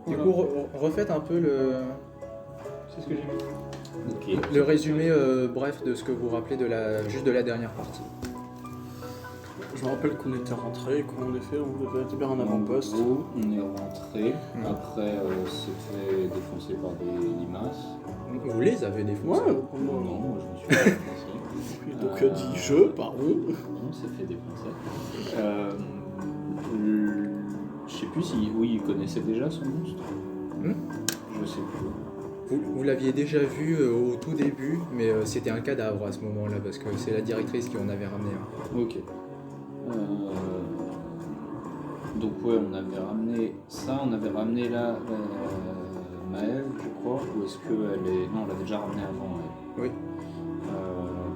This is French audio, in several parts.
Du Voilà. coup, refaites un peu C'est ce que j'ai mis. Ok. le résumé bref de ce que vous vous rappelez juste de la dernière partie. Je me rappelle qu'on était rentrés et qu'on devait établir un En avant-poste. gros, on est rentré. Mm. Après, s'est fait défoncer par des limaces. Vous les avez défoncés. Ouais, Non, moi je me suis fait défoncer. donc dit je, par on. On s'est fait défoncer. Je sais plus si oui, il connaissait déjà son monstre. Hmm. Je sais plus. Vous l'aviez déjà vu au tout début, mais c'était un cadavre à ce moment-là, parce que c'est la directrice qui en avait ramené un. Ok. Donc ouais, on avait ramené ça, on avait ramené là Maëlle, je crois, ou est-ce qu'elle est... Non, on l'avait déjà ramené avant, elle. Oui.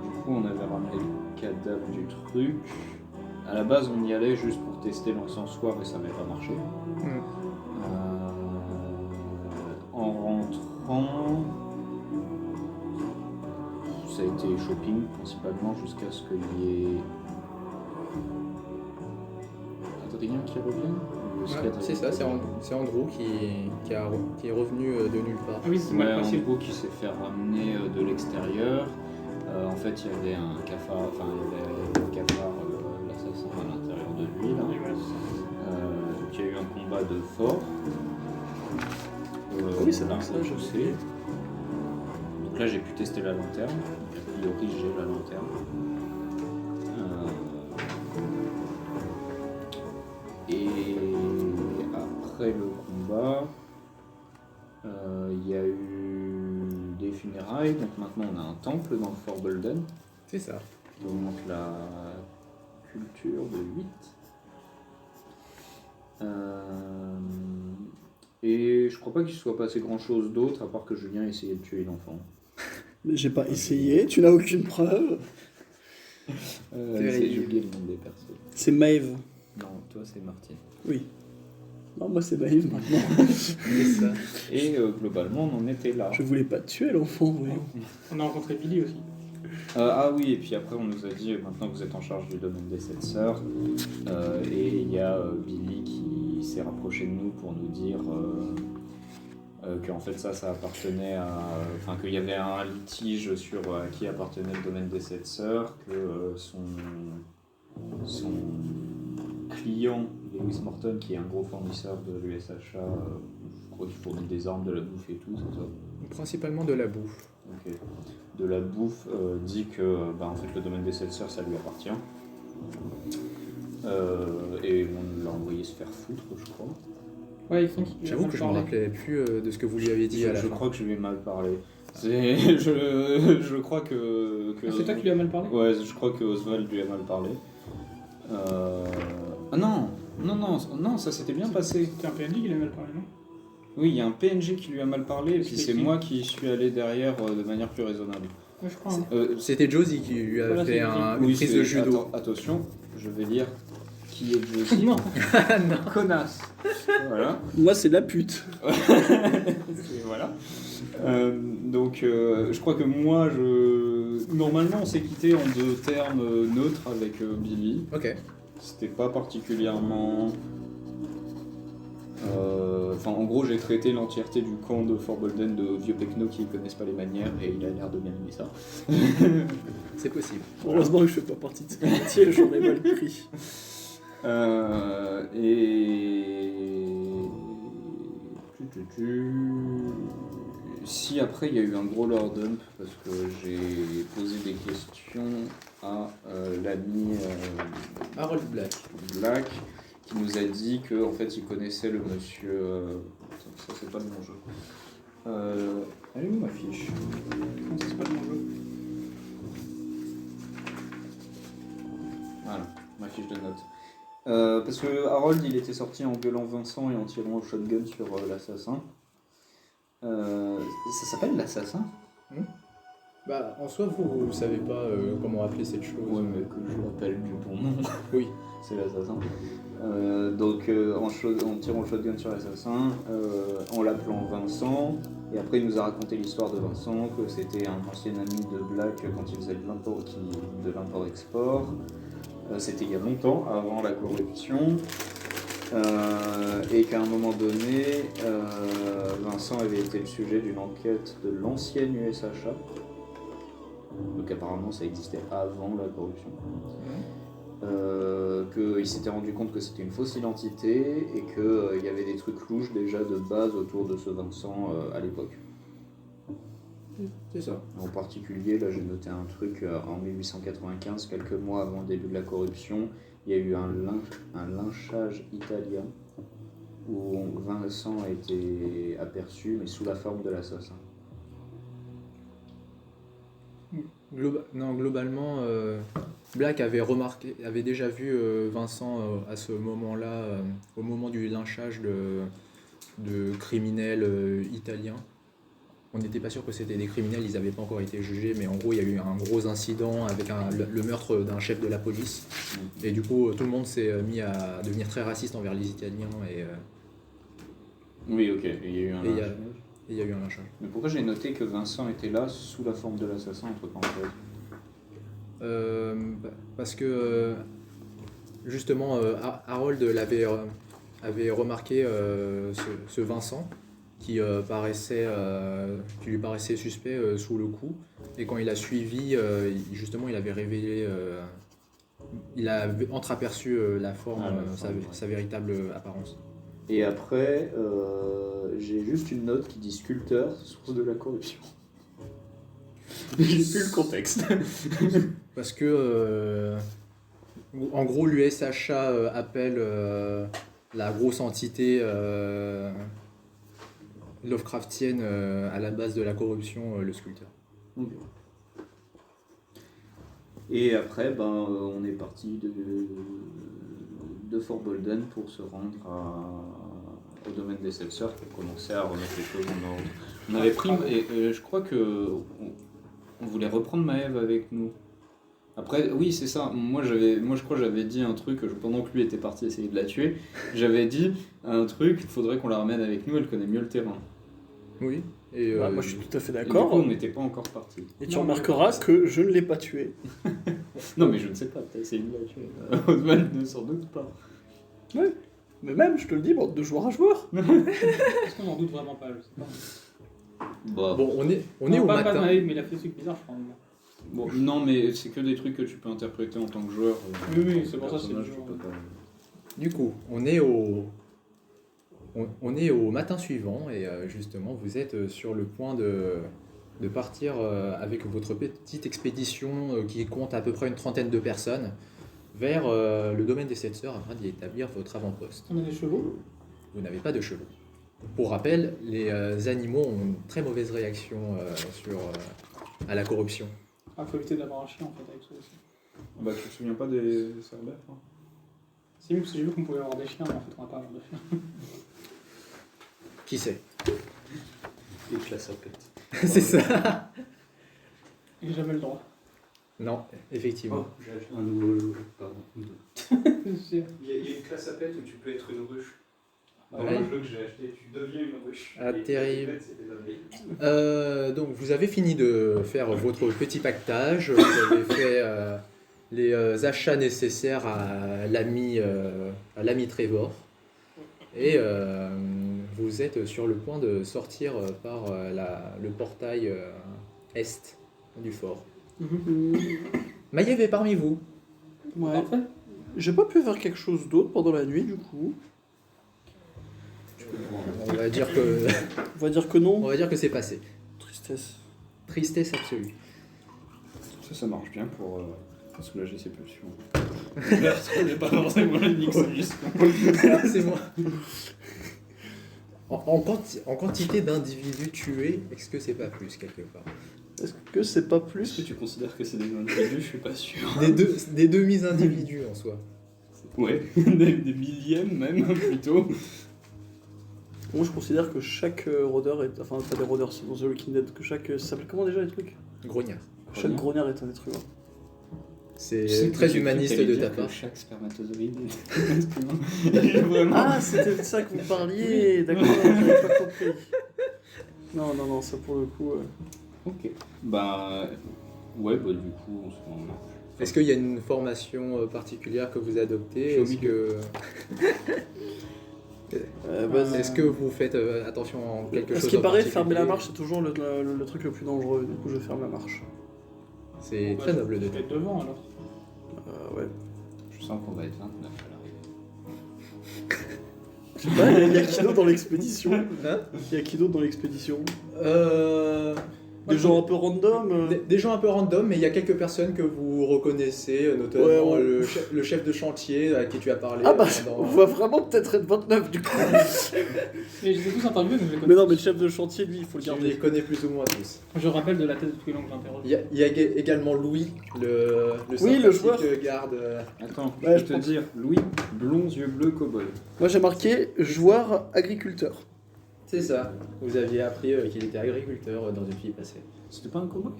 Du coup, on avait ramené le cadavre du truc. À la base, on y allait juste pour tester l'encensoir et ça n'avait pas marché. Hmm. En rentrant, ça a été shopping principalement jusqu'à ce qu'il y ait Adrien qui revienne. Ou est-ce Ouais, qu'Adrien c'est ça, revient c'est Andrew qui est revenu de nulle part. Ah oui, c'est Ouais, mal en passé. gros, qui s'est fait ramener de l'extérieur. En fait, il y avait un cafard, enfin, il y avait le cafard, l'assassin à l'intérieur de lui. Là. Et voilà, Donc, il y a eu un combat de fort. Oui, c'est on a vrai, ça, je repoussé. Donc là, j'ai pu tester la lanterne. Donc, a priori, j'ai la lanterne. Et après le combat, il y a eu des funérailles. Donc maintenant, on a un temple dans le Fort Bolden. C'est ça. Donc la culture de 8. Et je crois pas qu'il se soit passé grand chose d'autre à part que Julien essayait de tuer une enfant. Mais j'ai pas essayé, tu n'as aucune preuve. J'ai oublié le nom des personnes. C'est Maeve. Non, toi c'est Martine. Oui. Non, moi c'est Maeve maintenant. C'est ça. Et globalement, on en était là. Je voulais pas tuer l'enfant, oui. On a rencontré Billy aussi. Ah oui, et puis après on nous a dit maintenant que vous êtes en charge du domaine des 7 sœurs, et il y a Billy qui s'est rapproché de nous pour nous dire qu'en fait ça appartenait à... Enfin qu'il y avait un litige sur à qui appartenait le domaine des 7 sœurs, que son client, Lewis Morton, qui est un gros fournisseur de l'USHA, je crois qu'il fournit des armes, de la bouffe et tout, c'est ça. Principalement de la bouffe. Ok. De la bouffe dit que en fait, le domaine des 7 sœurs ça lui appartient. Et on l'a envoyé se faire foutre, je crois. Ouais, il faut qu'il J'avoue que je me rappelais plus de ce que vous lui avez dit à la Je fin. crois que je lui ai mal parlé. Je crois que Ah, c'est toi qui lui as mal parlé? Ouais, je crois que Oswald lui a mal parlé. Ah non, ça s'était bien passé. C'était un PNJ qui lui a mal parlé, non? Oui, il y a un PNJ qui lui a mal parlé, et puis C'est c'est qui moi qui suis allé derrière de manière plus raisonnable. Ouais, je crois. Hein. C'était Josie qui lui a Voilà, fait c'est une Oui, prise c'est- de judo. Attention, je vais lire qui est Josie. Non. Connasse. Voilà. Moi c'est la pute. Et voilà. Donc, je crois que moi, normalement, on s'est quitté en 2 termes neutres avec Billy. Ok. C'était pas particulièrement. Enfin, en gros, j'ai traité l'entièreté du camp de Fort Bolden de vieux pecnos qui connaissent pas les manières et il a l'air de bien aimer ça. C'est possible. Heureusement que je fais pas partie de ce métier, j'en ai mal pris. Si après il y a eu un gros lore dump parce que j'ai posé des questions à l'ami Harold Black. Black qui nous a dit que en fait il connaissait le monsieur. Ça c'est pas de mon jeu. Elle est où ma fiche? Non, ça, c'est pas de mon jeu. Voilà, ma fiche de notes. Parce que Harold il était sorti en gueulant Vincent et en tirant au shotgun sur l'assassin. Ça s'appelle l'assassin? Bah, en soi, vous savez pas comment appeler cette chose. Ouais, mais que je l'appelle du bon nom. Oui. C'est l'assassin. Donc en tirant le shotgun sur l'assassin, en l'appelant Vincent, et après il nous a raconté l'histoire de Vincent, que c'était un ancien ami de Black quand il faisait de l'import-export. C'était il y a longtemps, avant la corruption. Et qu'à un moment donné, Vincent avait été le sujet d'une enquête de l'ancienne USHA. Donc apparemment ça existait avant la corruption. Qu'il s'était rendu compte que c'était une fausse identité et qu'il y avait des trucs louches déjà de base autour de ce Vincent à l'époque. C'est ça. En particulier, là j'ai noté un truc en 1895, quelques mois avant le début de la corruption, il y a eu un lynchage italien où Vincent a été aperçu mais sous la forme de l'assassin. Globalement, Black avait déjà vu Vincent à ce moment-là, au moment du lynchage de criminels italiens. On n'était pas sûr que c'était des criminels, ils n'avaient pas encore été jugés, mais en gros, il y a eu un gros incident avec le meurtre d'un chef de la police. Et du coup, tout le monde s'est mis à devenir très raciste envers les Italiens. Oui, ok, et il y a eu un lynchage. Il y a eu un lynchage. Mais pourquoi j'ai noté que Vincent était là sous la forme de l'assassin entre parenthèses? Parce que justement, Harold avait remarqué ce Vincent qui lui paraissait suspect sous le coup. Et quand il a suivi, justement, il avait révélé, il a entreaperçu la forme, sa véritable apparence. Et après, j'ai juste une note qui dit sculpteur, source de la corruption. J'ai plus le contexte. Parce que, en gros, l'USHA appelle la grosse entité Lovecraftienne à la base de la corruption, le sculpteur. Okay. Et après, on est parti de Fort Bolden pour se rendre au domaine des Sept Sœurs pour commencer à remettre les choses en ordre. On avait pris, et je crois que on voulait reprendre Maëve avec nous. Après, oui, c'est ça. Moi, je crois que j'avais dit un truc, pendant que lui était parti essayer de la tuer, j'avais dit un truc, il faudrait qu'on la ramène avec nous, elle connaît mieux le terrain. Oui. Et moi je suis tout à fait Et d'accord. du coup, on n'était pas encore parti. Et tu remarqueras que je ne l'ai pas tué. Non, mais je ne sais pas, t'as essayé de la tuer. Osman ne s'en doute pas. Ouais. Mais même, je te le dis, bande de joueur à joueur. Est-ce qu'on en doute vraiment pas? Je sais pas. bon, on est Non, au pas matin. Maëve, mais il a fait des trucs bizarres, je crois. Bon, non, mais c'est que des trucs que tu peux interpréter en tant que joueur. Oui, c'est pour ça que c'est personnage, le tu jeu. peux pas- Du coup, on est au matin suivant et justement, vous êtes sur le point de partir avec votre petite expédition qui compte à peu près une trentaine de personnes vers le domaine des Sept Sœurs afin d'y établir votre avant-poste. On a des chevaux. Vous n'avez pas de chevaux. Pour rappel, les animaux ont une très mauvaise réaction à la corruption. Ah, faut éviter d'avoir un chien en fait avec ça aussi. Bah, tu te souviens pas des Cerbères, hein? C'est mieux parce que j'ai vu qu'on pouvait avoir des chiens, mais en fait on va pas avoir de chiens. Qui sait? Et que la sapette. C'est ça. J'ai jamais le droit. Non, effectivement. j'ai acheté un nouveau jeu, pardon. C'est- Il y a une classe sapette où tu peux être une ruche. Dans le jeu que j'ai acheté, tu deviens une ruche. Ah, terrible. Donc vous avez fini de faire votre petit pactage, vous avez fait les achats nécessaires à l'ami Trevor et vous êtes sur le point de sortir par le portail est du fort. Maïev est parmi vous. Ouais. Parfait. J'ai pas pu faire quelque chose d'autre pendant la nuit, du coup. On va dire que On va dire que non. on va dire que c'est passé. Tristesse. Tristesse absolue. Ça marche bien pour soulager ses pulsions. J'ai pas forcément la Nixus. C'est moi. En quantité d'individus tués, est-ce que c'est pas plus quelque part? Est-ce que c'est pas Est-ce que plus tu considères que c'est des individus? Je suis pas sûr. Des demi-individus en soi. Ouais, des millièmes même, plutôt. Moi je considère que chaque rôdeur est. Enfin, pas des rôdeurs, c'est dans The Walking Dead. Que chaque. Ça s'appelle comment déjà les trucs? Grognard. Chaque grognard est un être humain. C'est très humaniste de ta part. Chaque spermatozoïde est un être humain. Vraiment. Ah, c'était de ça que vous parliez. D'accord, j'avais pas compris. Non, ça pour le coup. Ok. Bah. Ouais, bah du coup, on se rend. Est-ce qu'il y a une formation particulière que vous adoptez? Je suis au Est-ce que vous faites attention en quelque chose Ce qui en paraît, particulier? fermer la marche, c'est toujours le truc le plus dangereux. Du coup, je ferme la marche. C'est Bah, très noble de je vais être devant alors. Ouais. Je sens qu'on va être 29 à l'arrivée. Je sais pas, il y a qui d'autre dans l'expédition? Hein? Il y a qui d'autre dans l'expédition? Moi, Des gens un peu random Des gens un peu random, mais il y a quelques personnes que vous reconnaissez, notamment Ouais, ouais. le chef de chantier à qui tu as parlé. Ah bah, pendant- on va vraiment peut-être être 29 du coup. Et je les ai tous interviewés, mais je les connais. Mais non, mais le chef de chantier, lui, il faut le Tu les garder. connais plus ou moins tous. Je rappelle de la tête de tous les gens que j'interroge. Il y a également Louis, le Oui, le sympathique garde. Attends, Ouais, je je peux te pense. dire, Louis, blond, yeux bleus, cow-boy. Moi j'ai marqué joueur agriculteur. C'est ça. Vous aviez appris qu'il était agriculteur dans une vie passée. C'était pas un cow-boy?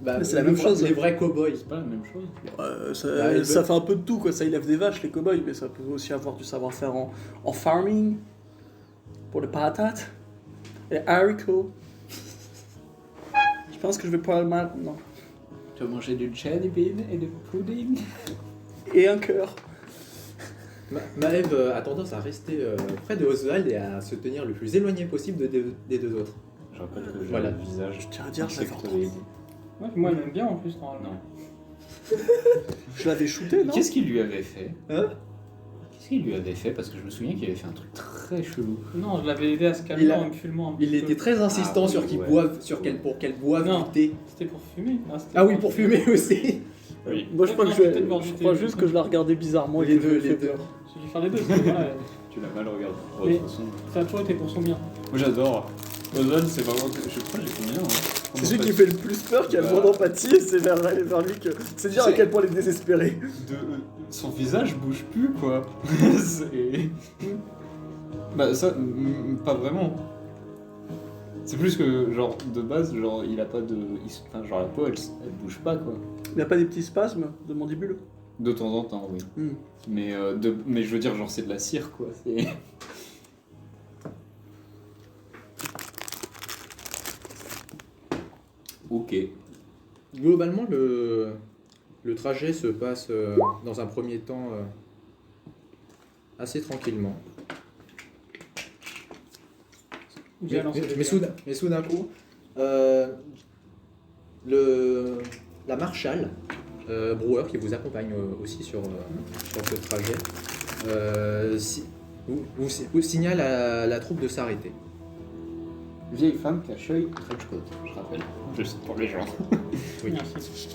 Bah, Mais c'est la même chose. Les vrais cow-boys. C'est pas la même chose. Ça fait un peu de tout quoi, ça élève des vaches les cow-boys, mais ça peut aussi avoir du savoir-faire en farming, pour les patates, les haricots. Je pense que je vais pas le maintenant. Tu as mangé du jelly bean et du pudding? Et un cœur. Maëv a tendance à rester près de Oswald et à se tenir le plus éloigné possible des deux autres. Je rappelle que j'ai Voilà. le visage. Je tiens à dire, je l'avais entendu. insectoïde. Ouais, moi, elle m'aime bien en plus, normalement. Non. Je l'avais shooté, non? Qu'est-ce qu'il lui avait fait? Hein? Qu'est-ce qu'il lui avait fait? Parce que je me souviens qu'il avait fait un truc très chelou. Non, je l'avais aidé à se calmer Il a- en me filmant un petit Il peu. était très insistant Ah, sur oui, qu'il ouais. boive, pour qu'elle boive Non. du thé. C'était pour fumer. Non, c'était Ah oui, pour fumer aussi. Oui. Moi je crois, Non, que peut-être voir du thé. juste que je la regardais bizarrement et Les que je deux, lui ai les fait deux. peur. J'ai dû faire les deux, parce que voilà, Tu l'as mal regardé. Bon, Mais- de toute façon. ça a toujours été pour son bien. Moi j'adore. Oswald, c'est vraiment. Je crois que j'ai combien hein C'est celui qui fait le plus peur, qui a le moins d'empathie, et c'est vers lui que. C'est dire à quel point il est désespéré. Son visage bouge plus quoi. C'est. Bah ça, pas vraiment. C'est plus que genre de base, genre il a pas de. Enfin, genre la peau elle bouge pas quoi. Il n'a pas des petits spasmes de mandibule? De temps en temps, oui. Hmm. Mais je veux dire, genre c'est de la cire quoi. C'est. Ok. Globalement, le trajet se passe dans un premier temps assez tranquillement. J'ai lancé les gars. Mais soudain coup, la Marshall Brewer qui vous accompagne aussi sur ce trajet vous signale à la troupe de s'arrêter. Vieille femme qui a cheuille trench coat, je rappelle. Juste pour les gens. Oui. Merci.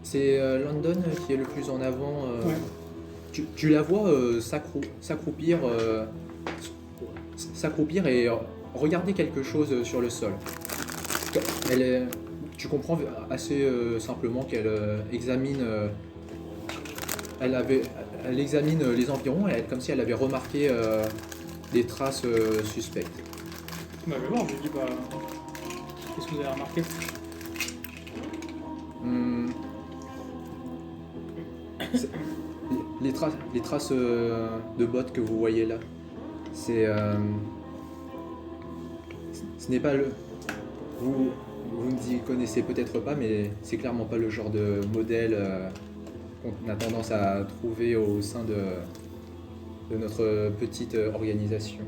C'est London qui est le plus en avant. Ouais. Tu la vois s'accroupir et regarder quelque chose sur le sol. Tu comprends assez simplement qu'elle examine. Elle examine les environs et comme si elle avait remarqué des traces suspectes. Bah, je vais voir, je lui dis, bah. Qu'est-ce que vous avez remarqué? Hum, c'est- les traces de bottes que vous voyez là, ce n'est pas le. Vous n'y connaissez peut-être pas, mais c'est clairement pas le genre de modèle qu'on a tendance à trouver au sein de notre petite organisation.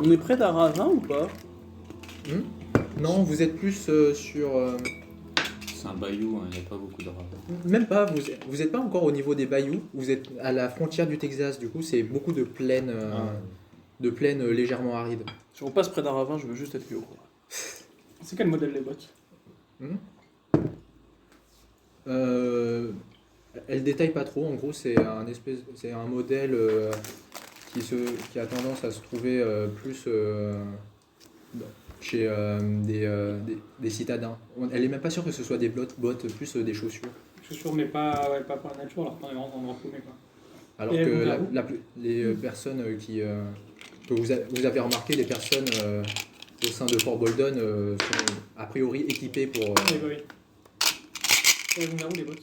On est près d'un ravin ou pas? Non, vous êtes plus sur. C'est un bayou, il n'y a pas beaucoup de rats. Même pas, vous n'êtes pas encore au niveau des bayous, vous êtes à la frontière du Texas, du coup c'est beaucoup de plaines, légèrement arides. Si on passe près d'un ravin, je veux juste être mieux au courant. C'est quel modèle les bottes? Elle détaille pas trop, en gros c'est un modèle qui a tendance à se trouver plus chez des citadins. Elle est même pas sûre que ce soit des bottes plus des chaussures. Chaussures, mais pas pour la nature, alors qu'on est vraiment dans endroit paumé, quoi. Alors Et que vous, les personnes que vous avez remarqué, les personnes au sein de Fort Bolden sont a priori équipées pour. Oui, bah oui. Et vous, les bottes?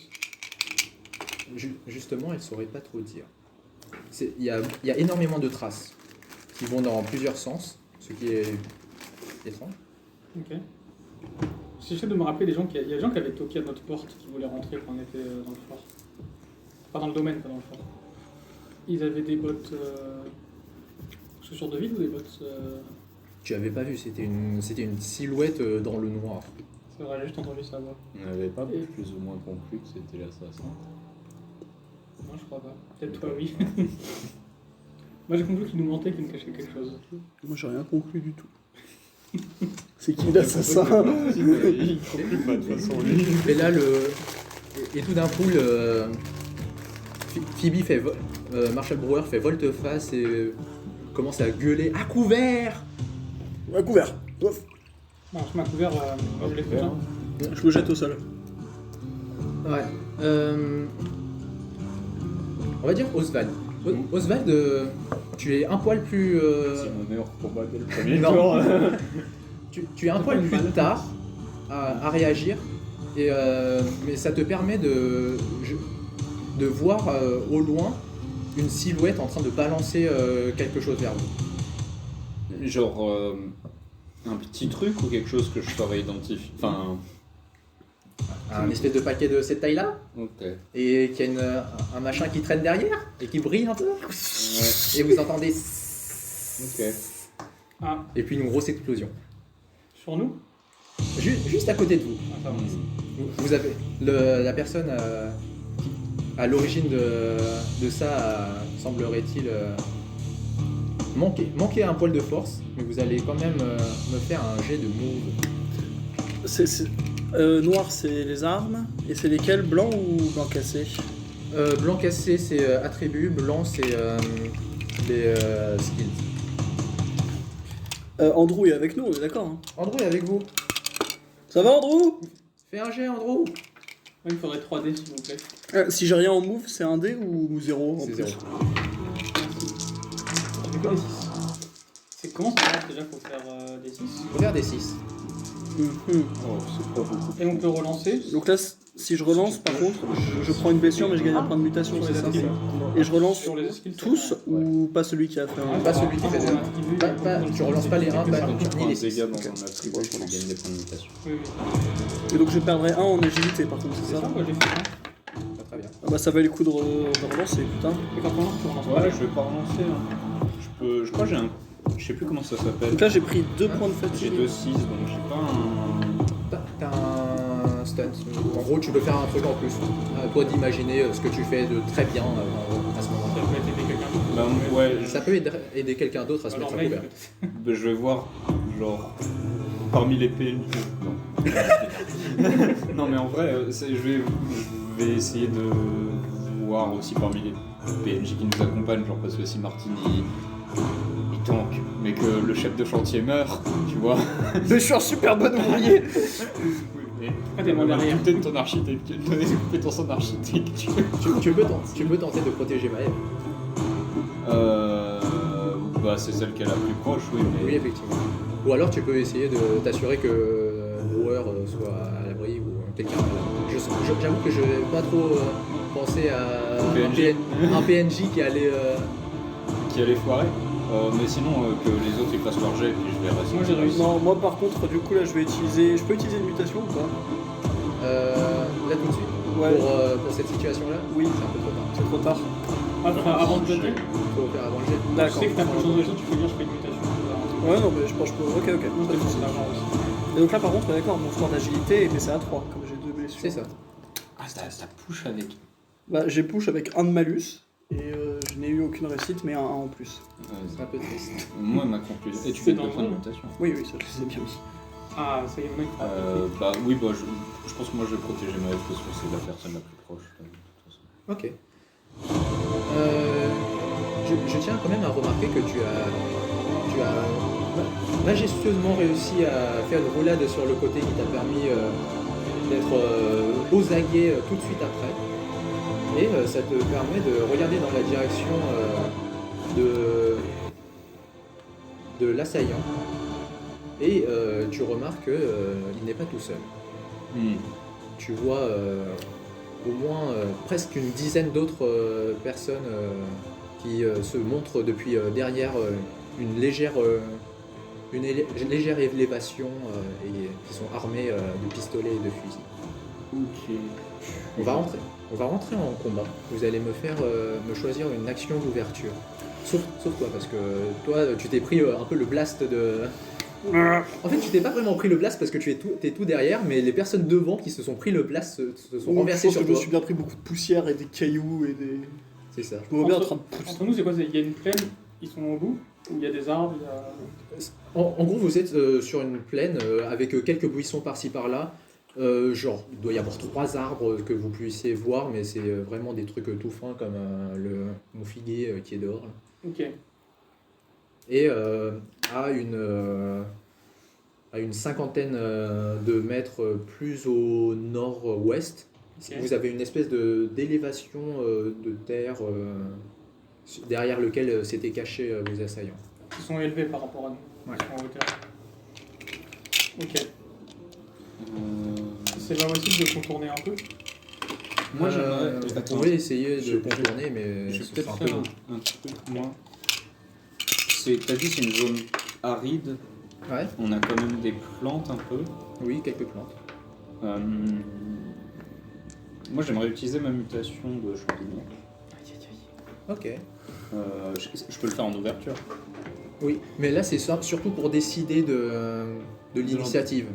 Justement, elles ne sauraient pas trop dire. Il y a énormément de traces qui vont dans plusieurs sens, ce qui est étrange. Ok. J'essaie de me rappeler des gens il y a des gens qui avaient toqué à notre porte qui voulaient rentrer quand on était dans le fort. Pas dans le domaine, pas dans le fort. Ils avaient des bottes chaussures de ville ou des bottes. Tu avais pas vu, c'était une silhouette dans le noir. C'est vrai, j'ai juste entendu sa voix. On n'avait pas Et- plus ou moins conclu que c'était l'assassin. Moi je crois pas. Peut-être toi oui. Moi j'ai conclu qu'il nous mentait, qu'il nous cachait quelque chose. Moi, j'ai rien conclu du tout. C'est qui l'assassin? Il conclut pas de façon lui. Et là, et tout d'un coup, Phoebe fait Marshall Brewer fait volte-face et commence à gueuler à couvert. Un couvert. Ouf. Non, je m'ai couvert, je l'ai fait. Je me jette au sol. Ouais. On va dire Oswald. Oswald, tu es un poil plus. Simoneur combat dès le premier Non. tour. Tu es un poil plus tard à réagir, mais ça te permet de voir au loin une silhouette en train de balancer quelque chose vers vous. Genre un petit truc ou quelque chose que je saurais identifier. Enfin, Un espèce de paquet de cette taille-là, ok. et qui a un machin qui traîne derrière, et qui brille un peu, Ouais. et vous entendez. Ok. Ah, Et puis une grosse explosion. sur nous? Juste à côté de vous. Ah, ça va. Vous avez la personne qui, à l'origine de ça, semblerait-il manquer un poil de force, mais vous allez quand même me faire un jet de move. Noir, c'est les armes. Et c'est lesquels? Blanc ou blanc cassé? Blanc cassé, c'est attribut, blanc, c'est les skills. Andrew est avec nous, on est d'accord. Hein. Andrew est avec vous. Ça va, Andrew? Fais un jet, Andrew. Ouais, il me faudrait 3D s'il vous plaît. Si j'ai rien en move, c'est un dé ou 0? C'est 0. J'ai que des 6. C'est comment ça marche déjà? Faut faire des 6. Faut faire des 6. Oh, c'est pas beaucoup. Et on peut relancer. Donc là, si je relance, par contre, je prends une blessure, mais je gagne un point de mutation, Sur c'est les ça? skills. Et je relance Sur les skills, tous ouais. ou pas celui qui a fait un... Pas celui qui fait des 1. Tu relances pas les 1, Quand tu ni prends les un 6. dégât dans un attribut, tu gagnes des points de mutation. Oui, oui. Et donc je perdrai 1 en agilité, par contre, c'est C'est ça? ça, moi j'ai fait ça. Très bien. Ah bah ça valait le coup de relancer, putain. Et quand on lance, tu relances pas. Ouais, je vais pas relancer. Je crois que j'ai un. Je sais plus comment ça s'appelle. Donc là j'ai pris 2 points de J'ai fatigue. 2-6, donc j'ai pas un. T'as un stunt. En gros, tu peux faire un truc en plus. À toi d'imaginer ce que tu fais de très bien à ce Ça moment-là. peut être aider quelqu'un d'autre. Bah, ouais, Ça peut aider quelqu'un d'autre à se Alors, mettre à mec, couvert. je vais voir, genre, parmi les PNJ. Non. Non, mais en vrai, je vais essayer de voir aussi parmi les PNJ qui nous accompagnent, genre, parce que si Martin il tank, mais que le chef de chantier meurt, tu vois. Mais je suis un super bon ouvrier. Ah, t'es loin derrière. Douter de ton architecte, de tes compétences en architecture. Tu peux tenter de protéger Maëv. Bah, c'est celle qui est la plus proche, oui, mais. Oui, effectivement. Ou alors tu peux essayer de t'assurer que Brewer soit à l'abri ou quelqu'un. J'avoue que je n'ai pas trop pensé à un PNJ qui allait. Qui allait foirer. Mais sinon, que les autres ils fassent leur jet, puis je verrai si Moi, j'ai réussi. Non, moi par contre, du coup là je vais utiliser... Je peux utiliser une mutation ou pas? Là tout de suite. Ouais. Pour cette situation-là. Oui. C'est un peu trop tard. C'est trop tard. Enfin, avant de jeter, Faut faire avant le jet. tu D'accord. sais que t'as peu de chance de réussir, tu fais bien, je fais une mutation. Ouais, non, mais je pense que je peux... Ok, ok. Moi, Pas de je soucis. l'argent aussi. Et donc là par contre, d'accord, mon score d'agilité est baissé à 3, comme j'ai 2 blessures. C'est ça. Ah, ça push avec. Bah j'ai push avec 1 de malus, et je n'ai eu aucune réussite, mais un 1 en plus. C'est un peu triste. Moi, ma conclusion. Et tu C'est fais dans 2 le points de monde. mutation. Oui, oui, ça je sais bien mis. Ah, ça y est, le mec. Bah oui, bah je pense que moi je vais protéger ma F parce que c'est la personne la plus proche. De toute façon. Ok. Je tiens quand même à remarquer que tu as majestueusement réussi à faire une roulade sur le côté qui t'a permis d'être aux aguets tout de suite après. Et ça te permet de regarder dans la direction de l'assaillant. Et tu remarques qu'il n'est pas tout seul. Tu vois au moins presque une dizaine d'autres personnes qui se montrent depuis derrière une légère une légère élévation et qui sont armés de pistolets et de fusils. Ok. On va rentrer en combat. Vous allez me choisir une action d'ouverture. Sauf toi, parce que toi, tu t'es pris un peu le blast de... En fait, tu t'es pas vraiment pris le blast parce que t'es tout derrière, mais les personnes devant qui se sont pris le blast se sont renversées sur Je toi. me suis bien pris beaucoup de poussière et des cailloux et des... C'est ça. Je me vois bien en train de pousser. Entre nous, c'est quoi? Il y a une plaine, ils sont au bout, où il y a des arbres, il y a... En gros, vous êtes sur une plaine avec quelques buissons par-ci par-là. Genre, il doit y avoir 3 arbres que vous puissiez voir, mais c'est vraiment des trucs tout fins comme mon figuier qui est dehors. Là. Ok. Et à une cinquantaine de mètres plus au nord-ouest, Ok. vous avez une espèce d'élévation de terre derrière lequel s'étaient cachés vos assaillants. Ils sont élevés par rapport à nous. Ouais. Ils sont en hauteur. Ok. C'est pas possible de contourner un peu? Moi, j'aimerais. Vous Attends. pouvez essayer Je- de contourner, mais Je vais ce peut-être sera un peu faire long. un truc, moi. T'as dit c'est une zone aride, Ouais, on a quand même des plantes un peu. oui, quelques plantes. Moi j'aimerais utiliser ma mutation de champignon. Ok. Je peux le faire en ouverture. Oui, mais là c'est surtout pour décider de l'initiative.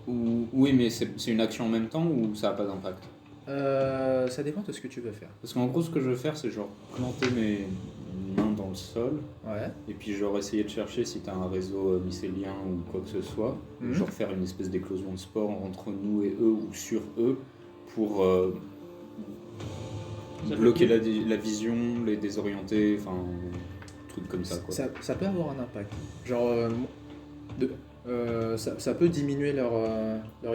Oui, mais c'est une action en même temps ou ça n'a pas d'impact? Ça dépend de ce que tu veux faire. Parce qu'en gros, ce que je veux faire, c'est genre planter mes mains dans le sol Ouais. et puis genre essayer de chercher si t'as un réseau mycélien ou quoi que ce soit. Mhm. Genre faire une espèce d'éclosion de spores entre nous et eux ou sur eux pour Ça bloquer fait la vision, les désorienter, enfin, trucs comme ça quoi. Ça peut avoir un impact. Genre, ça peut diminuer leur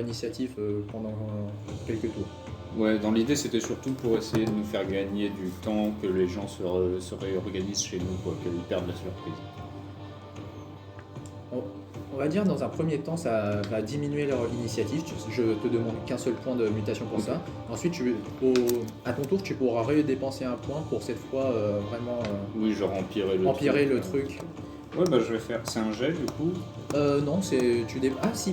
initiative pendant quelques tours. Ouais, dans l'idée, c'était surtout pour essayer de nous faire gagner du temps, que les gens se réorganisent chez nous, quoi, qu'ils perdent la surprise. On va dire dans un premier temps, ça va diminuer leur initiative. Je te demande qu'un seul point de mutation pour Ok. ça. Ensuite, à ton tour, tu pourras redépenser un point pour cette fois vraiment Oui, genre empirer le truc. Ouais, bah je vais faire. C'est un jet du coup. Non, c'est Ah si,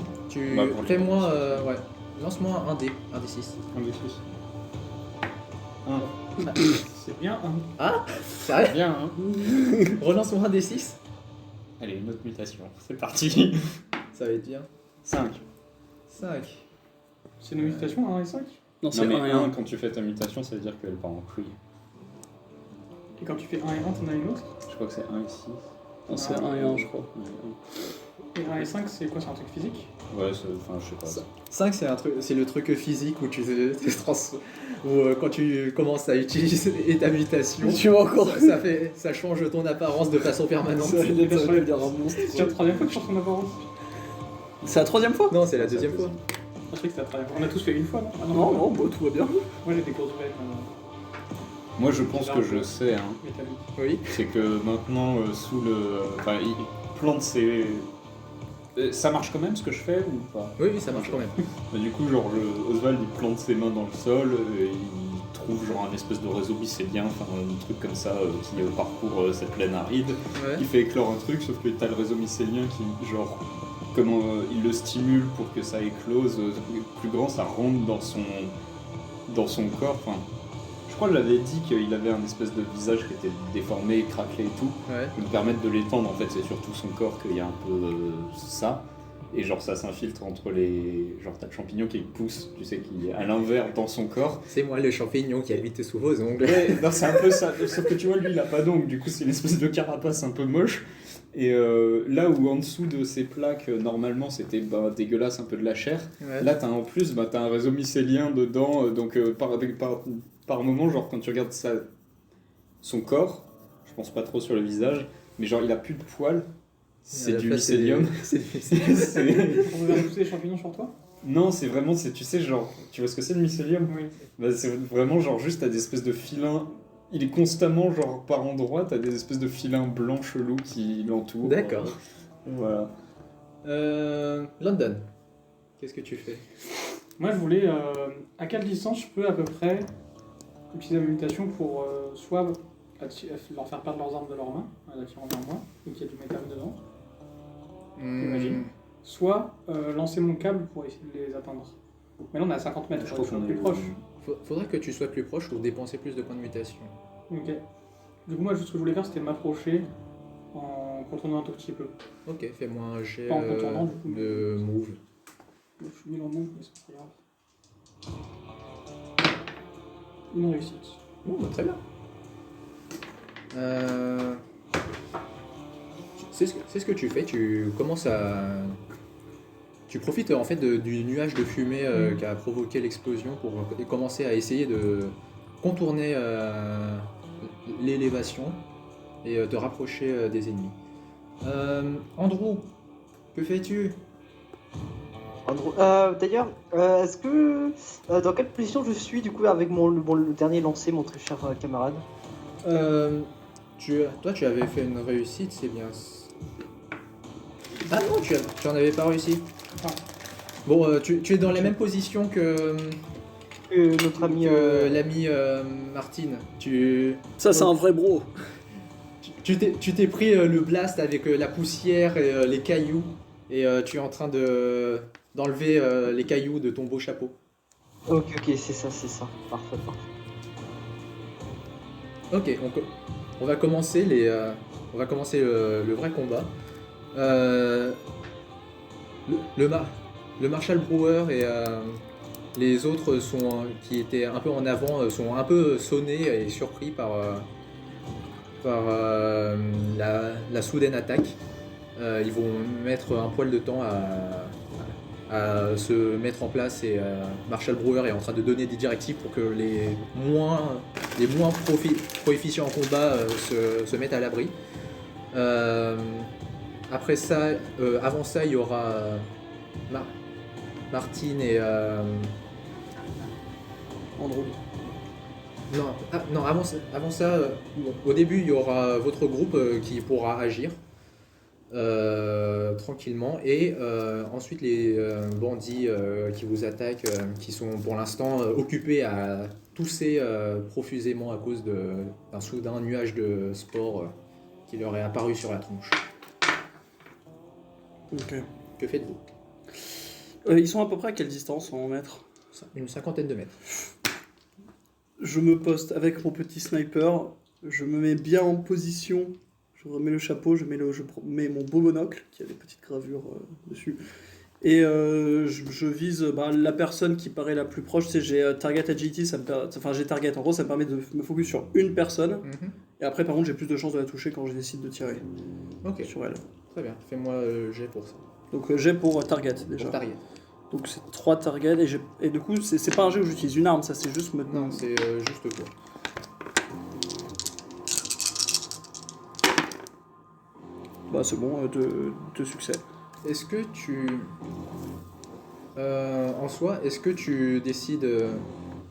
Bah, pour les fais-moi ouais. Lance-moi un dé, un D6. Un des 6. C'est bien, hein. C'est vrai. Bien, hein. Relance-moi un D6. Allez, une autre mutation. C'est parti. Ça va être bien. 5. 5. C'est une mutation, 1 et 5. Non, Non, c'est mais 1 et 1, 1. quand tu fais ta mutation, ça veut dire qu'elle part en couille. Et quand tu fais 1 et 1, t'en as une autre. Je crois que c'est 1 et 6. Non, c'est 1 et 1, je crois. Et 1 et 5, c'est quoi? C'est un truc physique? Ouais, enfin, je sais pas. 5 c'est le truc physique où quand tu commences à utiliser ta mutation, Tu vois encore ça change ton apparence de façon permanente. Ça veut dire un monstre. C'est la troisième fois que je change ton apparence. C'est la troisième fois? Non, c'est la deuxième fois. Je croyais que c'était la troisième fois. On a tous fait une fois, non? Ah Non, non, bah, tout va bien. Moi j'ai des grosses bêtes Moi, je pense que je sais, hein. métalliques. Oui. C'est que maintenant, sous le. Enfin, il plante ses. Ça marche quand même ce que je fais ou pas? Oui, ça marche quand même. Bah, du coup, genre, Oswald il plante ses mains dans le sol, et il trouve genre un espèce de réseau mycélien, enfin un truc comme ça qui parcourt cette plaine aride. Ouais. Il fait éclore un truc, sauf que t'as le réseau mycélien qui, genre, comment il le stimule pour que ça éclose plus grand, ça rentre dans son corps. Enfin, je crois que je l'avais dit qu'il avait un espèce de visage qui était déformé, craquelé et tout. Ouais. Pour me permettre de l'étendre, en fait, c'est surtout son corps qu'il y a un peu ça. Et genre, ça s'infiltre entre les. Genre, t'as le champignon qui pousse, tu sais, qui est à l'inverse dans son corps. C'est moi le champignon qui habite sous vos ongles. Ouais, non, c'est un peu ça. Sauf que tu vois, lui, il a pas d'ongles, du coup, c'est une espèce de carapace un peu moche. Et là où en dessous de ces plaques, normalement, c'était dégueulasse, un peu de la chair. Ouais. Là, t'as en plus, t'as un réseau mycélien dedans, donc par moment, genre quand tu regardes son corps, je pense pas trop sur le visage, mais genre il a plus de poils, c'est du mycélium. C'est On va pousser des champignons sur toi? Non, c'est vraiment, tu sais, genre, tu vois ce que c'est le mycélium? Oui. Bah, c'est vraiment genre juste t'as des espèces de filins, il est constamment genre par endroits, t'as des espèces de filins blancs chelous qui l'entourent. D'accord. Voilà. London, qu'est-ce que tu fais? Moi je voulais. À quelle distance je peux à peu près utiliser ma mutation pour soit leur faire perdre leurs armes de leurs mains, en les attirant vers moi, et qu'il y a du métal dedans. Hmm. J'imagine. Soit lancer mon câble pour essayer de les atteindre. Mais là on est à 50 mètres, je crois qu'on est plus proche. Faudrait que tu sois plus proche pour dépenser plus de points de mutation. Ok. Du coup moi juste ce que je voulais faire c'était m'approcher en contournant un tout petit peu. Ok, fais-moi un jet Pas en contournant, du coup, de move. Je suis mis en move, mais c'est pas grave. Une réussite. Oh, bah, très bien. C'est ce que tu fais, tu commences à... Tu profites en fait du nuage de fumée qui a provoqué l'explosion pour commencer à essayer de contourner l'élévation et te rapprocher des ennemis. Andrew, que fais-tu? Andrew, d'ailleurs, est-ce que dans quelle position je suis du coup avec le dernier lancé, mon très cher camarade? Toi, tu avais fait une réussite, c'est bien. Ah non, tu en avais pas réussi. Ah. Bon, tu es dans la même position que Notre ami. l'ami Martine. Ça, c'est un vrai bro. Tu t'es pris le blast avec la poussière et les cailloux, et tu es en train d'enlever les cailloux de ton beau chapeau. Ok, c'est ça. Parfait. Ok, on va commencer le vrai combat. Le Marshal Brewer et les autres qui étaient un peu en avant sont un peu sonnés et surpris par la soudaine attaque. Ils vont mettre un poil de temps à se mettre en place et Marshal Brewer est en train de donner des directives pour que les moins proficients en combat se mettent à l'abri. Après ça, avant ça, il y aura Martine et Andrew. Non, avant ça, au début, il y aura votre groupe qui pourra agir tranquillement, et ensuite les bandits qui vous attaquent, qui sont pour l'instant occupés à tousser profusément à cause d'un soudain nuage de spores qui leur est apparu sur la tronche. Ok. Que faites-vous? Ils sont à peu près à quelle distance en mètres? Une cinquantaine de mètres. Je me poste avec mon petit sniper, je me mets bien en position, je remets le chapeau, je mets mon beau monocle, qui a des petites gravures dessus, et je vise la personne qui paraît la plus proche. J'ai target agility, j'ai target, en gros ça me permet de me focus sur une personne, et après par contre j'ai plus de chances de la toucher quand je décide de tirer sur elle. Très bien, fais-moi jet pour ça. Donc jet pour target déjà. Pour target. Donc c'est 3 targets, et du coup c'est pas un jet où j'utilise une arme, ça c'est juste maintenant. Non, c'est juste toi. Bah c'est bon, deux succès. Est-ce que tu... en soi, est-ce que tu décides...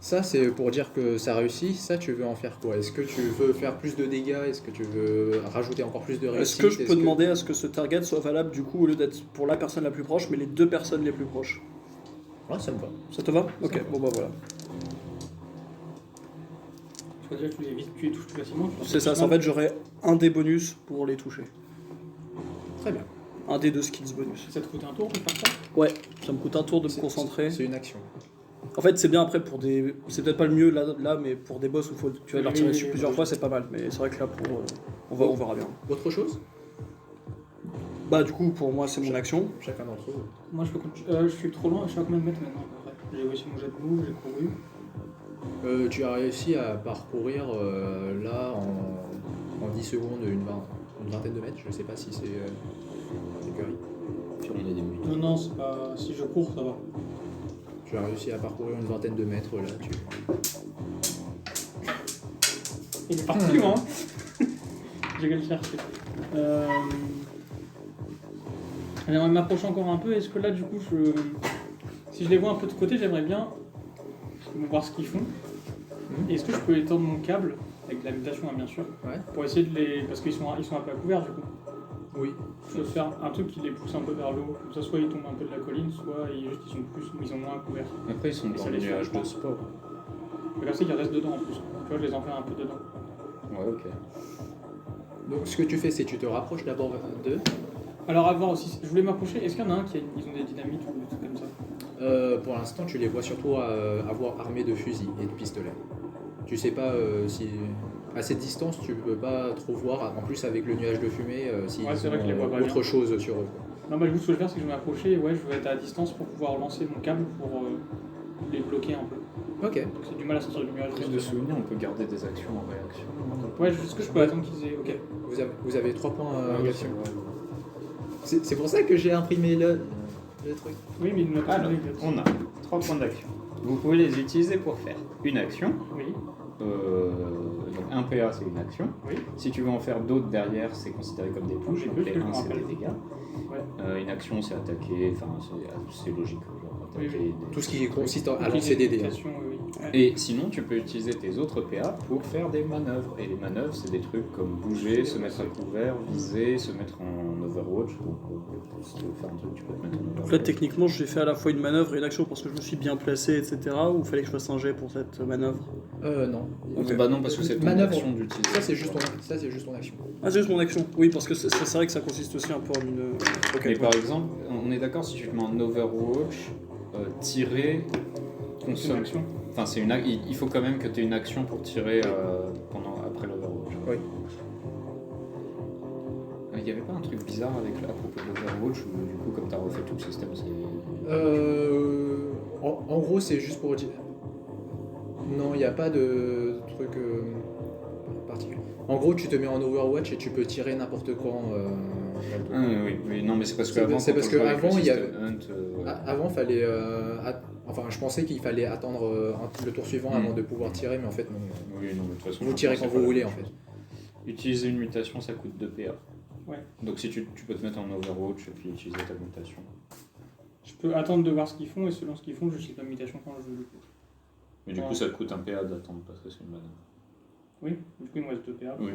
ça c'est pour dire que ça réussit, ça tu veux en faire quoi? Est-ce que tu veux faire plus de dégâts? Est-ce que tu veux rajouter encore plus de réussite? Est-ce que je peux demander à ce que ce target soit valable du coup au lieu d'être pour la personne la plus proche, mais les deux personnes les plus proches? Ouais, ça me va. Ça te va? Ok, va. bon bah voilà. Je crois déjà que tu les touches plus facilement. C'est ça, en fait j'aurai un des bonus pour les toucher. Très bien. Un des 2 skills bonus. Ça te coûte un tour de faire ça? Ouais, ça me coûte un tour de me concentrer. C'est une action. En fait c'est bien après pour des... C'est peut-être pas le mieux là mais pour des boss où tu vas leur tirer dessus plusieurs fois c'est pas mal. Mais c'est vrai que là pour... on verra bien. Autre chose? Bah du coup pour moi c'est mon action. Chacun d'entre vous. Moi je suis trop loin, je suis à combien de mètres maintenant à peu près? J'ai réussi mon jet de move, j'ai couru. Tu as réussi à parcourir là en 10 secondes une vingtaine de mètres. Je sais pas si c'est Curry. Sur l'île des mules. Non, c'est pas... Si je cours, ça va. Tu as réussi à parcourir une vingtaine de mètres là. Il est parti loin. J'ai qu'à le chercher. J'aimerais m'approcher encore un peu. Est-ce que là, du coup, si je les vois un peu de côté, j'aimerais bien voir ce qu'ils font. Et est-ce que je peux étendre mon câble, avec de la mutation, hein, bien sûr, pour essayer de les... Parce qu'ils sont un peu à couvert, du coup. Oui. Je peux faire un truc qui les pousse un peu vers le haut. Comme ça, soit ils tombent un peu de la colline, soit ils sont moins à couvert. Après, ils sont dans les nuages de sport. Mais comme ça, ils restent dedans en plus. Tu vois, je les enferme un peu dedans. Ouais, ok. Donc ce que tu fais, c'est que tu te rapproches d'abord d'eux. Alors avant aussi, je voulais m'approcher. Est-ce qu'il y en a un ils ont des dynamites ou des trucs comme ça? Pour l'instant, tu les vois surtout avoir armés de fusils et de pistolets. Tu sais pas si à cette distance, tu peux pas trop voir. En plus, avec le nuage de fumée, s'ils Ouais, c'est vrai que je les vois ont pas autre bien. chose sur eux. Non, bah, du coup, ce que je vais faire, c'est que je vais m'approcher. Ouais, je vais être à distance pour pouvoir lancer mon câble pour les bloquer un peu. Ok. Donc c'est du mal à sortir du nuage. Après, de souvenir, on peut garder des actions en réaction. Ouais, est-ce que je peux attendre qu'ils aient. Ok. Vous avez 3 points Ah oui, d'action. c'est vrai. C'est pour ça que j'ai imprimé le truc. Oui, mais il ne m'a pas Alors, donné. on a 3 points d'action. Vous pouvez les utiliser pour faire une action. Oui, Donc un PA, c'est une action. oui. Si tu veux en faire d'autres derrière, c'est considéré comme des touches. Des Donc touches, les que je 1, me c'est des rappelle. dégâts. Ouais. Une action, c'est attaquer. Enfin, c'est logique. Genre, attaquer Oui, oui. des- Tout ce qui consiste à Donc, lancer des dés. limitation, oui. Ouais. Et sinon, tu peux utiliser tes autres PA pour faire des manœuvres. Et les manœuvres, c'est des trucs comme bouger, se mettre à couvert, viser, se mettre en Overwatch. Donc, si tu veux faire un truc, tu peux te mettre en Overwatch. Donc là, techniquement, j'ai fait à la fois une manœuvre et une action parce que je me suis bien placé, etc. Ou fallait que je fasse un jet pour cette manœuvre? Non. Ok. Bah non, parce que c'est ton Manœuvre. action d'utiliser. Ça, c'est juste ton action. Ah, c'est juste mon action. Oui, parce que c'est vrai que ça consiste aussi un peu en une. Ok. Mais par exemple, on est d'accord, si tu te mets en Overwatch, tirer C'est une consomme. action. Enfin, il faut quand même que tu aies une action pour tirer après l'Overwatch. Oui. Il n'y avait pas un truc bizarre à propos de l'Overwatch où du coup, comme tu as refait tout le système, c'est. En gros, c'est juste pour dire. Non, il n'y a pas de truc particulier. En gros, tu te mets en Overwatch et tu peux tirer n'importe quand. Ah, oui, non, mais c'est parce C'est- qu'avant, c'est quand parce on jouait avec qu'avant, le il y System Hunt, Avant, fallait. Enfin, je pensais qu'il fallait attendre le tour suivant avant Mm. de pouvoir tirer, mais en fait, non. Oui, non, mais de toute façon. Vous tirez quand c'est vous pas voulez, la en même fait. chose. Utiliser une mutation, ça coûte 2 PA. Ouais. Donc si tu peux te mettre en Overwatch et puis utiliser ta mutation. Je peux attendre de voir ce qu'ils font et selon ce qu'ils font, je sais la mutation quand je veux. Mais du Ouais. coup, ça te coûte un PA d'attendre parce que c'est une manœuvre. Oui, du coup, il me reste 2 PA pour. Oui.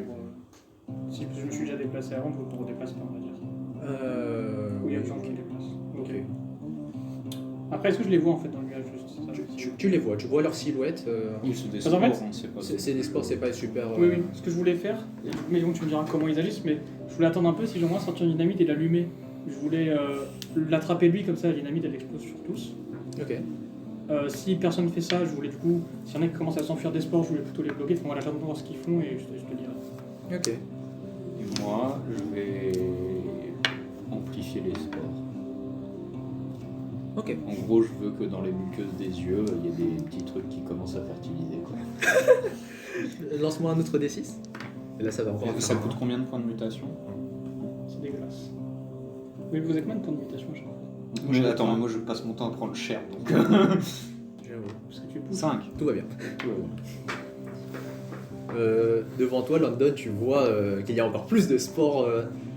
Si je me suis déjà déplacé avant, je me redéplace pas, on va dire. Ou il y a Oui. des gens qui déplacent. Ok. Après, est-ce que je les vois en fait dans le nuage juste c'est ça, je me dis. Tu les vois, tu vois leur silhouette. Oui, c'est des Parce qu'en sports, fait, on sait pas. C'est des sports, c'est pas super. Oui, oui. Ce que je voulais faire, mais donc tu me diras comment ils agissent, mais je voulais attendre un peu si j'aimerais sortir une dynamite et l'allumer. Je voulais l'attraper lui, comme ça la dynamite elle explose sur tous. Ok. Si personne fait ça, je voulais du coup, s'il y en a qui commencent à s'enfuir des sports, je voulais plutôt les bloquer. Enfin voilà, j'attends de voir ce qu'ils font et je te dirai. Ok. Et moi, je vais amplifier les sports. Ok. En gros, je veux que dans les muqueuses des yeux, il y ait des petits trucs qui commencent à fertiliser. Quoi. Lance-moi un autre D6. Et là, ça va encore. Ça coûte combien de points de mutation? C'est dégueulasse. Oui, vous êtes combien de temps de mutation à chaque fois? Attends, mais moi je passe mon temps à prendre cher, donc... J'avoue. Parce que tu pousses. 5. Tout va bien. Devant toi, London, tu vois qu'il y a encore plus de sport.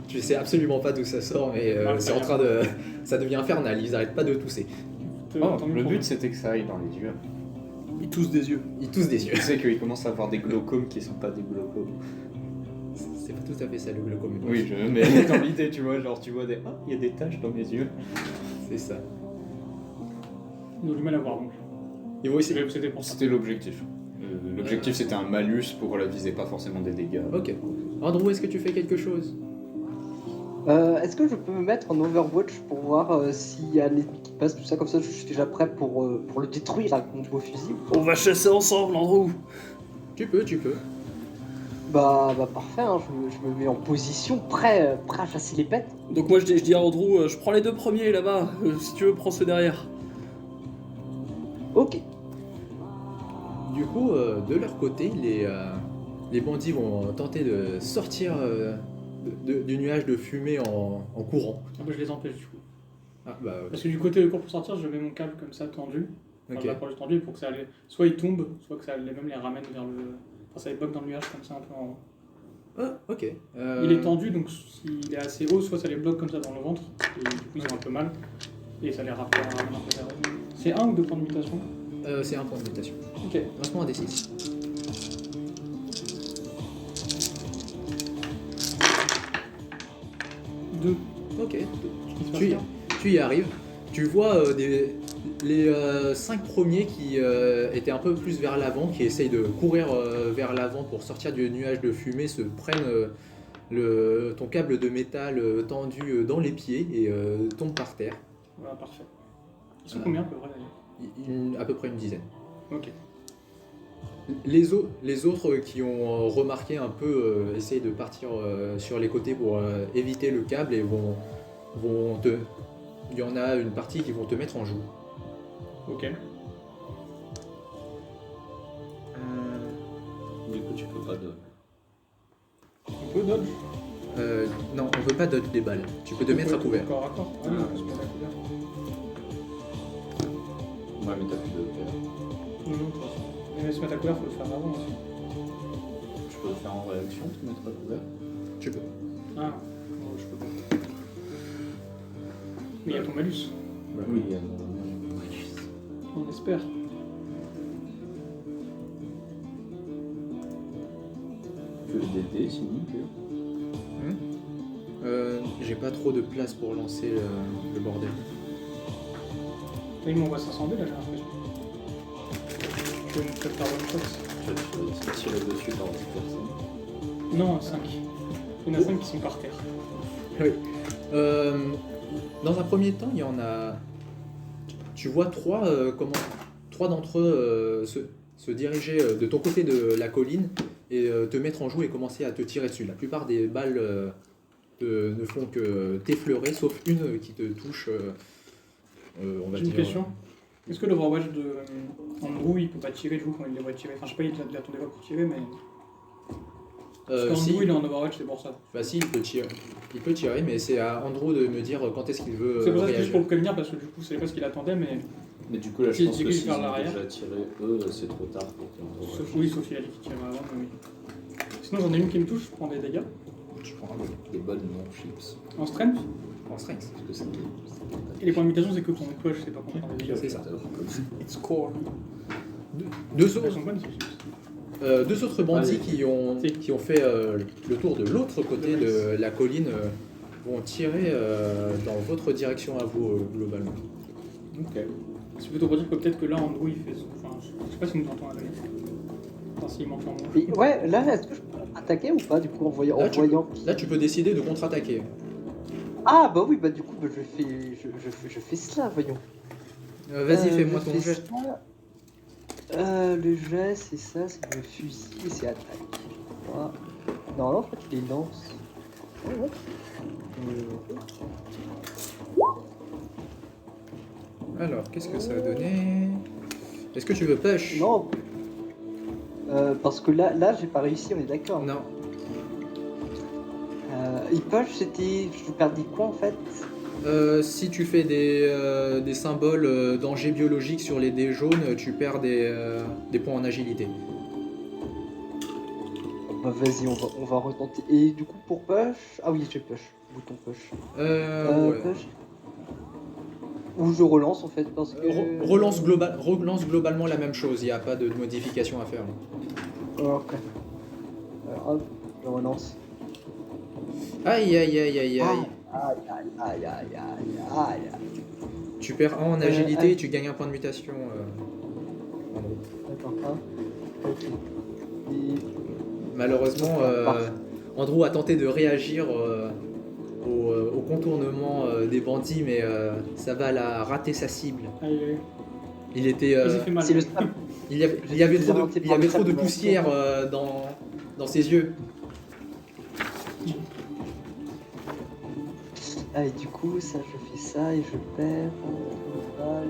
Tu sais absolument pas d'où ça sort, mais c'est en train de. Ça devient infernal, ils arrêtent pas de tousser. Le but c'était que ça aille dans les yeux. Ils toussent des yeux. Ils toussent des yeux. Tu sais qu'ils commencent à avoir des glaucomes qui sont pas des glaucomes. C'est pas tout à fait ça le glaucome. Oui, mais dans l'idée, tu vois, genre tu vois des... Ah, il y a des taches dans mes yeux. C'est ça. Ils ont du mal à voir donc. Ils vont essayer. C'était pour ça. C'était l'objectif. L'objectif c'était un malus pour la visée, pas forcément des dégâts. Ok. Andrew, est-ce que tu fais quelque chose? Est-ce que je peux me mettre en Overwatch pour voir s'il y a l'ennemi qui passe, tout ça, comme ça je suis déjà prêt pour le détruire avec mon beau fusil? On va chasser ensemble, Andrew. Tu peux. Bah parfait, hein, je me mets en position, prêt à chasser les bêtes. Donc moi je dis à Andrew, je prends les 2 premiers là-bas. Si tu veux, prends ceux derrière. Ok. Du coup, de leur côté, les bandits vont tenter de sortir du nuage de fumée en courant. Ah bah, je les empêche du coup. Ah, bah, Parce que du côté court pour sortir, je mets mon câble comme ça tendu. Enfin, ok. je l'approche tendu pour que ça les... soit ils tombent, soit que ça même les ramène vers le. Enfin, ça les bloque dans le nuage comme ça un peu en. Ah, ok. Il est tendu donc s'il est assez haut, soit ça les bloque comme ça dans le ventre, et du coup ils ont un peu mal, et ça les ramène un peu vers eux. C'est 1 ou 2 points de mutation? C'est un point de mutation. Ok. Lance-moi un D6. 2. Ok. Tu y arrives. Tu vois Les 5 premiers qui étaient un peu plus vers l'avant, qui essayent de courir vers l'avant pour sortir du nuage de fumée, se prennent ton câble de métal tendu dans les pieds et tombent par terre. Voilà, parfait. Ils sont combien à peu près d'ailleurs À peu près une dizaine. Ok. Les autres qui ont remarqué un peu essayent de partir sur les côtés pour éviter le câble et vont te... Il y en a une partie qui vont te mettre en joue. Ok. Du coup, tu peux pas de. On peut dodge Non, on veut pas dodge des balles. Tu peux te mettre à couvert. Corps à corps. Ah, non, je me mets à couvert. Ouais, mais t'as plus de couvert. Non, non, de toute façon. Mais se mettre à couvert, faut le faire avant aussi. Je peux le faire en réaction, te mettre à couvert. Tu peux. Ah, non, je peux pas. Mais il y a ton malus. Oui, On espère. que des dés, sinon que. J'ai pas trop de place pour lancer le bordel. Là, il m'envoie 500 dés là, j'ai l'impression. Je vais me faire one shot. Tu vas tirer dessus par 10 personnes. Non, 5. Il y en a 5 qui sont par terre. Oui. Dans un premier temps, il y en a. Tu vois trois d'entre eux se diriger de ton côté de la colline et te mettre en joue et commencer à te tirer dessus. La plupart des balles ne font que t'effleurer, sauf une qui te touche. On va J'ai dire. une question. Est-ce que l'Overwatch de Andrew, il peut pas tirer du coup quand il les voit tirer? Enfin, je sais pas, il a ton débat pour tirer, mais. Parce qu'Andrew, Si, il est en Overwatch, c'est pour ça. bah si, il peut tirer. Il peut tirer, mais c'est à Andrew de me dire quand est-ce qu'il veut C'est pour ça que c'est juste réagir. pour le prévenir, parce que du coup, c'est pas ce qu'il attendait, mais. Mais du coup, là, je S'il pense que dirige s'ils vers ont l'arrière. déjà tiré eux, c'est trop tard pour qu'ils Sauf, oui, sauf il a dit qu'il tirait avant, mais oui. Sinon, j'en ai une qui me touche, je prends des dégâts. Je prends des bonnes non-chips. En strength. en strength. Parce que c'était. Et les points de mutation, c'est que ton poche, c'est pas qu'on prend des dégâts. C'est ça. It's core. Deux Elles autres, sont bonnes, ces chips. deux autres bandits Allez. qui ont fait le tour de l'autre côté de la colline vont tirer dans votre direction à vous globalement. Ok. C'est plutôt pour dire que peut-être que là, Andrew, il fait. Enfin, je sais pas s'il nous entend à la limite. Enfin, s'il m'entend. Et ouais, là, est-ce que je peux attaquer ou pas, du coup, en voyant. Là, Là, tu peux décider de contre-attaquer. Ah, bah oui, bah du coup, bah, je fais cela, voyons. Vas-y, fais-moi je ton fais jet. ça. Le jet, c'est ça, c'est le fusil et c'est attaque. Voilà. Non, en fait, il les lance. Oh, ouais. Alors, qu'est-ce que ça a donné? Est-ce que tu veux push? Non. Parce que là j'ai pas réussi, on est d'accord. Non. Il push, c'était. Je perdais quoi en fait? Si tu fais des symboles danger biologique sur les dés jaunes, tu perds des points en agilité. Bah vas-y, on va retenter. Et du coup pour push. Ah oui, j'ai push. Bouton push. Ouais. Push. Ou je relance en fait parce que. Relance globalement la même chose, il n'y a pas de modification à faire. Ok. Alors hop, je relance. Aïe aïe aïe aïe aïe. Aïe aïe aïe aïe aïe aïe. Tu perds 1 en agilité et tu gagnes un point de mutation. En gros. Attends, hein. Ok. Et... Malheureusement, Andrew a tenté de réagir au contournement des bandits, mais ça va la rater sa cible. Aïe, aïe. Il était, Ça s'est fait mal. C'est le snap. il y avait trop de poussière dans ses yeux. Ah, et du coup, ça, je fais ça et je perds une balle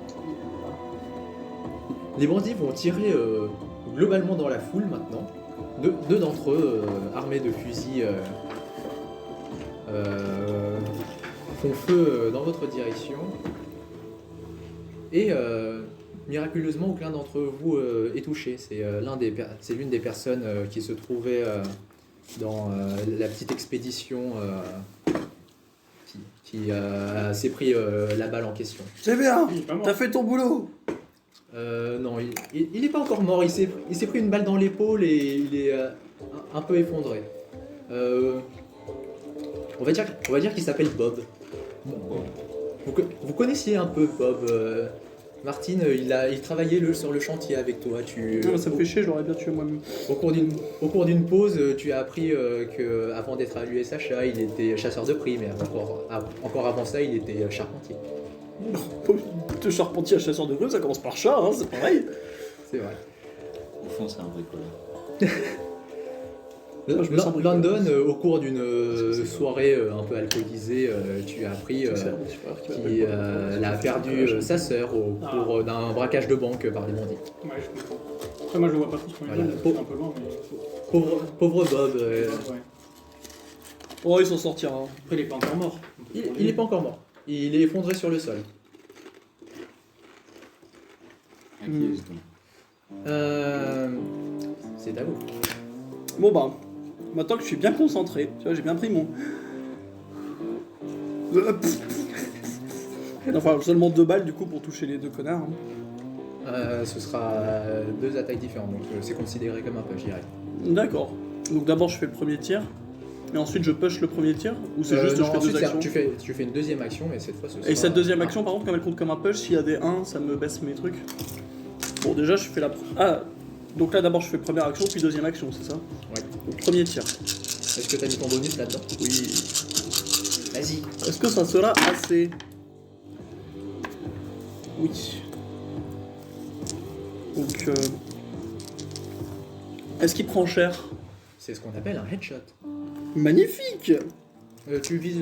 qui est là. Les bandits vont tirer globalement dans la foule maintenant. Deux d'entre eux, armés de fusils, font feu dans votre direction. Et miraculeusement, aucun d'entre vous est touché. C'est l'une des personnes qui se trouvait dans la petite expédition qui s'est pris la balle en question. C'est bien, Il est pas mort. t'as fait ton boulot. Non, il est pas encore mort. Il s'est pris une balle dans l'épaule et il est un peu effondré. On va dire qu'il s'appelle Bob. Vous connaissiez un peu Bob. Martine, il travaillait sur le chantier avec toi. Non, ça me fait chier, je l'aurais bien tué moi-même. Au cours d'une pause, tu as appris qu'avant d'être à l'USHA, il était chasseur de primes, mais encore avant ça, il était charpentier. De charpentier à chasseur de brume, ça commence par chat, hein, c'est pareil. C'est vrai. Au fond, c'est un bricoleur. je me sens bricoleur. London, au cours d'une soirée un peu alcoolisée, tu as appris qu'il a perdu sa sœur au cours d'un braquage de banque par des bandits. Ouais, je comprends. Après, moi, je le vois pas trop ce qu'on Voilà. est un peu loin, mais. Pauvre Bob, Ouais. Oh, il s'en sortira. Hein. Après, il est pas encore mort. il est pas encore mort. Il est effondré sur le sol. Accuse donc. C'est à vous. Bon bah, maintenant que je suis bien concentré, tu vois, j'ai bien pris mon... Enfin, seulement 2 balles du coup pour toucher les 2 connards. Hein. Ce sera 2 attaques différentes, donc c'est considéré comme un push direct. D'accord. Donc d'abord je fais le premier tir, et ensuite je push le premier tir, ou c'est juste que je fais ensuite, 2 actions tu fais une deuxième action, mais cette fois ce Et sera- cette deuxième action par contre, comme elle compte comme un push, s'il y a des 1, ça me baisse mes trucs. Bon déjà je fais la... Ah, donc là d'abord je fais première action, puis deuxième action, c'est ça? Ouais. Donc premier tir. Est-ce que t'as mis ton bonus là-dedans? Oui. Vas-y. Est-ce que ça sera assez? Oui. Donc, est-ce qu'il prend cher? C'est ce qu'on appelle un headshot. Magnifique! Tu vises...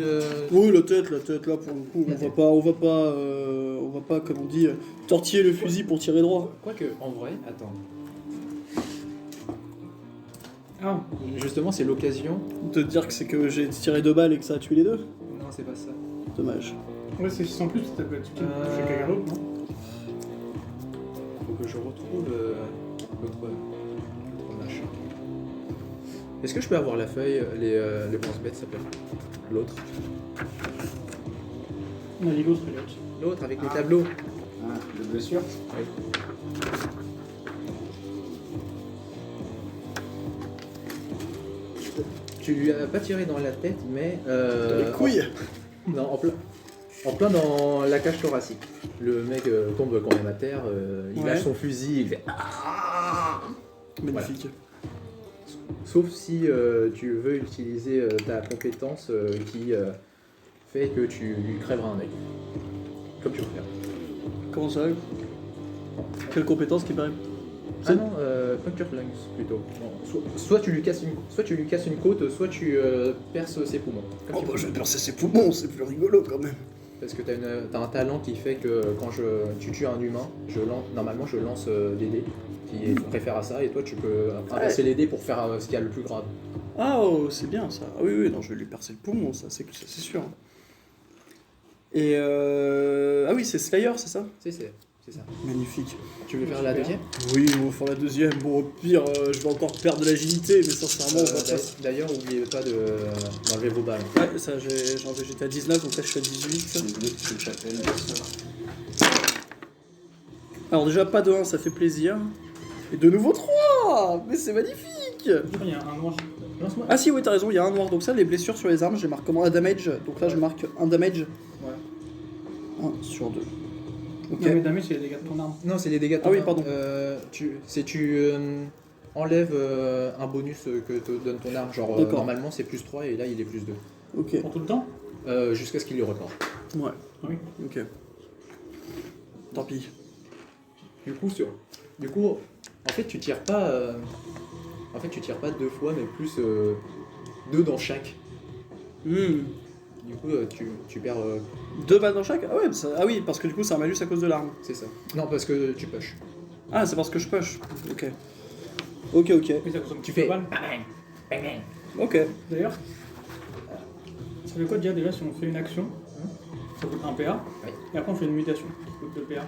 Oui, la tête, là, pour le coup, on va pas, comme on dit, tortiller le fusil pour tirer droit. Quoique, en vrai, attends. Ah, Justement, c'est l'occasion... De dire que c'est que j'ai tiré 2 balles et que ça a tué les 2? Non, c'est pas ça. Dommage. ouais, c'est 6 en plus, ça peut être utile. Je fais quelqu'un d'autre, non? Faut que je retrouve l'autre machin. Est-ce que je peux avoir la feuille, les bronze-bêtes, s'il te plaît? L'autre. On a dit l'autre, l'autre. L'autre, avec les tableaux. Ah, de blessure. Oui. Tu lui as pas tiré dans la tête, mais... Les couilles! Non, en plein dans la cage thoracique. Le mec tombe quand même à terre, il Ouais. lâche son fusil, il fait... Magnifique. Sauf si tu veux utiliser ta compétence qui fait que tu lui crèveras un œil. Comme tu veux faire. Comment ça? Quelle compétence qui paraît? Ah non, puncture lungs plutôt. Bon, soit tu lui casses une côte, soit tu perces ses poumons. Comme Oh tu bah veux. je vais percer ses poumons, c'est plus rigolo quand même. Parce que t'as un talent qui fait que quand tu tues un humain, normalement je lance des dés qui réfèrent à ça, et toi tu peux inverser les dés pour faire ce qu'il y a le plus grave. Ah oh, c'est bien ça. Ah oui, non, je vais lui percer le poumon, ça c'est sûr. Et ah oui, c'est Slayer, c'est ça? C'est ça. Magnifique. Tu veux faire la deuxième? Oui, on va faire la deuxième. Bon, au pire, je vais encore perdre de l'agilité, mais sincèrement, on va pas... D'ailleurs, n'oubliez pas d'enlever vos balles. Ouais, ça, j'étais à 19, donc là je suis à 18. C'est une chapelle, bien sûr. Alors déjà, pas de 1, ça fait plaisir. Et de nouveau 3. Mais c'est magnifique. Il y a un noir. Lance-moi. Ah si, oui, t'as raison, il y a un noir. Donc ça, les blessures sur les armes, je les marque comment? Un damage. Donc là, je marque un damage. Ouais. 1 sur 2. Ok. Non, mais damage, c'est les dégâts de ton arme. Non, c'est les dégâts de Ah oui, ton pardon. tu enlèves un bonus que te donne ton arme. Genre, D'accord. normalement c'est plus 3 et là il est plus 2. Ok. Pour tout le temps? Jusqu'à ce qu'il le reporte. Ouais. Ah oui. Ok. Tant pis. Du coup, en fait, tu tires pas. En fait, tu tires pas 2 fois, mais plus 2 dans chaque. Du coup, tu perds. 2 balles dans chaque? Ah ouais, ah oui, parce que du coup, c'est un malus à cause de l'arme. C'est ça. Non, parce que tu push. Ah, c'est parce que je push. Ok. Ok, ok. Oui, ça consomme Tu plus de fais. balles. Ok. D'ailleurs, ça fait quoi déjà si on fait une action? Ça coûte un PA. Oui. Et après on fait une mutation qui coûte 2 PA.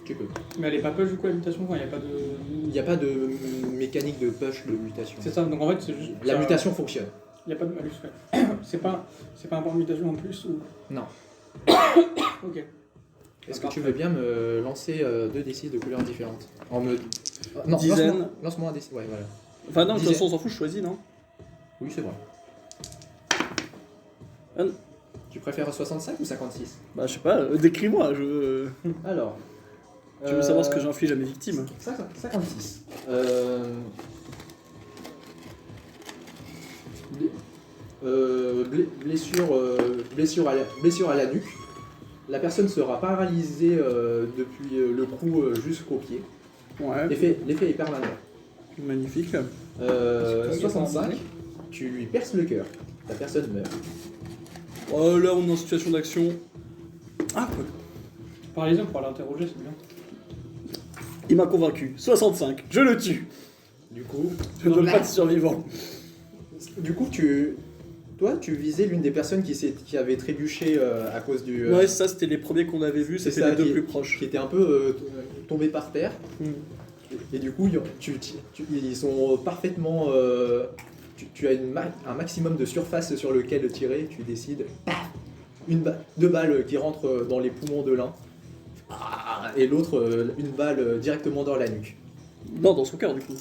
Tu peux. Mais elle est pas push du coup la mutation, il n'y a pas de. Il n'y a pas de mécanique de push de mutation. C'est ça, donc en fait c'est juste. La ça- mutation fonctionne. Il n'y a pas de malus, ouais. c'est pas un point de mutation en plus ou. Non. Ok. Est-ce que tu veux bien me lancer 2 D6 de couleurs différentes? Non, Dizaine. lance-moi un D6. Ouais, voilà. Enfin non, de toute Dizaine. façon, on s'en fout, je choisis, non? Oui, c'est vrai. Ah, Tu préfères 65 ou 56? Bah, je sais pas, décris-moi, je Alors. veux savoir ce que j'inflige à mes victimes. 56. Blessure à la nuque. La personne sera paralysée depuis le cou jusqu'au pied. Ouais, L'effet est permanent. magnifique. 65, tu lui perces le cœur. La personne meurt. Oh, là, on est en situation d'action. Ah, quoi. Paralysé, on pourra l'interroger, c'est bien. Il m'a convaincu. 65, je le tue. Du coup, Je ne donne pas de survivant. Toi, tu visais l'une des personnes qui avait trébuché à cause du. Ouais, ça, c'était les premiers qu'on avait vus, c'est c'était ça, les deux qui- plus proches. qui était un peu tombé par terre. Hmm. Et du coup, ils sont parfaitement. Tu as un maximum de surface sur lequel tirer. Tu décides. Paf, deux balles qui rentrent dans les poumons de l'un. Ah, et l'autre, une balle directement dans la nuque. Non, dans son cœur, du coup.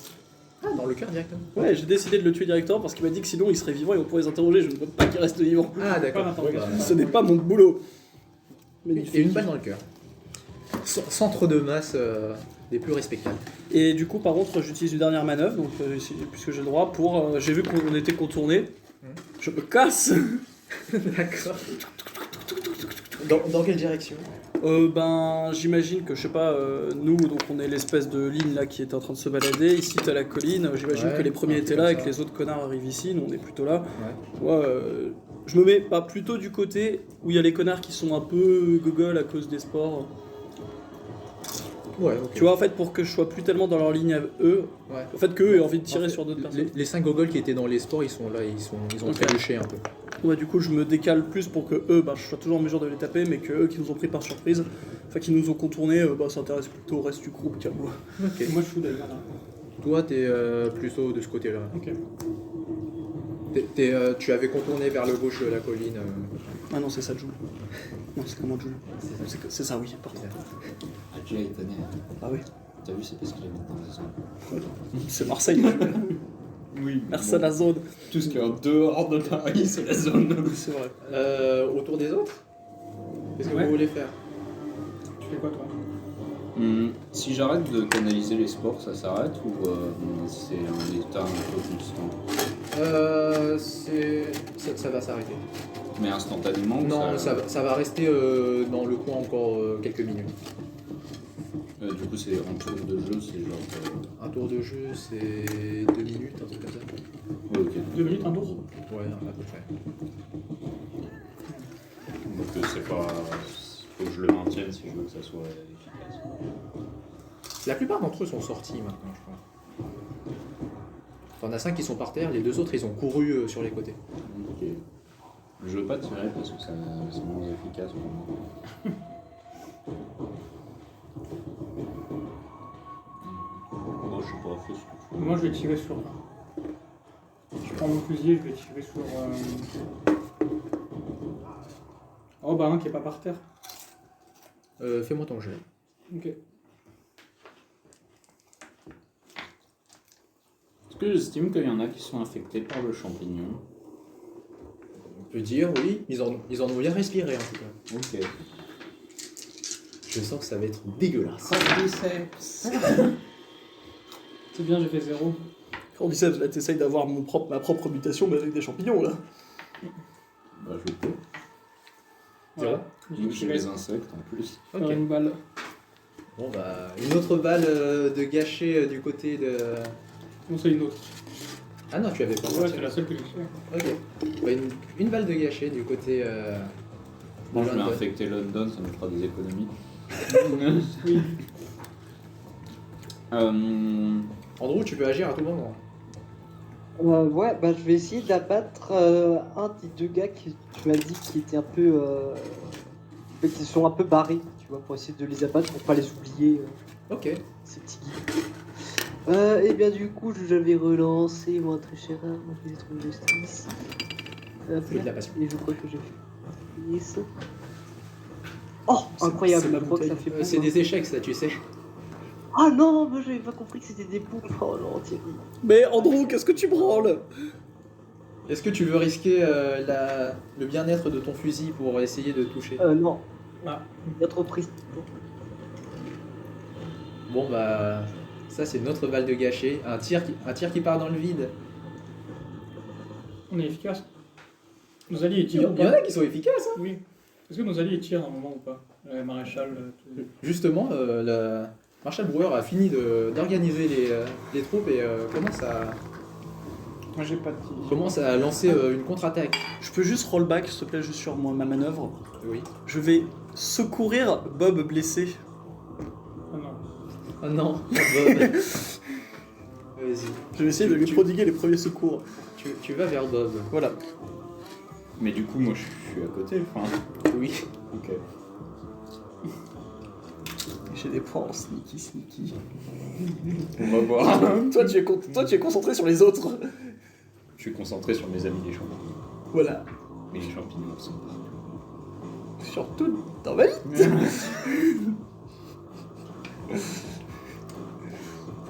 Ah, dans le cœur directement. Ouais, j'ai décidé de le tuer directement parce qu'il m'a dit que sinon il serait vivant et on pourrait les interroger. Je ne veux pas qu'il reste vivant. Ah, d'accord. Pas d'interrogation. Bon, bah, Ce n'est pas mon boulot. Et une balle dans le cœur. Centre de masse des plus respectables. Et du coup, par contre, j'utilise une dernière manœuvre, donc, puisque j'ai le droit, pour. J'ai vu qu'on était contourné. Je me casse. D'accord. Dans quelle direction? Ben, j'imagine que, je sais pas, nous, donc on est l'espèce de ligne là qui est en train de se balader. Ici, t'as la colline. J'imagine Ouais, que les premiers un étaient truc là et comme que ça. les autres connards arrivent ici. Nous, on est plutôt là. Ouais. Ouais, je me mets pas plutôt du côté où il y a les connards qui sont un peu gogol à cause des sports. Ouais, ok. Tu vois, en fait, pour que je sois plus tellement dans leur ligne à eux, Ouais. en fait, qu'eux aient envie de tirer En fait, sur d'autres personnes. Les 5 gogols qui étaient dans les sports, ils sont là, ils ont Ok. trébuché un peu. Ouais, du coup, je me décale plus pour que eux, bah, je sois toujours en mesure de les taper, mais que eux qui nous ont pris par surprise, enfin, qui nous ont contournés, bah, s'intéressent plutôt au reste du groupe qu'à moi. Ok. Moi, je suis d'ailleurs là. Toi, t'es plutôt de ce côté-là. Ok. Tu avais contourné vers le gauche de la colline. Ah non, c'est ça, Jules. Non, c'est comment Jules? C'est ça, oui, par contre. Ah, Jay, il connaît. Ah oui, T'as vu, c'est parce qu'il habite dans la zone. c'est Marseille. Oui. Merci à la zone. Tout ce qui est en dehors de Paris, c'est la zone. C'est vrai. Autour des autres? Qu'est-ce que Ouais. vous voulez faire? Tu fais quoi, toi? Si j'arrête de canaliser les sports, ça s'arrête ou c'est un état un peu constant? Ça va s'arrêter. Mais instantanément ou Non, ça va rester dans le coin encore quelques minutes. Du coup, c'est en tour de jeu, c'est genre. Un tour de jeu, c'est 2 minutes, un truc comme ça. Ouais, ok. 2 minutes, un tour? Ouais, à peu près. Donc c'est pas. Faut que je le maintienne si je veux que ça soit efficace. La plupart d'entre eux sont sortis maintenant, je crois. T'en as 5 qui sont par terre, les 2 autres ils ont couru sur les côtés. Ok. Je veux pas tirer parce que c'est moins efficace pour moi. Moi, je suis pas fait ce que tu veux. Moi, je vais tirer sur. Je prends mon fusil, je vais tirer sur. Oh, bah, un qui est pas par terre. Fais-moi ton jet. Ok. Est-ce que j'estime qu'il y en a qui sont infectés par le champignon? On peut dire oui, ils en ont bien respiré en tout cas. Ok. Je sens que ça va être dégueulasse. C'est bien, j'ai fait 0. Cordyceps, là, t'essayes d'avoir ma propre mutation, mais avec des champignons, là. Bah, je peux. Voilà. Moi, j'ai les insectes en plus. Faire Ok. une balle. Bon bah, une autre balle de gâcher du côté de... Non, c'est une autre. Ah non, tu avais pas Ouais, encore c'est tiré. la seule que j'ai fait. Ok. Bah, une balle de gâcher du côté... Moi, je vais London. infecter London, ça me fera des économies. Oui. Andrew, tu peux agir à tout moment. Ouais, bah je vais essayer d'abattre un des 2 gars qui tu m'as dit qui étaient un peu. Qui sont un peu barrés, tu vois, pour essayer de les abattre, pour pas les oublier, Ok. ces petits guides. Et bien du coup, j'avais relancé mon très cher arme, je vais trouver justice. Fais de la passion. Et je crois que j'ai fait. Yes. Oh, incroyable, c'est ma je crois que ça bouteille. fait C'est boum, hein. des échecs ça, tu sais. Ah non, moi j'avais pas compris que c'était des boules. Oh non, Thierry. Mais Andrew, qu'est-ce que tu branles? Est-ce que tu veux risquer le bien-être de ton fusil pour essayer de toucher? Non. Ah. Il y a trop pris. Bon bah ça c'est notre balle de gâcher, un tir qui part dans le vide. On est efficace. Nos alliés ils Il y tirent ou en pas? a qui sont efficaces. Hein. Oui. Est-ce que nos alliés ils tirent à un moment ou pas? Le maréchal, tout. Justement, le Marshal Brewer a fini d'organiser les troupes et Moi j'ai pas de tir. commence à lancer une contre-attaque. Je peux juste rollback, s'il te plaît, juste sur ma manœuvre. Oui. Je vais secourir Bob blessé. Ah non. Oh non, Bob. Vas-y. Je vais essayer de lui prodiguer les premiers secours. Tu vas vers Bob. Voilà. Mais du coup, moi, je suis à côté. Enfin, Oui. ok. J'ai des points en sneaky. On va voir. toi, tu es concentré sur les autres. Je suis concentré sur mes amis les champignons. Voilà. Mais les champignons sont partout. Surtout dans ma vie.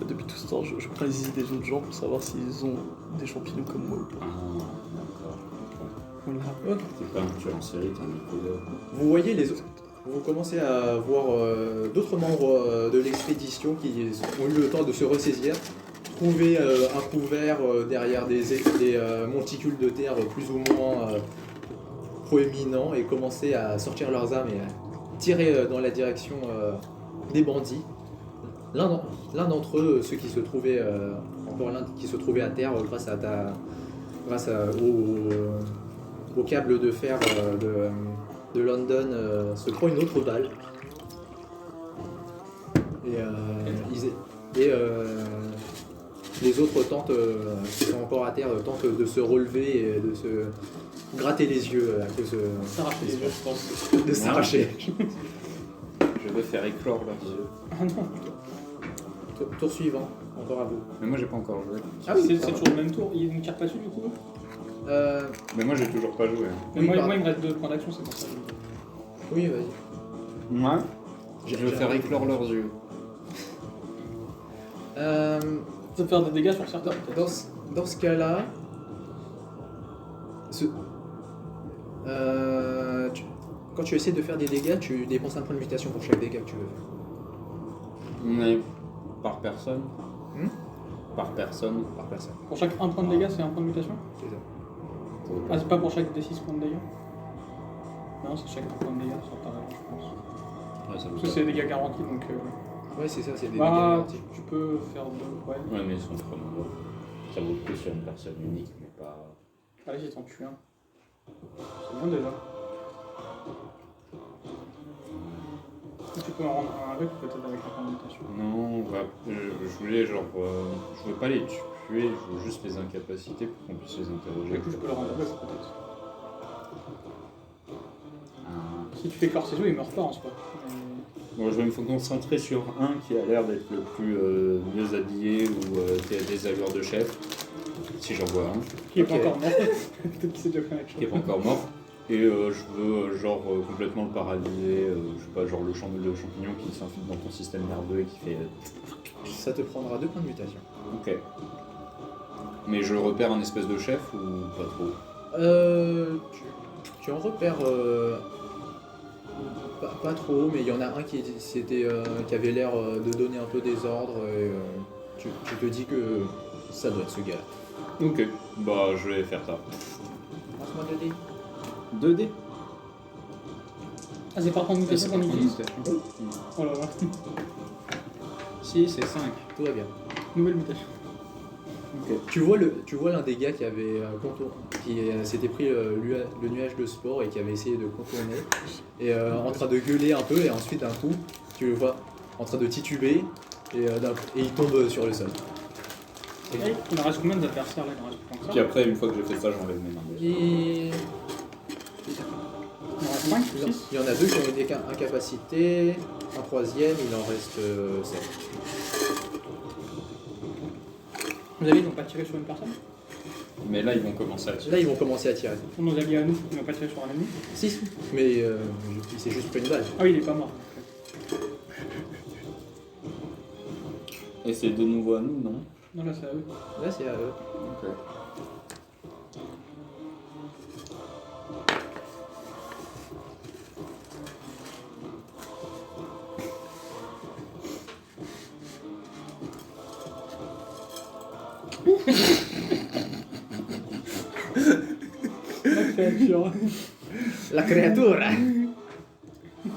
Depuis tout ce temps, je prends les zizi des autres gens pour savoir s'ils ont des champignons comme moi ou pas. Ah, d'accord. Voilà. T'es pas un tueur en série, t'es un mycologue. Vous voyez les autres. Vous commencez à voir d'autres membres de l'expédition qui ont eu le temps de se ressaisir, trouver un couvert derrière des monticules de terre plus ou moins proéminents et commencer à sortir leurs armes et à tirer dans la direction des bandits. L'un d'entre eux, ceux qui se trouvaient encore l'un qui se trouvait à terre au câble de fer de London, se prend une autre balle. Et les autres qui sont encore à terre, tentent de se relever et de se gratter les yeux à cause S'arracher les yeux, je pense. de s'arracher. Je veux faire éclore leurs yeux. Ah non. Tour suivant, encore à vous. Mais moi, j'ai pas encore joué. Ah oui, C'est toujours le même tour. Il y a une carte là-dessus du coup. Mais moi, j'ai toujours pas joué. Mais Oui, moi, pardon. il me reste 2 points d'action, c'est pour ça. Oui, vas-y. Ouais. Je veux faire éclore leurs yeux. Euh, Ça peut faire des dégâts sur certains peut-être. dans ce cas-là, quand tu essaies de faire des dégâts, tu dépenses un point de mutation pour chaque dégât que tu veux faire. Mais par personne. Hmm Par personne. Par personne. Pour chaque 1 point de dégâts, c'est 1 point de mutation. C'est ça. Ah, c'est pas pour chaque D6 points de dégâts. Non, c'est chaque 1 point de dégâts, ça paraît, je pense. Ouais, ça Parce que c'est des dégâts garantis donc. Ouais, c'est ça, c'est des dégâts Bah, garantis. tu peux faire 2, ouais. Ouais, mais ils sont vraiment beaux. Ça vaut plus sur une personne unique, mais pas. Allez, j'ai t'en tué un. C'est bien déjà. Tu peux en rendre un avec, peut-être avec la permutation. Non, je voulais genre. Je veux pas les tuer, je veux juste les incapaciter pour qu'on puisse les Du interroger. coup, je peux le rendre avec, peut-être. Ah. Si tu fais éclore ses yeux, il meurt pas en soi. Bon, je vais me concentrer sur un qui a l'air d'être le plus mieux habillé ou qui a des allures de chef, si j'en vois un, Qui est pas Ok. encore mort. Peut-être qu'il s'est déjà fait avec qui est pas encore mort. Et je veux genre complètement le paralyser, je sais pas, genre le champignon qui s'infiltre dans ton système nerveux et qui fait... Ça te prendra 2 points de mutation. Ok. Mais je repère un espèce de chef ou pas trop? Tu en repères pas trop, mais il y en a un qui avait l'air de donner un peu des ordres et tu te dis que ça doit être ce gars-là. Ok, bah je vais faire ça. Lance-moi 2 dés. 2D. Ah, c'est par contre mutation qu'on utilise. Oh là là. Si, c'est 5. Tout va bien. Nouvelle mutation. Tu vois l'un des gars qui avait s'était pris le nuage de sport et qui avait essayé de contourner et en train de gueuler un peu et ensuite d'un coup tu le vois en train de tituber et il tombe sur le sol. Il en reste combien d'adversaires là? Il en reste plus tant que Puis ça. après, une fois que j'ai fait ça, j'enlève mes mains. Et Il en reste 5 ou 6. il y en a 2 qui ont été incapacités, un troisième, il en reste 7. Nos alliés n'ont pas tiré sur une personne. Mais là, ils vont commencer à tirer. Là ils vont commencer à tirer. Pour nos alliés à nous, ils n'ont pas tiré sur un ennemi. Si, mais il s'est juste pris une balle. Ah oui, il est pas mort. Et c'est de nouveau à nous, non? Non, là c'est à eux. Là c'est à eux. Ok. La créature. La créature. Tu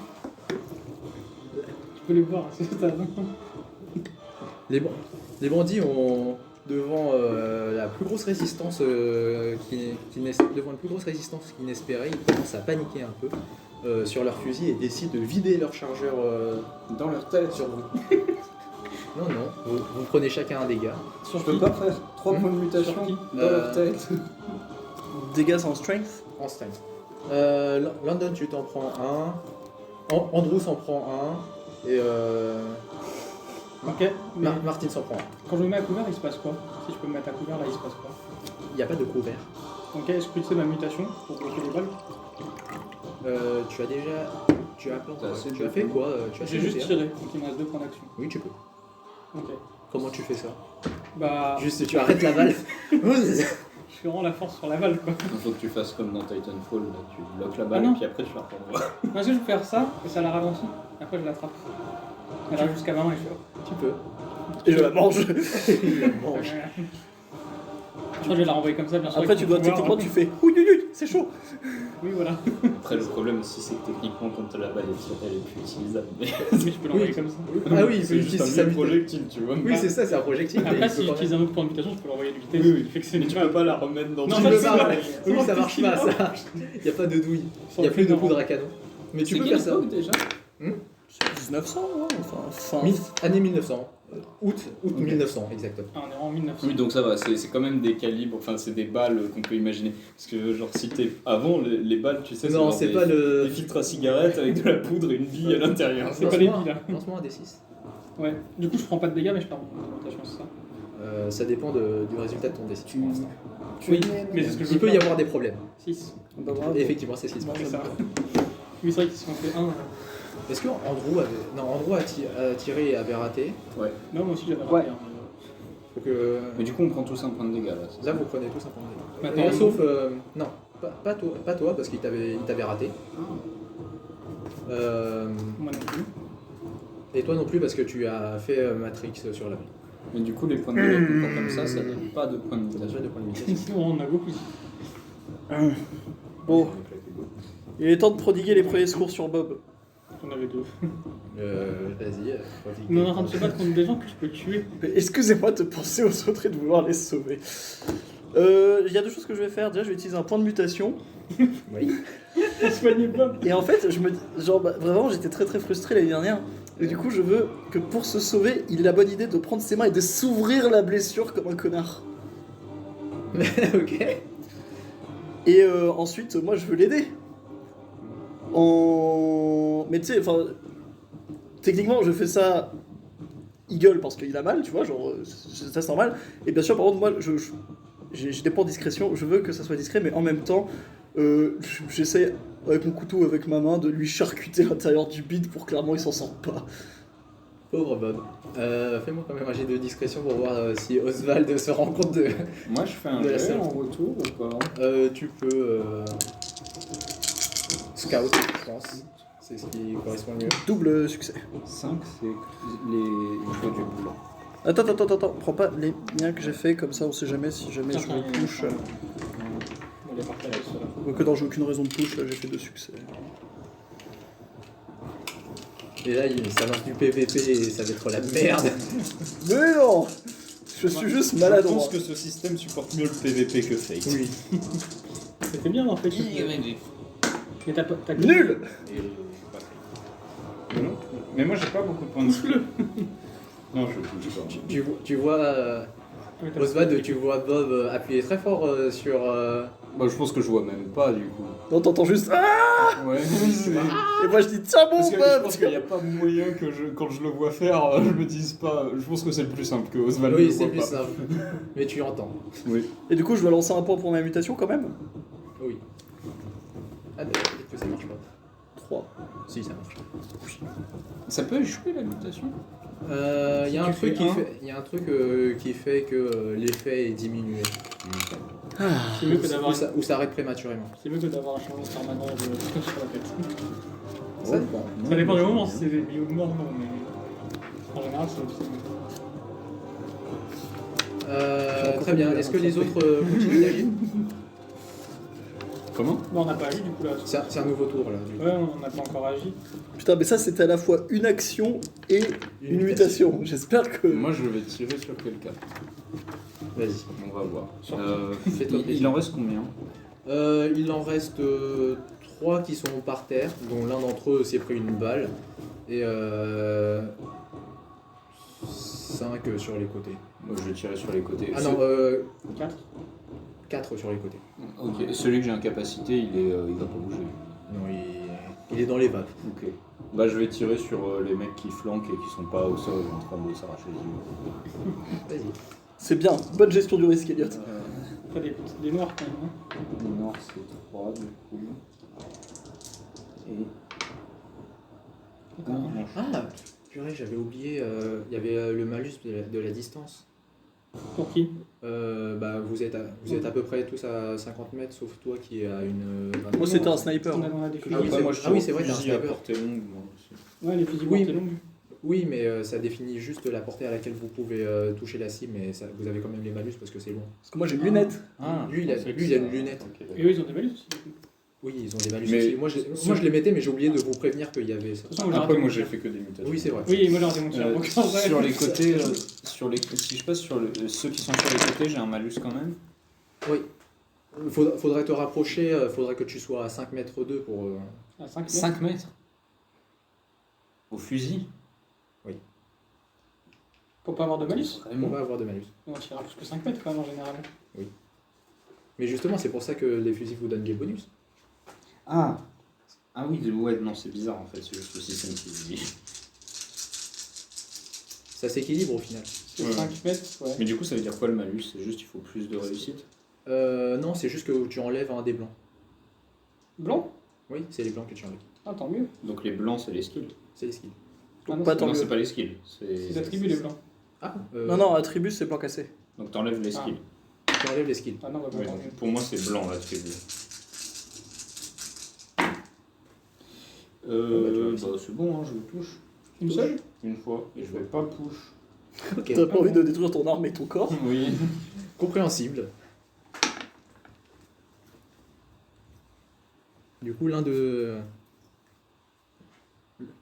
peux les voir à ce stade. Les bandits ont devant la plus grosse résistance devant une plus grosse résistance qu'inespérée, ils commencent à paniquer un peu sur leur fusil et décident de vider leur chargeur Dans leur tête. sur vous. Non, vous prenez chacun un dégât. Je peux pas faire 3 points de mutation Sur qui dans leur tête. Dégâts en strength. En strength. London, tu t'en prends un. Andrew s'en prend un. Et Ok, mais Martin s'en prend un. quand je me mets à couvert, il se passe quoi? Si je peux me mettre à couvert, là, il se passe quoi? Il n'y a pas de couvert. Ok, est-ce que tu sais ma mutation pour bloquer les balles? Tu as déjà. Tu as assez fait beaucoup. quoi tu as J'ai fait juste le tiré, donc il me reste 2 points d'action. Oui, tu peux. Ok. Comment tu fais ça Bah, Juste, tu arrêtes la balle. je fais vraiment la force sur la balle, quoi. Il faut que tu fasses comme dans Titanfall, là. Tu bloques la Ah balle non. et puis après tu la renvoies. Non, est-ce que je vais faire ça et ça la ralentit? Après, je l'attrape. Elle arrive jusqu'à ma main et je fais. Tu peux. Et je la mange. Il la mange. Je crois que je vais la renvoyer comme ça, bien sûr. Après, avec tu mon dois pouvoir. techniquement, tu fais ouïe, ouïe, ouïe, c'est chaud. Oui, voilà. Après le problème aussi c'est que techniquement quand la balle est tirée elle est plus utilisable. Mais Mais je peux l'envoyer comme ça. Ah oui, c'est juste ça un vieux projectile tu vois. Oui, c'est ça, c'est un projectile. mais Après, il si peut quand j'utilise même- un autre point de mutation, je peux l'envoyer de vitesse. Oui, oui. Ce qui fait que c'est Mais une tu peux pas la remettre dans Non, Tu ça, peux c'est pas, vrai. ouais. Oui, ça marche pas, ça. Il n'y a pas de douille. Il n'y a plus de poudre à canon. Mais tu peux faire ça. déjà. C'est 1900, ouais. Enfin, Année 1900. Août 1900, exactement. Ah, on est en 1900. Oui donc ça va, c'est quand même des calibres, enfin c'est des balles qu'on peut imaginer. Parce que genre si t'es... Avant les balles tu sais Non, genre c'est des, pas le. des filtres à cigarette avec de la poudre et une bille à l'intérieur. C'est pas les billes, là. Lance-moi un D6. Ouais. Du coup, je prends pas de dégâts, mais je perds mon augmentation, c'est ça. Ça dépend du résultat de ton D6 pour l'instant. Oui, mais c'est ce que je Il veux peut y faire. avoir des problèmes. 6. bah, bravo. Et effectivement, c'est ce qui se passe. C'est ça. Oui, c'est vrai qu'ils se sont fait 1. Est-ce que Andrew a tiré et avait raté? Non, moi aussi j'avais Ouais. raté. Faut que... Mais du coup on prend tous un point de dégâts là. c'est Là, ça vous prenez tous un point de Bah, dégâts. attends, Sauf... non, pas toi, parce qu'il t'avait raté. Moi non plus. Et toi non plus, parce que tu as fait Matrix sur la vie. Mais du coup les points de dégâts qu'on prend comme ça donne pas de points de T'as déjà mutation. 2 points de mutation. Sinon, on en a beaucoup. Bon, il est temps de prodiguer les premiers secours sur Bob. On avait 2. Vas-y. On est en train de se battre contre des gens que je peux tuer. Mais excusez-moi de penser aux autres et de vouloir les sauver. Il y a deux choses que je vais faire. Déjà, je vais utiliser un point de mutation. Oui. Soignez Bob. Et en fait, je me dis, genre, bah, vraiment, j'étais très très frustré l'année dernière. Et du coup, je veux que pour se sauver, il ait la bonne idée de prendre ses mains et de s'ouvrir la blessure comme un connard. Ok. Et ensuite, moi, je veux l'aider. Mais tu sais, enfin, techniquement, je fais ça. Il gueule parce qu'il a mal, tu vois, genre, ça c'est normal. Et bien sûr, par contre, moi, j'ai des points de discrétion. Je veux que ça soit discret, mais en même temps, j'essaie avec mon couteau, avec ma main, de lui charcuter l'intérieur du bide pour que clairement il s'en sorte pas. Pauvre Bob. Fais-moi quand même un jet de discrétion pour voir si Oswald se rend compte de... Moi je fais un De la jet salle. en retour ou pas? Tu peux... Scout, je pense. C'est ce qui correspond le mieux. Double succès. 5 c'est les choix du blanc. Attends, prends pas les miens que j'ai fait, comme ça on sait jamais si jamais je Attends, me touche. On les partage ceux-là. Que dans j'ai aucune raison de touche, là j'ai fait 2 succès. Et là, ça lance du PVP et ça va être la merde. Mais non! Je suis juste maladroit. Je pense que ce système supporte mieux le PVP que Fate. Oui. C'était bien en fait. Mais t'as Nul! Mais moi j'ai pas beaucoup de points de vie. Non, je bouge pas. Tu vois... Oswald, tu vois Bob appuyer très fort sur... Bah, je pense que je vois même pas du coup. Non, t'entends juste ah! Ouais. Et moi je dis tiens bon Parce que je Bob! pense qu'il n'y a pas moyen que quand je le vois faire, je me dise pas. Je pense que c'est le plus simple que Oswald Oui, le c'est voit plus pas. simple. Mais tu entends. Oui. Et du coup je dois lancer un point pour ma mutation quand même? Oui. Ah, mais peut-être que ça marche pas. 3. Si, ça marche. Ça peut échouer la mutation. Il y a Si un tu truc fais qui fait que l'effet est diminué. C'est mieux que d'avoir Ou ça arrête prématurément. c'est mieux que d'avoir un changement permanent de sur la tête. Ça dépend. Ça dépend du moment, si c'est des bio de mort, non, mais en général, c'est Euh, Très bien. Est-ce que les autres continuent d'agir? Comment? Bon, on n'a pas agi du coup là. C'est un nouveau tour là. du coup. Ouais, on n'a pas encore agi. Putain, mais ça, c'était à la fois une action et une mutation. J'espère que... Moi, je vais tirer sur quelqu'un. Vas-y. On va voir. Sur- Fais-toi Il plaisir. en reste combien? Il en reste 3 qui sont par terre, dont l'un d'entre eux s'est pris une balle, et 5 sur les côtés. Moi, je vais tirer sur les côtés. Ah non, 4. 4 sur les côtés. Ok, celui que j'ai incapacité, il va pas bouger. Non, il est dans les vapes. Ok. Bah, je vais tirer sur les mecs qui flanquent et qui sont pas au sol en train de s'arracher les yeux. Vas-y. C'est bien, bonne gestion du risque, Elliot. Pas des noirs quand même. Hein. Le nord, c'est 3 du coup. Et. Ah, non. Ah, purée, j'avais oublié, il y avait le malus de la distance. Pour qui? Vous êtes à peu près tous à 50 mètres, sauf toi qui est à une... Moi, c'était un sniper. On a des fusils. Ah oui, c'est- moi, je ah oui, c'est vrai, tire t'as un fusil à sniper. portée longue, moi aussi. Ouais, les fusils Oui. portées longues. Oui, mais ça définit juste la portée à laquelle vous pouvez toucher la cible, mais ça, vous avez quand même les malus parce que c'est long. Parce que moi, j'ai une lunette. Lui, il a une lunette. Et eux, ils ont des malus aussi. Du coup. Oui, ils ont des malus Mais aussi. Moi, je les mettais, mais j'ai oublié de vous prévenir qu'il y avait ça. De toute façon, Après, moi, mon j'ai tir. fait que des mutations. Oui, c'est vrai. Oui, moi j'aurais démonté. Donc, en vrai, Sur les côtés, si je passe sur ceux qui sont sur les côtés, j'ai un malus quand même. Oui. Faudrait te rapprocher, faudrait que tu sois à 5 mètres 2 pour... à 5 mètres. 5 mètres au fusil. Pour pas avoir de malus. On Vraiment. va avoir de malus. On tirera plus que 5 mètres quand même en général. Mais justement, c'est pour ça que les fusils vous donnent des bonus. Ah oui, ouais, non, c'est bizarre en fait, c'est juste le système qui dit. Ça s'équilibre au final. C'est Ouais. 5 mètres, ouais. Mais du coup, ça veut dire quoi le malus? C'est juste il faut plus de réussite? Non, c'est juste que tu enlèves un des blancs. Blanc? Oui, c'est les blancs que tu enlèves. Ah, tant mieux. Donc les blancs, c'est les skills. C'est les skills. Ah, non, Pas c'est- tant Non, mieux. c'est pas les skills. c'est attribué les blancs. Ah, Non, attribut, c'est plan cassé. Donc t'enlèves les Ah. skills. tu enlèves les skills. Ah non, bah, Ouais, tant donc, mieux. pour moi, c'est blanc l'attribut. C'est bon, hein, je le touche. Une seule? Une fois, et je vais pas push. Ok. T'as pas envie de détruire ton arme et ton corps? Oui. Compréhensible. Du coup, l'un de...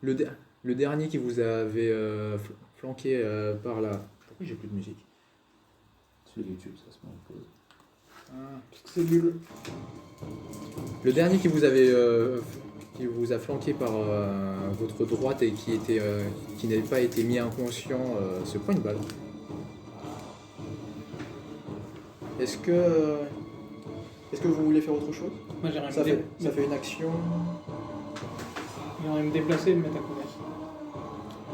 Le dernier qui vous avait flanqué par là... Pourquoi j'ai plus de musique? Sur YouTube, ça se met en pause. Parce que c'est nul. Le dernier qui vous a flanqué par votre droite et qui n'avait pas été mis inconscient se prend une balle. Est-ce que vous voulez faire autre chose? Moi j'ai rien Ça fait une action. J'aimerais me déplacer et me mettre à couvert.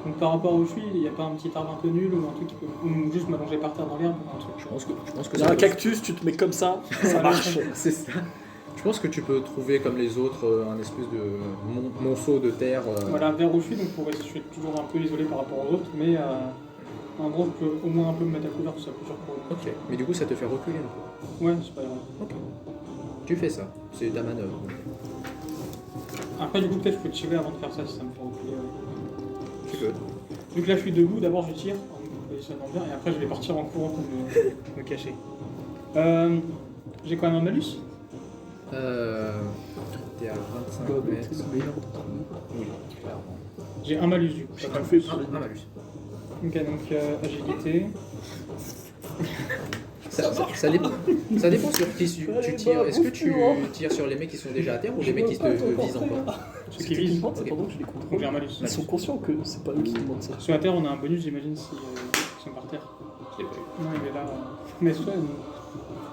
Donc par rapport où je suis, il n'y a pas un petit arbre un peu nul ou un truc qui peut. Ou juste m'allonger par terre dans l'herbe ou un truc. Je pense que Il y a un cactus, tu te mets comme ça, ça marche. C'est ça. Je pense que tu peux trouver comme les autres un espèce de monceau de terre. Voilà, vers où je suis, donc je suis toujours un peu isolé par rapport aux autres, mais en gros je peux au moins un peu me mettre à couvert, tout ça plus sûr pour eux. Ok. Mais du coup, ça te fait reculer un peu. Ouais, c'est pas grave. Ok. Tu fais ça. C'est ta manœuvre. Après du coup peut-être je peux tirer avant de faire ça si ça me fait reculer. Tu peux. Vu que là je suis debout, d'abord je tire en me positionnant bien et après je vais partir en courant pour me cacher. J'ai quand même un malus. T'es à 25 mètres. Oui, clairement. J'ai un malus du coup. J'ai tout fait. Un malus. Ok, donc agilité. Ça dépend sur qui tu tires. Est-ce que tu tires sur les mecs qui sont déjà à terre ou les mecs qui te visent encore? Ceux qui visent. C'est pendant que je les contrôle. Donc j'ai un malus. Ils sont conscients que c'est pas eux qui demandent ça. Sur la terre on a un bonus j'imagine si ils sont par terre. Je l'ai pas eu. Non il est là. Mais soit.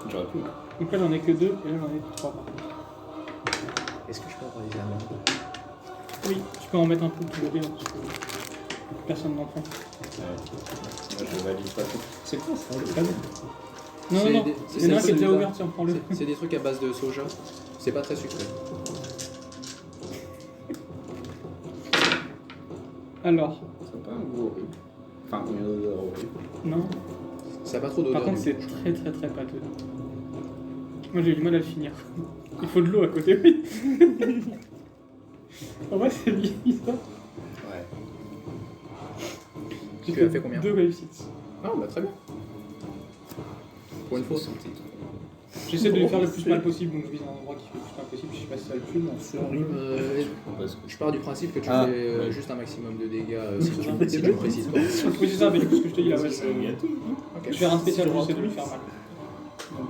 J'aurais pu. Donc là j'en ai que 2 et là j'en ai 3. Est-ce que je peux avoir des amants? Oui, tu peux en mettre un peu tout bien parce que personne n'en prend. Moi, je valide pas tout. C'est quoi ça? Très bien. Non, C'est non, non, des- il y en a un qui est déjà celui-là. ouvert, tiens, prends-le. C'est des trucs à base de soja. C'est pas très sucré. Alors, Ça n'a pas un goût horrible. Enfin, une odeur horrible. non. Ça a pas trop d'odeur. Par contre, du c'est coup. très très très pâteux. Moi j'ai eu du mal à le finir. Il faut de l'eau à côté, oui. En vrai, c'est bien ça. Ouais. J'ai Tu as fait combien? 2 réussites. Ah bah très bien. Pour une fois. J'essaie de lui faire le plus mal possible, donc je vise un endroit qui fait le plus mal possible. Je sais pas si ça le tue, mais Je pars du principe que tu Ah, fais ouais. juste un maximum de dégâts si tu c'est ne précises pas. oui, c'est ça, mais du coup, ce que je te dis là, ouais, C'est un gâteau. je vais faire un spécial, j'essaie de lui faire mal. Donc,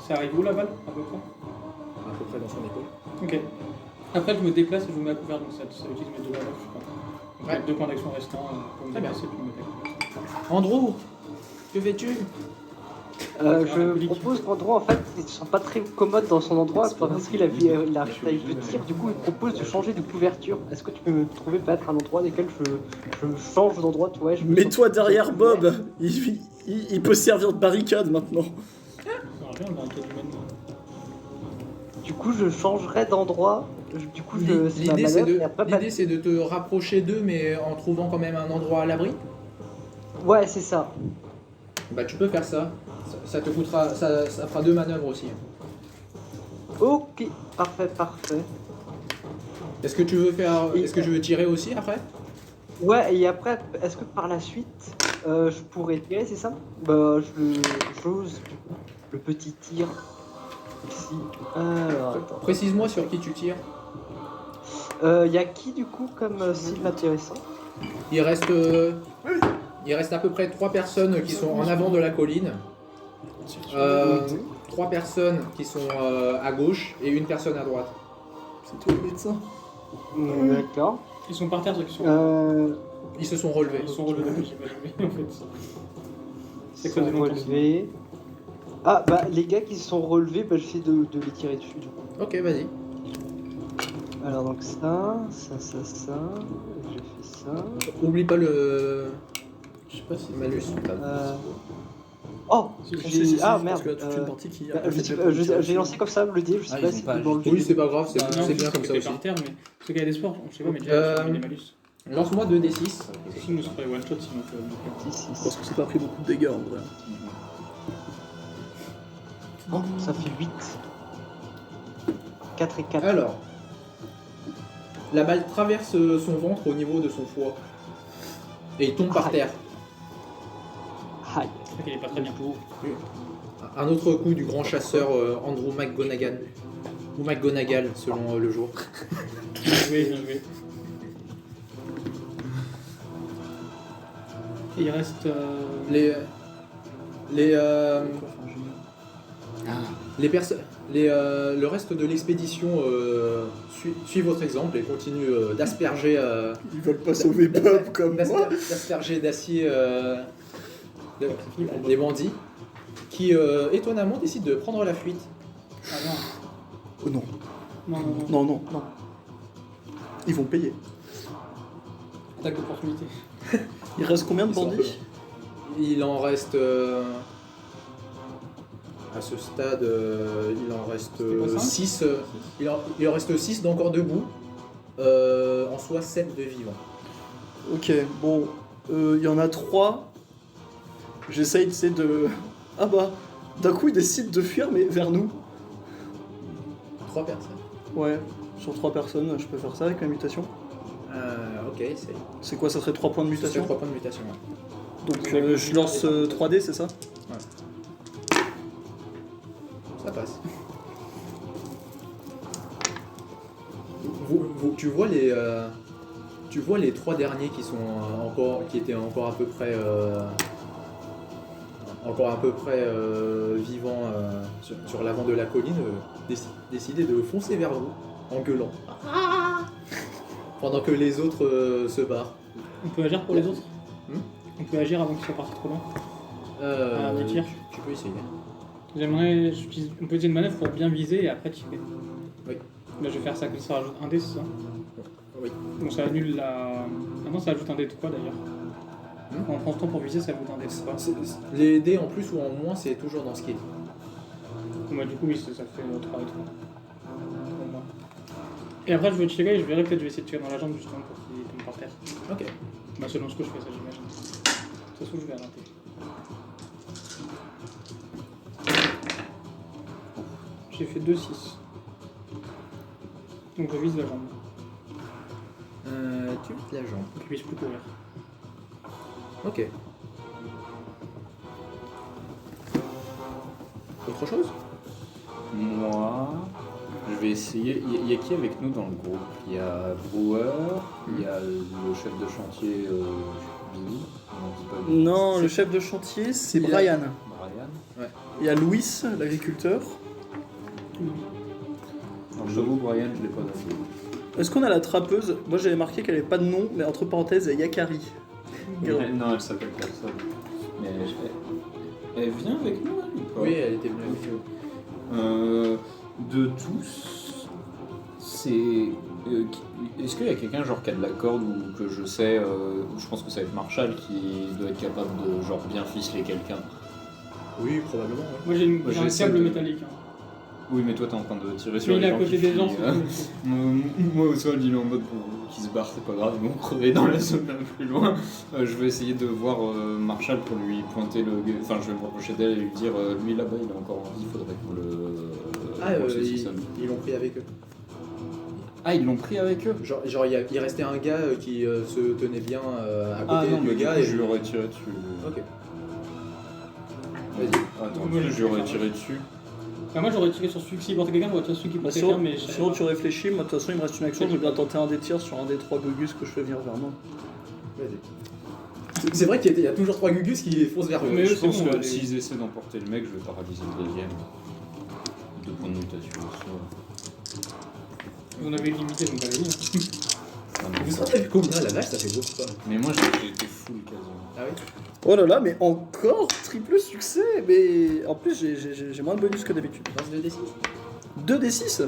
ça arrive où la balle, à peu près? À peu près dans son épaule. Ok. Après, je me déplace et je me mets à couvert, donc ça utilise mes 2 balles, je crois. Donc, Ouais. 2 points d'action restants pour me Très bien. déplacer puis me mettre à couvert. Andrew, que fais-tu? Je propose qu'Andrew, en fait, il ne se sent pas très commode dans son endroit parce qu'il a vu la taille de tir. Du coup, il propose de changer de couverture. Est-ce que tu peux me trouver peut-être un endroit dans lequel je change d'endroit, toi? Je me Mets-toi sens- derrière Bob. Il peut servir de barricade maintenant. Ça marche bien, le barricade humaine. Du coup, je changerai d'endroit. Du coup, c'est ma L'idée, c'est manœuvre. Et après, l'idée, c'est de te rapprocher d'eux, mais en trouvant quand même un endroit à l'abri. ouais, c'est ça. Bah, tu peux faire ça. Ça te coûtera, ça fera 2 manœuvres aussi. Ok, parfait, parfait. Est-ce que tu veux tirer aussi après? Ouais, et après, est-ce que par la suite, je pourrais tirer, c'est ça? Bah, j'ose le petit tir ici. Alors, attends. Précise-moi sur qui tu tires. Y a qui du coup comme cible intéressant? Il reste à peu près 3 personnes qui sont en avant de la colline. 3 personnes qui sont à gauche et une personne à droite. C'est toi le médecin. D'accord. Ils sont par terre, ceux qui sont. Ils se sont relevés. Ils sont relevés, j'ai pas joué en fait. C'est Ils quoi sont de longtemps relevés. Ah bah les gars qui sont relevés, bah j'essaie de les tirer dessus du coup. Ok, vas-y. Alors donc ça, j'ai fait ça. Oublie pas le Je sais pas si malus. Oh j'ai... Ah Parce merde. que là, toute une partie qui Bah, j'ai lancé comme ça le dé, je sais Ah, pas ils si ont pas c'est dans le Oui, c'est pas grave, Non, c'est bien comme ça c'était aussi. par terre, mais ceux qui avaient des sports, on sait pas, mais déjà, ils ont mis des malus. Lance-moi 2d6. Si nous, on se ferait one shot sinon. petit 6. Parce que c'est pas pris beaucoup de dégâts en vrai. Oh, ça fait 8. 4 et 4. Alors, la balle traverse son ventre au niveau de son foie. Et il tombe par terre. Aïe. C'est vrai qu'il est pas très bien. Un autre coup du grand chasseur Andrew McGonagall. Ou McGonagall selon le jour. Bien joué, bien joué. Et il reste. Le reste de l'expédition suit votre exemple et continue d'asperger Ils veulent pas sauver Bob comme moi. d'asperger d'acier les bandits qui étonnamment décident de prendre la fuite. Ah non. Oh non, Non, non, non. non, non. Ils vont payer. Attaque d'opportunité. Il reste combien de Ils sont un bandits? Il en reste à ce stade, il en reste C'était pas cinq 6. Il en reste 6 d'encore debout. En soi 7 de vivants. Ok, bon, il y en a 3. J'essaye, tu sais, de... Ah bah, d'un coup, ils décident de fuir, mais vers nous. 3 personnes. Ouais, sur 3 personnes, je peux faire ça avec ma mutation. Ok, c'est C'est quoi, ça serait 3 points de mutation? 3 points de mutation. Ouais. Donc je lance 3D, c'est ça? Ça passe. Tu vois les 3 derniers qui sont qui étaient encore à peu près vivants sur l'avant de la colline, décider de foncer vers vous en gueulant. Pendant que les autres se barrent. On peut agir pour les autres Hmm. On peut agir avant qu'ils soient partis trop loin. Un tir. Tu peux essayer. J'aimerais. On peut utiliser une manœuvre pour bien viser et après tirer. Oui. Là, je vais faire ça, que ça rajoute un dé, c'est ça? Oui. Donc ça annule la. Ah non, ça ajoute un dé de quoi d'ailleurs? Quand on prend ce temps pour viser, ça ajoute un dé de quoi? Les dés en plus ou en moins, c'est toujours dans ce qui est. Bah, du coup, oui, ça fait 3 et 3. Pour moi. Et après, je veux tirer, je verrai peut-être, je vais essayer de tirer dans la jambe justement pour qu'il tombe par terre. Ok. Bah, selon ce que je fais, ça j'imagine. De toute façon, je vais rater. J'ai fait 2-6. Donc je vise la jambe. Tu vises la jambe. Donc je vise plus courir. Ok. Autre chose? Moi, je vais essayer. Il y a qui avec nous dans le groupe? Il y a Brewer, il y a le chef de chantier Billy. Non, c'est pas Billy. Non, le chef de chantier, c'est Il a- Brian. Brian. Il y a Louis, l'agriculteur. Alors, j'avoue, Brian, je l'ai pas noté. Est-ce qu'on a la trappeuse? Moi j'avais marqué qu'elle avait pas de nom, mais entre parenthèses, il y a Yakari. Non, elle s'appelle personne. Mais elle vient avec nous, elle, ou pas? Oui, elle était venue avec nous. De tous, c'est. Est-ce qu'il y a quelqu'un genre qui a de la corde ou que je sais, je pense que ça va être Marshall qui doit être capable de genre bien ficeler quelqu'un. Oui, probablement. Ouais. Moi j'ai un J'essaie câble de- métallique. Hein. Oui, mais toi t'es en train de tirer sur Mais il les est à gens côté qui des gens. fuient, Moi au sol, il est en mode bon, qui se barre, c'est pas grave, ils vont crever dans la zone un peu plus loin. Je vais essayer de voir Marshall pour lui pointer le. Enfin, je vais me rapprocher d'elle et lui dire lui là-bas il est encore en vie, il faudrait qu'on le. qu'on le saucissonne. Ils l'ont pris avec eux. Ah, ils l'ont pris avec eux? Genre il restait un gars qui se tenait bien à côté Ah non, du mais gars. du coup, je lui aurais tiré dessus. Ok. Vas-y. Attends, je lui aurais tiré dessus. Bah, moi j'aurais tiré sur celui qui portait quelqu'un, j'aurais tiré sur celui qui Bah, portait quelqu'un, mais sinon tu réfléchis, moi de toute façon il me reste une action, je vais bien tenter un des tirs sur un des 3 Gogus que je fais venir vers moi. Vas-y. C'est vrai qu'il y a toujours 3 Gugus qui foncent vers eux. Mais Je c'est pense bon, que allez. s'ils essaient d'emporter le mec, je vais paralyser le deuxième. 2 points de mutation aussi. on avait limité donc allez-y. Vous en avez vu combien la vache? Ça fait beaucoup pas. Mais moi j'ai été full quasiment. Ah oui? Oh là là, mais encore triple succès. Mais en plus j'ai moins de bonus que d'habitude. Lance 2d6. 2d6.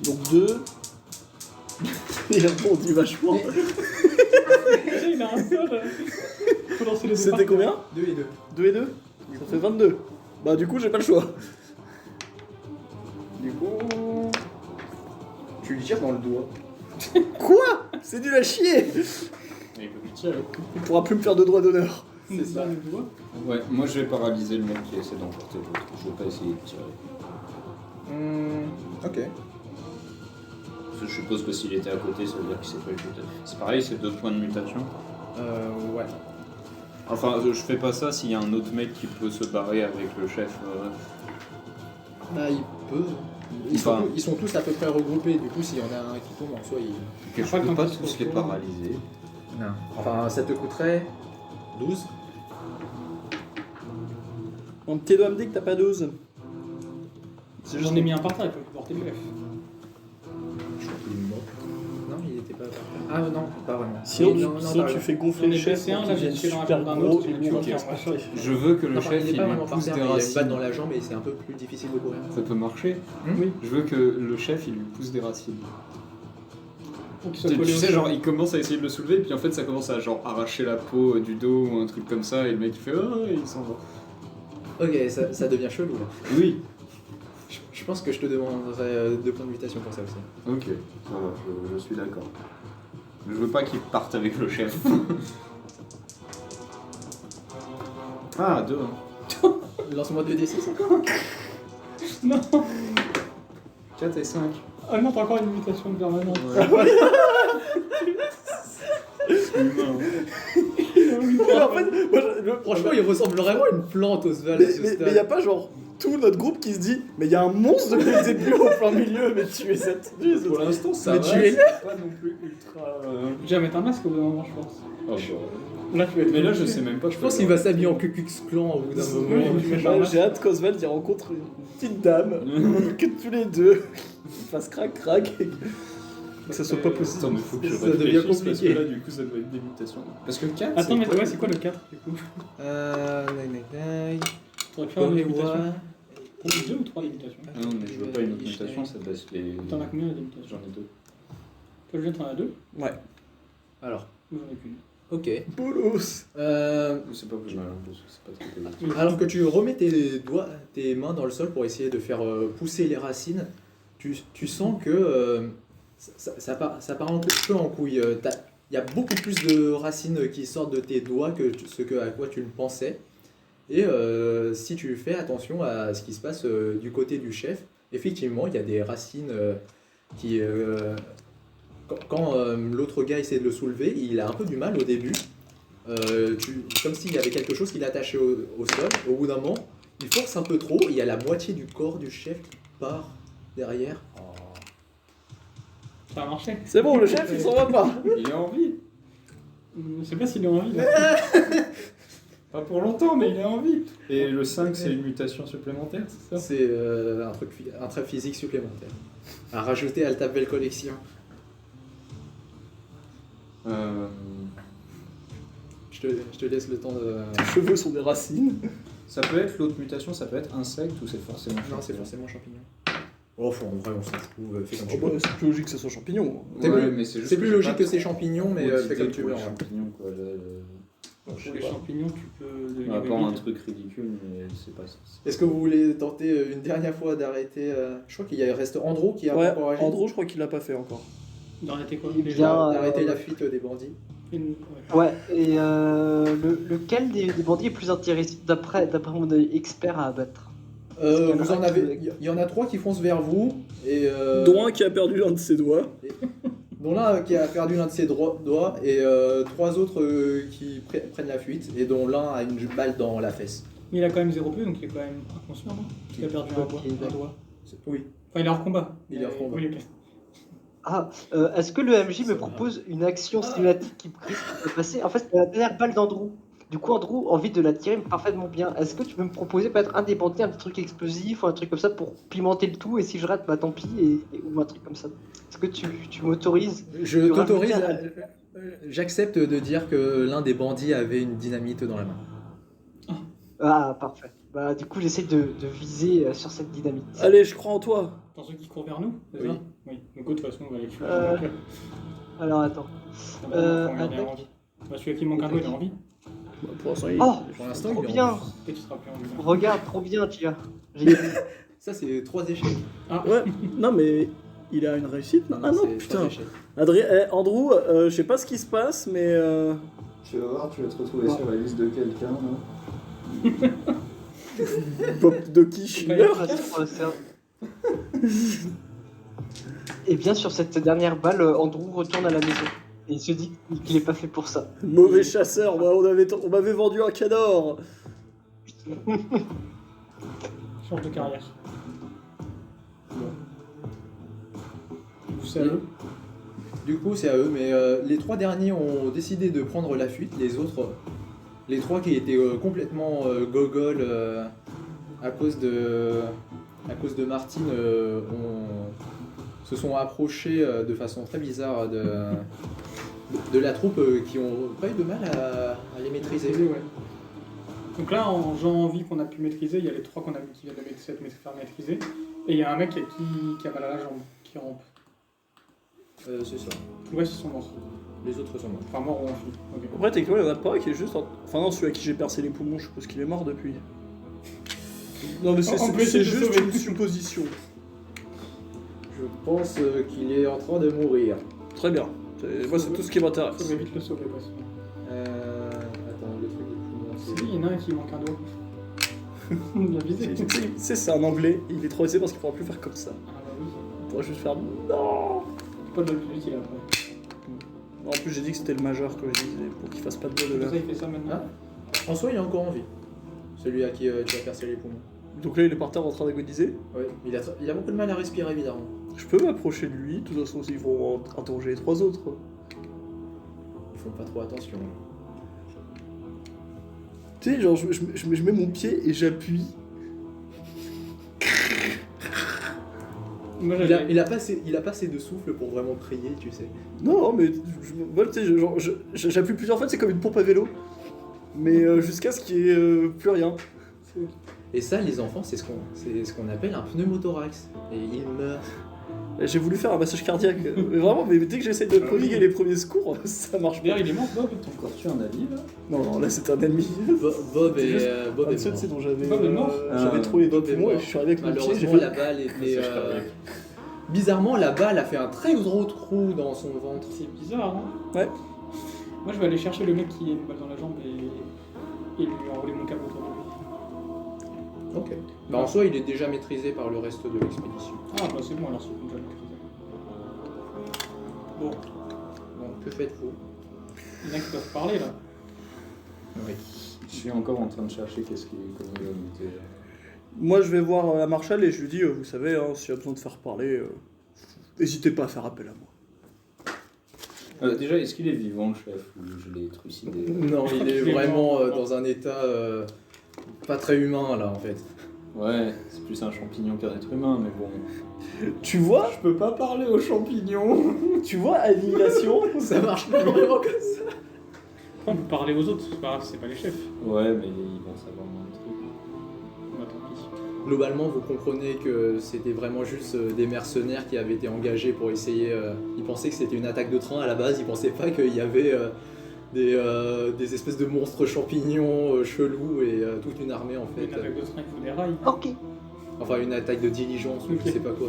Donc 2. Il rebondit vachement. Déjà il a un seul. Faut lancer les deux C'était parties. combien? 2 et 2. 2 et 2? Ça fait 22. Bah du coup j'ai pas le choix. Du coup... Tu lui tires dans le doigt. Quoi? C'est nul à chier. Mais il peut plus tirer. Il pourra plus me faire de droit d'honneur. C'est ça le doigt. Ouais, moi je vais paralyser le mec qui essaie d'emporter l'autre. Je vais pas essayer de tirer. Ok. Parce que je suppose que s'il était à côté, ça veut dire qu'il s'est pas écouté. C'est pareil, c'est 2 points de mutation. Ouais. Enfin, je fais pas ça s'il y a un autre mec qui peut se barrer avec le chef. Ah, il peut. Enfin- Ils sont tous à peu près regroupés, du coup, s'il y en a un qui tombe, en soi, il. Que je Après, peux quand pas ils se tous les retrouvent- paralyser. Non. Enfin, ça te coûterait 12. Mon petit doigt me dit que t'as pas 12. J'en ai mis un par terre, il faut porter le F. Je crois qu'il est mort. Non, il était pas par terre. Ah non, pas vraiment. Sinon, Non, tu, non, sinon t'as tu raison. fais gonfler J'en le ai chef blessé un, pour là, qu'il j'ai devienne tiré dans la super jambe d'un gros autre, et et tu lourd vois, et tiens, transporté. Je veux que le Non, chef il est il pas lui vraiment par pousse terre, des mais il a une racines. batte dans la jambe et c'est un peu plus difficile de courir. Ça peut marcher. Oui. Je veux que le chef il lui pousse des racines. Pour qu'il soit Tu collé au sais, sol. genre il commence à essayer de le soulever, et puis en fait ça commence à genre arracher la peau du dos ou un truc comme ça, et le mec il fait oh, et il s'en va. Ok, ça devient chelou là. Oui. Je pense que je te demanderai 2 points de mutation pour ça aussi. Ok, ça va, je suis d'accord. Je veux pas qu'il parte avec le chef. Ah, 2. Lance-moi 2d6 encore. Non. 4 et 5. Ah non, t'as encore une mutation de permanente. Ouais, en fait, moi, Franchement, il ressemble vraiment à une plante, Oswald, à ce mais stade. y a pas genre tout notre groupe qui se dit mais y a un monstre depuis le début au plein milieu, mais tuez cette. Pour l'instant, ça Mais va. tu es- c'est pas non plus ultra. Je vais mettre un masque au bout d'un moment, je pense. Oh, bah. Là, tu vas être Mais là, je sais même pas. Je pense qu'il va s'habiller en Ku Klux Klan au bout d'un moment. Ouais, j'ai hâte qu'Oswald y rencontre une petite dame, que tous les deux ils fassent crac crac et que ça soit pas possible. Attends, mais faut que je Ça devient réfléchisse parce compliqué. que là, du coup, ça doit être des mutations. Parce que 4. Attends, mais ouais, c'est quoi le 4 du coup? T'aurais pu faire une mutation. Pour 2 ou 3 limitations? Ah non, mais je veux pas une autre mutation, ça baisse les. T'en as combien de limitations? J'en ai 2. Toi, Julien, t'en as 2? Ouais. Alors, Moi, j'en ai qu'une. ok. Bolos. C'est pas plus mal, hein, parce que c'est pas très positif. Alors que tu remets tes mains dans le sol pour essayer de faire pousser les racines, tu sens que ça part un peu en couille. Il y a beaucoup plus de racines qui sortent de tes doigts que à quoi tu le pensais. Et si tu fais attention à ce qui se passe du côté du chef, effectivement, il y a des racines qui... quand l'autre gars essaie de le soulever, il a un peu du mal au début. comme s'il y avait quelque chose qui l'attachait au sol. Au bout d'un moment, il force un peu trop, et il y a la moitié du corps du chef qui part derrière. Ça a marché. C'est bon, le chef, il s'en va pas. Il est en vie. Je sais pas s'il est en vie. Là. Pas pour longtemps, mais il est en vie. Et le 5, c'est une mutation supplémentaire, c'est ça? C'est un trait physique supplémentaire. À rajouter à ta belle collection. Je te laisse le temps de... Tes cheveux sont des racines. Ça peut être l'autre mutation, ça peut être insecte ou c'est forcément Non, c'est forcément champignon. Oh, en vrai, on s'en fout, fais comme tu Oh, veux. bah, c'est plus logique que ce soit champignon. C'est Ouais, plus- mais c'est juste C'est plus j'ai logique pas que ces trop champignons, mais quantité fais comme pour tu veux. les hein. champignons, quoi. Pour les champignons, tu peux. On va pas un truc ridicule, mais c'est pas ça. Est-ce que vous voulez tenter une dernière fois d'arrêter Je crois qu'il reste Andro qui a Ouais, encore agi. Andro, je crois qu'il l'a pas fait encore. D'arrêter quoi Eh déjà bien, D'arrêter la fuite des bandits. Ouais, et lequel des bandits est plus intéressant d'après mon œil expert à abattre? Vous en avez... Il y en a 3 qui foncent vers vous, et Dont un qui a perdu un de ses doigts. dont l'un qui a perdu l'un de ses doigts, et 3 autres qui prennent la fuite, et dont l'un a une balle dans la fesse. Mais il a quand même 0 plus, donc il est quand même inconscient, non? Il a perdu un doigt. Oui. Enfin, il est hors combat. Il est hors combat. Oui, ok. Ah, est-ce que le MJ me propose une action cinématique qui risque de passer? En fait, c'est la dernière balle d'Andrew. Du coup, Andrew, envie de la tirer parfaitement bien. Est-ce que tu peux me proposer peut-être un des bandits, un petit truc explosif ou un truc comme ça pour pimenter le tout, et si je rate, bah tant pis, ou un truc comme ça? Est-ce que tu m'autorises? Je Tu t'autorise, rajoutes j'accepte de dire que l'un des bandits avait une dynamite dans la main. Ah, parfait. Bah du coup, j'essaie de viser sur cette dynamite. Allez, je crois en toi. Dans ceux qui courent vers nous, c'est Oui. ça? Oui. Donc, de toute façon, on va les tuer. Alors, attends. Faut regarder attaque. en vie. Bah, celui qui manque un doigt, il est en vie. Bah, pour l'instant, il... Oh, Pour l'instant, trop il est en bien. vie. Peut-être qu'il sera plus en vie. Regarde, trop bien, Tia. J'ai- Ça, c'est 3 échecs. Ouais, non mais il a une réussite. Ah non, c'est putain. 3 échecs. Andrew, je sais pas ce qui se passe, mais... Tu vas voir, tu vas te retrouver sur la liste de quelqu'un, là. Bob de quiche. Ouais. Et bien sur cette dernière balle, Andrew retourne à la maison. Et il se dit qu'il est pas fait pour ça. Mauvais chasseur, ouais, on m'avait vendu un cador. Change de carrière. C'est à eux. Du coup, c'est à eux, mais les 3 derniers ont décidé de prendre la fuite. Les autres, les 3 qui étaient complètement gogol à cause de Martine, se sont approchés de façon très bizarre de la troupe, qui ont pas eu de mal à les maîtriser. Ouais. Donc là, en gens en vie qu'on a pu maîtriser, il y a les 3 qu'on a vu qui viennent de se faire maîtriser. Et il y a un mec qui a mal à la jambe, qui rampe. C'est ça. Ouais, ils sont morts. Les autres sont morts. Enfin, morts ou enfuis. Ok. Après, techniquement, il y en a pas qui est juste... Enfin non, celui à qui j'ai percé les poumons, je suppose qu'il est mort depuis. Non mais On peut essayer c'est de juste sauver. une supposition. Je pense qu'il est en train de mourir. Très bien. Moi, c'est tout ce qui m'intéresse. Faudrait vite le sauver, parce que... Attends, le truc des poumons, Si, il y en a un qui manque un doigt. Bien visé. C'est un anglais, il est traumatisé parce qu'il pourra plus faire comme ça. Ah bah oui. Il pourra juste faire non. Pas de plus utile après. En plus, j'ai dit que c'était le majeur que je disais pour qu'il fasse pas de doigt de Pour là. ça, il fait ça maintenant. Ah. En soi, il est encore en vie. Celui à qui tu as percé les poumons. Donc là, il est par terre en train d'agoniser. Ouais, il a beaucoup de mal à respirer, évidemment. Je peux m'approcher de lui, de toute façon, ils vont interroger les 3 autres. Ils font pas trop attention. Tu sais, genre, je mets mon pied et j'appuie. Moi, Il a pas assez de souffle pour vraiment crier, tu sais. Non, mais voilà, tu sais, genre, j'appuie plusieurs fois, c'est comme une pompe à vélo. Mais jusqu'à ce qu'il y ait plus rien. Et ça, les enfants, c'est ce qu'on appelle un pneumothorax. Et ils meurent. J'ai voulu faire un massage cardiaque. Mais vraiment, mais dès que j'essaye de prodiguer les premiers secours, ça marche pas. D'ailleurs, il est mort, Bob. T'as encore tué un allié, là? Non, là c'est un ennemi. Bob C'est juste est Bob Un est de ceux, tu sais, mort. dont j'avais Bob est mort j'avais trouvé les deux Bob est poumons et mort. je suis arrivé avec mon pied, j'ai Malheureusement, fait... la balle était... C'est chargé. Bizarrement, la balle a fait un très gros trou dans son ventre. C'est bizarre, hein. Ouais. Moi, je vais aller chercher le mec qui a une balle dans la jambe et lui enrouler mon câble autour de lui. Ok. Bah, en soi, il est déjà maîtrisé par le reste de l'expédition. Ah, bah c'est bon, alors c'est bon, déjà maîtrisé. Bon, Bon, que faites-vous? il y en a qui doivent parler là. Oui. Je suis encore en train de chercher comment il va monter. Moi, je vais voir la Marshall et je lui dis, vous savez, hein, s'il y a besoin de faire parler, n'hésitez pas à faire appel à moi. Déjà, est-ce qu'il est vivant, le chef, ou je l'ai trucidé? Non, il est vraiment dans un état pas très humain là en fait. Ouais, c'est plus un champignon qu'un être humain, mais bon. Tu vois, Je peux pas parler aux champignons. tu vois, Annihilation, Ça marche pas vraiment comme ça. On peut parler aux autres, c'est pas grave, c'est pas les chefs. Ouais, mais ils vont savoir moins de trucs. Bah, tant pis. Globalement, vous comprenez que c'était vraiment juste des mercenaires qui avaient été engagés pour essayer. Ils pensaient que c'était une attaque de train à la base, ils pensaient pas qu'il y avait des espèces de monstres champignons chelous et toute une armée en fait. Une attaque de train, il faut des rails. Ok. Enfin, une attaque de diligence ou Ok. je sais pas quoi.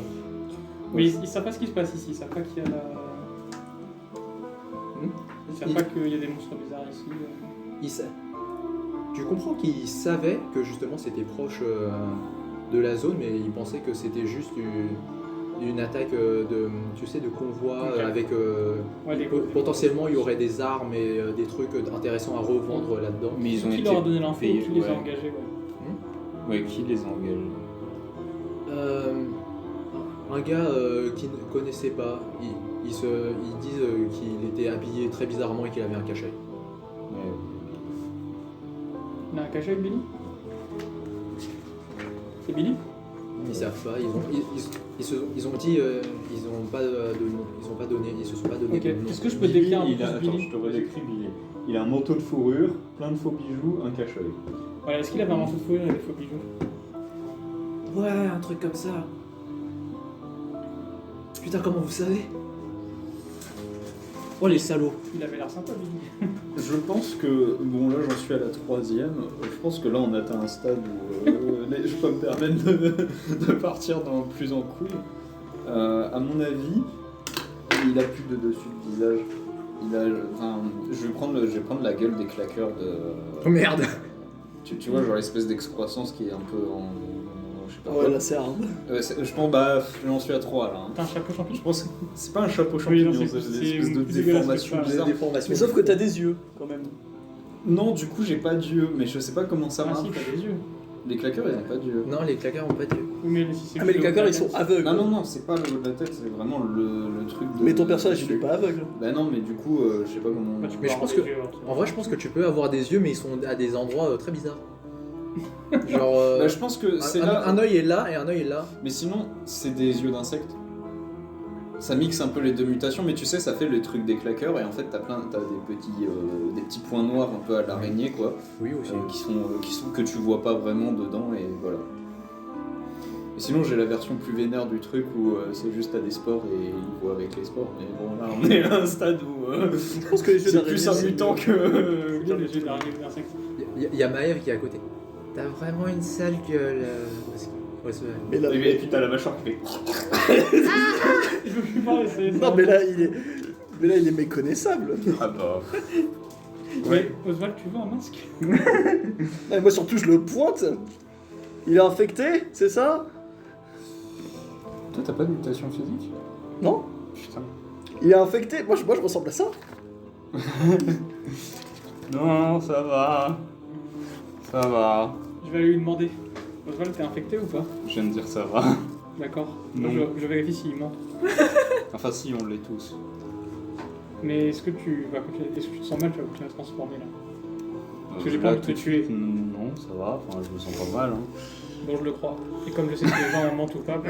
Mais ils savent pas ce qui se passe ici, ils savent pas qu'il y a la... Ils savent pas qu'il y a des monstres bizarres ici. Tu comprends qu'ils savaient que justement c'était proche de la zone, mais ils pensaient que c'était juste une attaque de convoi Ok. avec Ouais, des potentiellement il y aurait des armes et des trucs intéressants à revendre là-dedans. Mais ils ont Qui été leur a donné l'info, payés, qui les a ouais. engagés, ouais. Ouais, qui les a engagés? Un gars qui ne connaissait pas, ils disent qu'il était habillé très bizarrement et qu'il avait un cachet. Ouais. Il a un cachet avec Billy? C'est Billy? Ils savent pas, ils ont dit, ils ont pas donné, ils se sont pas donné Ok, de nom. est-ce que je peux décrire un peu plus Attends, Billy? je te redécris Billy. Il a un manteau de fourrure, plein de faux bijoux, un cache-œil. Voilà, est-ce qu'il avait un manteau de fourrure et des faux bijoux? Ouais, un truc comme ça. Putain, comment vous savez? Oh les salauds. Il avait l'air sympa, Billy. Je pense que, bon là j'en suis à la 3e, je pense que là on atteint un stade où je peux me permettre de partir plus en couille. À mon avis, il a plus de dessus de visage. Je vais prendre la gueule des claqueurs de... Oh merde. Tu vois, genre l'espèce d'excroissance qui est un peu en... je sais pas Ah ouais, quoi. là, c'est hard. Je pense, j'en suis à 3 là. Hein. T'as un chapeau champignon? Je pense que c'est pas un chapeau Oui, champignon, non, c'est c'est- une espèce de c'est déformation dégueulasse, bizarre. Déformation. Mais sauf que t'as des yeux, quand même. Non, du coup j'ai pas d'yeux, mais je sais pas comment ça Ah marche. si, t'as des yeux. Les claqueurs ils ont pas d'yeux. Non, les claqueurs ont pas d'yeux. Oui, mais si c'est Ah, mais les juste claqueurs, le ils sont haut de la aveugles. Non, non, non, c'est pas le haut de la tête, c'est vraiment le truc de. Mais ton personnage, il dessus. est pas aveugle. Bah non, mais du coup, je sais pas comment. tête. Bah, tu peux Mais je avoir pense des que- yeux, alors, En vrai, je pense que tu peux avoir des yeux, mais ils sont à des endroits très bizarres. Genre, Bah, je pense que c'est là. un œil est là et un œil est là. Mais sinon, c'est des yeux d'insectes. Ça mixe un peu les deux mutations, mais tu sais, ça fait le truc des claqueurs, et en fait, t'as des petits points noirs un peu à l'araignée, quoi, Oui, aussi. qui sont que tu vois pas vraiment dedans, et voilà. Et sinon, j'ai la version plus vénère du truc où c'est juste t'as des spores et ils voient avec les spores, mais bon, là, on est à un stade où Je pense que les yeux c'est d'araignée, plus un mutant que. Il y a les yeux d'araignée ou d'insecte. Il y a Maëv qui est à côté. T'as vraiment une sale gueule. Ouais, c'est vrai. Mais là, Et puis t'as la mâchoire qui fait. Je peux plus parler, c'est... non, mais là, il est méconnaissable. Ah bah. Ouais, Oswald, tu veux un masque? Ah, moi, surtout, je le pointe. Il est infecté, c'est ça? Toi, t'as pas de mutation physique? Non? Putain. Il est infecté. Moi, je ressemble à ça. Non, ça va. Ça va. Je vais aller lui demander. Oswald, t'es infecté ou pas? Je viens de dire ça va. D'accord. Non. Je vérifie s'il ment. Enfin, si, on l'est tous. Mais est-ce que tu te sens mal, tu vas continuer à te transformer là? Parce que j'ai Là, pas envie de te tout de tuer. suite, non, ça va. Enfin, je me sens pas mal. Hein. Bon, je le crois. Et comme je sais que les gens mentent ou pas, bah...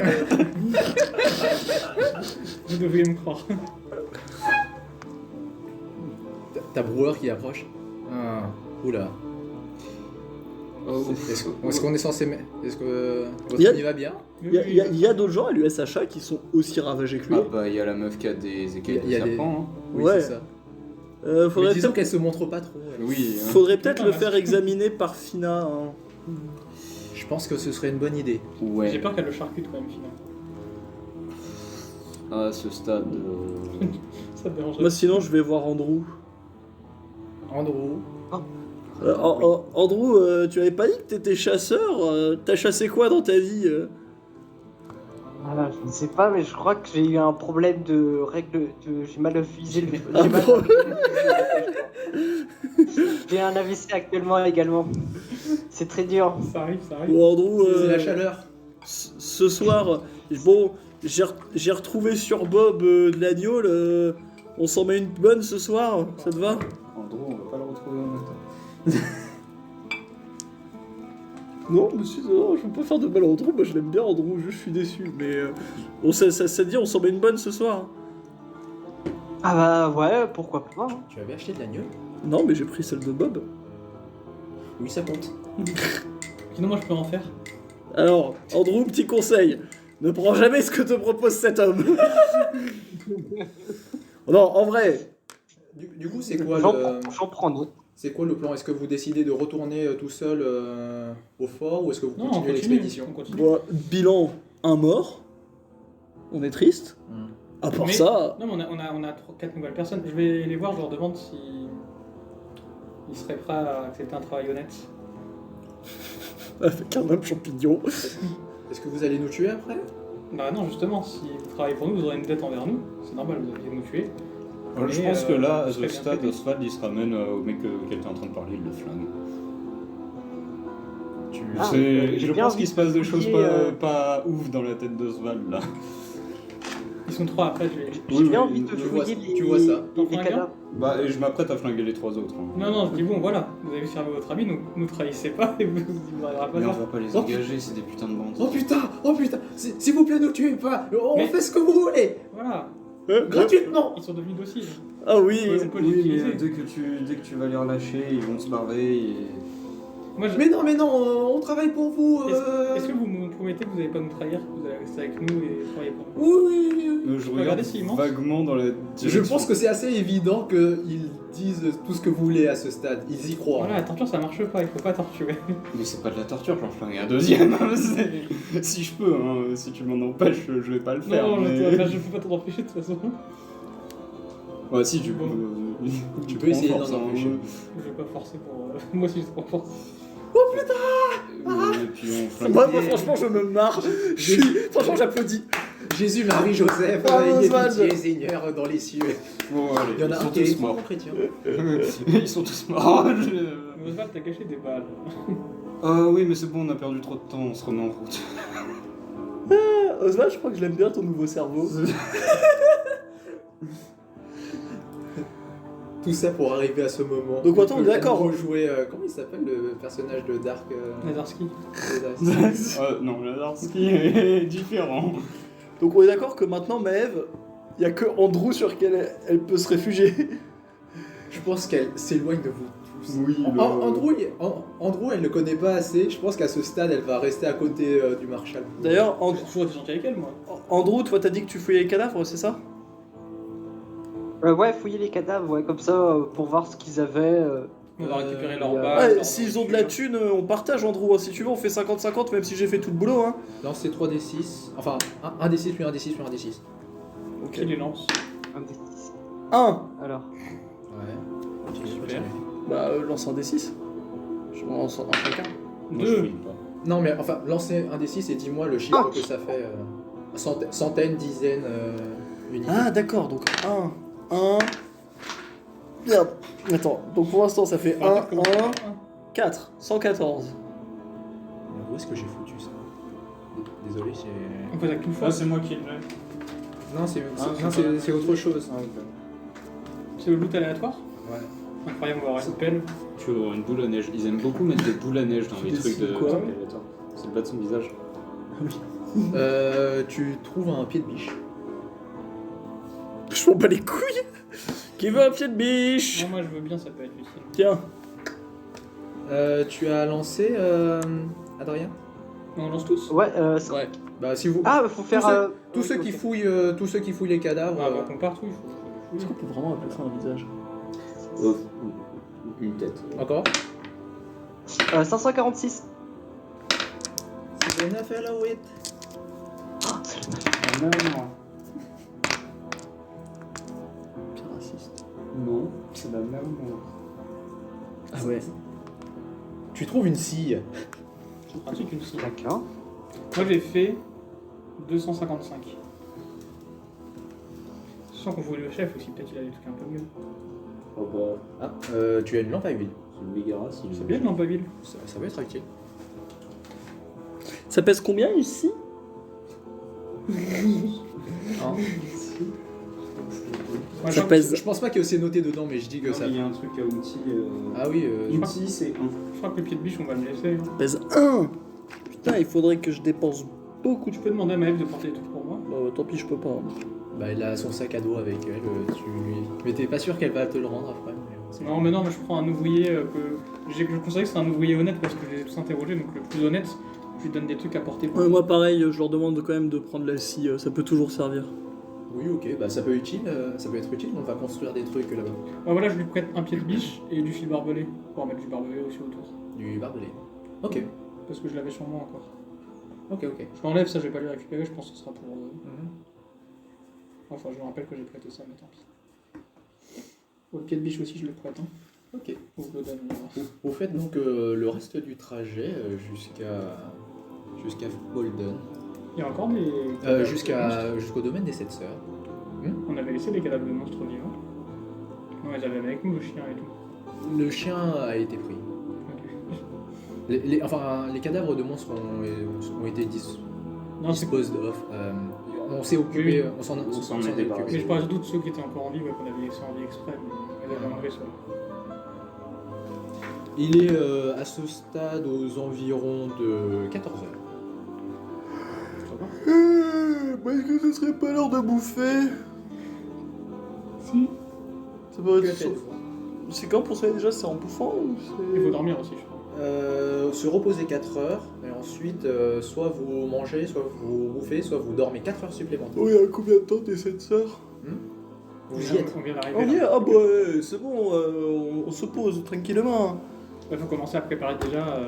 vous devriez me croire. T'as Brewer qui approche. Ah, oula. Est-ce qu'on est censé. Est-ce que votre Il y a- ami va bien? Il y a d'autres gens à l'USHA qui sont aussi ravagés que lui. Ah bah, il y a la meuf qui a des écailles Il y a de des- serpent. Oui, Ouais. c'est ça. Faudrait Mais disons peut-être qu'elle se montre pas trop. elle. Oui. hein. faudrait peut-être le Putain, faire examiner par Fina. Hein. Je pense que ce serait une bonne idée. Ouais. J'ai peur qu'elle le charcute quand même, finalement. À ce stade. Ça te dérange Moi, sinon, je vais voir Andrew. Andrew. Andrew, tu avais pas dit que t'étais chasseur? T'as chassé quoi dans ta vie? Ah, je ne sais pas, mais je crois que j'ai eu un problème de règle. J'ai mal visé le. Un j'ai mal- problème. J'ai un AVC actuellement également. C'est très dur. Ça arrive, ça arrive. Bon, Andrew, C'est la chaleur. ce soir, bon, j'ai retrouvé sur Bob de l'agneau. On s'en met une bonne ce soir, ça te va? Andrew, on va pas le retrouver en même temps. Non, monsieur, non, je veux pas faire de mal à Andrew. Moi, je l'aime bien, Andrew. Je suis déçu, mais ça te dit, on s'en met une bonne ce soir? Ah bah ouais, pourquoi pas. Hein. Tu avais acheté de l'agneau? Non, mais j'ai pris celle de Bob. Oui, ça compte. Sinon, moi, je peux en faire. Alors, Andrew, petit conseil. Ne prends jamais ce que te propose cet homme. Non, en vrai. Du coup, c'est quoi J'en prends d'autres. c'est quoi le plan? Est-ce que vous décidez de retourner tout seul au fort ou est-ce que vous Non, on continuez continue. l'expédition? On continue. Bon, bilan, un mort. On est triste. À part Mais- ça. Non, mais on a 4 nouvelles personnes. Je vais les voir, je leur demande si. Ils seraient prêts à accepter un travail honnête. Avec un homme champignon. Est-ce que vous allez nous tuer après? Bah non, justement, si vous travaillez pour nous, vous aurez une dette envers nous. C'est normal, vous allez nous tuer. Je Mais, pense que là, à je ce serais bien stade, traité. Oswald il se ramène au mec auquel t'es en train de parler, il le flingue. Ah, C'est- j'ai je bien pense envie qu'il se passe des choses fouiller, pas ouf dans la tête d'Oswald là. Ils sont 3 après, je vais. J'ai bien oui, envie de tu vois- fouiller tu vois ça. les cadavres. Bah, et je m'apprête à flinguer les 3 autres. Hein. Non, non, je dis bon, voilà, vous avez servi votre ami, donc ne trahissez pas et vous n'arriverez pas Mais on à va pas les Oh, engager, c'est des putains de bandes. Oh putain, s'il vous plaît, ne tuez pas. On Mais- fait ce que vous voulez, Voilà, gratuitement. ils sont devenus dociles. Ah oui. On peut les utiliser. dès que tu vas les relâcher, ils vont se barrer et... Moi, je... Mais non, on travaille pour vous. Est-ce que vous me promettez que vous n'allez pas nous trahir, que vous allez rester avec nous et travailler pour nous? Oui. Je Regardez regarde s'ils mentent. vaguement dans la direction. Je pense que c'est assez évident qu'ils disent tout ce que vous voulez à ce stade. Ils y croient. Voilà, la torture ça marche pas, il faut pas torturer. Mais c'est pas de la torture, j'en flingue un deuxième. hein, si je peux, hein, si tu m'en empêches, je vais pas le faire. Non, mais... je peux pas t'en empêcher de toute façon. Ouais, si tu peux. Tu peux essayer force, d'en hein, empêcher. Je vais pas forcer pour. Moi aussi, je vais pas forcer. Et puis on flingue. Moi, franchement, je me marre. Franchement, j'applaudis. Jésus, Marie, Joseph, Ah, ayez Oswald. pitié, Seigneur, dans les cieux. Bon, allez, Il y en a ils un sont qui est tous morts. chrétien. Ils sont tous morts. Mais Oswald, t'as caché des balles. Ah oui, mais c'est bon, on a perdu trop de temps, on se remet en route. Oswald, je crois que je l'aime bien ton nouveau cerveau. Tout ça pour arriver à ce moment. Donc, attends, on est d'accord. Rejouer, comment il s'appelle le personnage de Dark Nazarski. Non, Lazarski est différent. Donc on est d'accord que maintenant, Maëve, il y a que Andrew sur lequel elle peut se réfugier. Je pense qu'elle s'éloigne de vous tous. Oui, Andrew, elle ne connaît pas assez. Je pense qu'à ce stade, elle va rester à côté du Marshal. D'ailleurs, J'ai toujours été gentil avec elle, moi. Andrew, toi t'as dit que tu fouillais les cadavres, c'est ça? Ouais, fouiller les cadavres, ouais, comme ça, pour voir ce qu'ils avaient. On va récupérer leur ouais, balles. Ouais, leur s'ils ont de la nourriture. thune, on partage Andrew, hein. Si tu veux on fait 50-50 même si j'ai fait tout le boulot hein. Lancez 3d6. Enfin, un d6 puis un d6 puis un d6. Ok. Qui les lance? Un des six. 1. Alors. Ouais. Super. Bah lance un D6. Je lance un chacun. Moi, je Deux. fouille pas. Non, mais enfin, lancez un d6 et dis-moi le chiffre Ah. que ça fait. Centaines, dizaines, unités. Ah d'accord, donc 1. Merde. Attends, donc pour l'instant ça fait 1, 1, 4, 114. Mais où est-ce que j'ai foutu ça? Désolé, c'est. On peut avec une fois. Ah, c'est moi qui l'ai. Non, c'est Ah, non, c'est c'est autre chose. Ah, ok. C'est le loot aléatoire? Ouais. Incroyable, on va avoir une pelle. Tu veux avoir une boule à neige. Ils aiment beaucoup mettre des boules à neige dans Tu les trucs de décides quoi Skeletor. C'est le bas de son visage. Tu trouves un pied de biche. Je m'en bats les couilles. Qui veut un pied de biche? Non, moi je veux bien, ça peut être utile. Tiens. Tu as lancé Adrien? On lance tous? Ouais, Ouais. Bah si vous. Ah, faut faire. Tous ceux qui fouillent, tous ceux qui fouillent les cadavres. Ah, bah, qu'on partout, il faut Est-ce qu'on peut vraiment appeler ça un visage? Une tête. Encore. 546. C'est une affaire là, oui. Ah, c'est le Ah non. Pire raciste. Non, c'est la même. Ah ouais. Tu trouves une scie. C'est pratique une scie. D'accord. Moi j'ai fait 255. Je sens qu'on voit le chef aussi, peut-être qu'il a des trucs un peu mieux. Oh bah, Tu as une lampe à huile. c'est Louis Garas, il C'est bien une lampe à huile. Ça va être utile. Ça pèse combien ici? Hein Ouais, Ça je- pèse. Je pense pas que c'est noté dedans, mais je dis que Non, ça. mais il y a un truc à outils. Ah oui, Outils, c'est 1. Je crois que le pied de biche, on va le laisser. Pèse 1. Putain, il faudrait que je dépense beaucoup. Tu peux demander à Maëv de porter des trucs pour moi. Tant pis, je peux pas. bah, elle a son sac à dos avec elle. Mais t'es pas sûr qu'elle va te le rendre après. Non, mais moi je prends un ouvrier je considère que c'est un ouvrier honnête parce que je les ai tous interrogés, donc le plus honnête, je lui donne des trucs à porter pour Moi, pareil, je leur demande quand même de prendre la scie. Ça peut toujours servir. Oui, ok, bah ça peut être utile. On va construire des trucs là-bas. Ouais, voilà, je lui prête un pied de biche et du fil barbelé pour en mettre du barbelé aussi autour. Du barbelé. Ok, Parce que je l'avais sur moi encore. ok. Je l'enlève, ça je vais pas lui récupérer, je pense que ce sera pour. Enfin, je me rappelle que j'ai prêté ça, mais tant pis. Pour le pied de biche aussi, je le prête. Hein. Ok. Ou je le donne. Vous faites donc le reste du trajet jusqu'à Bolden. Il y a encore des. Jusqu'au domaine des 7 sœurs. On avait laissé des cadavres de monstres vivants. Non, ils avaient avec nous le chien et tout. Le chien a été pris. Les cadavres de monstres ont été Non, c'est disposed of. On s'est occupé, Oui. on s'en est est débarrassé. occupé. Mais je parlais surtout de ceux qui étaient encore en vie, ouais, qu'on avait laissés en vie exprès, mais ils avaient enlevé ça. Il est à ce stade aux environs de 14 heures. Ça va Est-ce que ce serait pas l'heure de bouffer? Si. Ça peut être. Peut-être. C'est quand pour ça déjà? C'est en bouffant ou Il faut c'est. dormir aussi, je crois. Se reposer 4 heures, et ensuite, soit vous mangez, soit vous bouffez, soit vous dormez 4 heures supplémentaires. Oh, il y a combien de temps tes 7 sœurs? Vous y êtes. On vient d'arriver. On y est? là. Ah bah ouais, c'est bon, on se pose tranquillement. Il faut commencer à préparer déjà.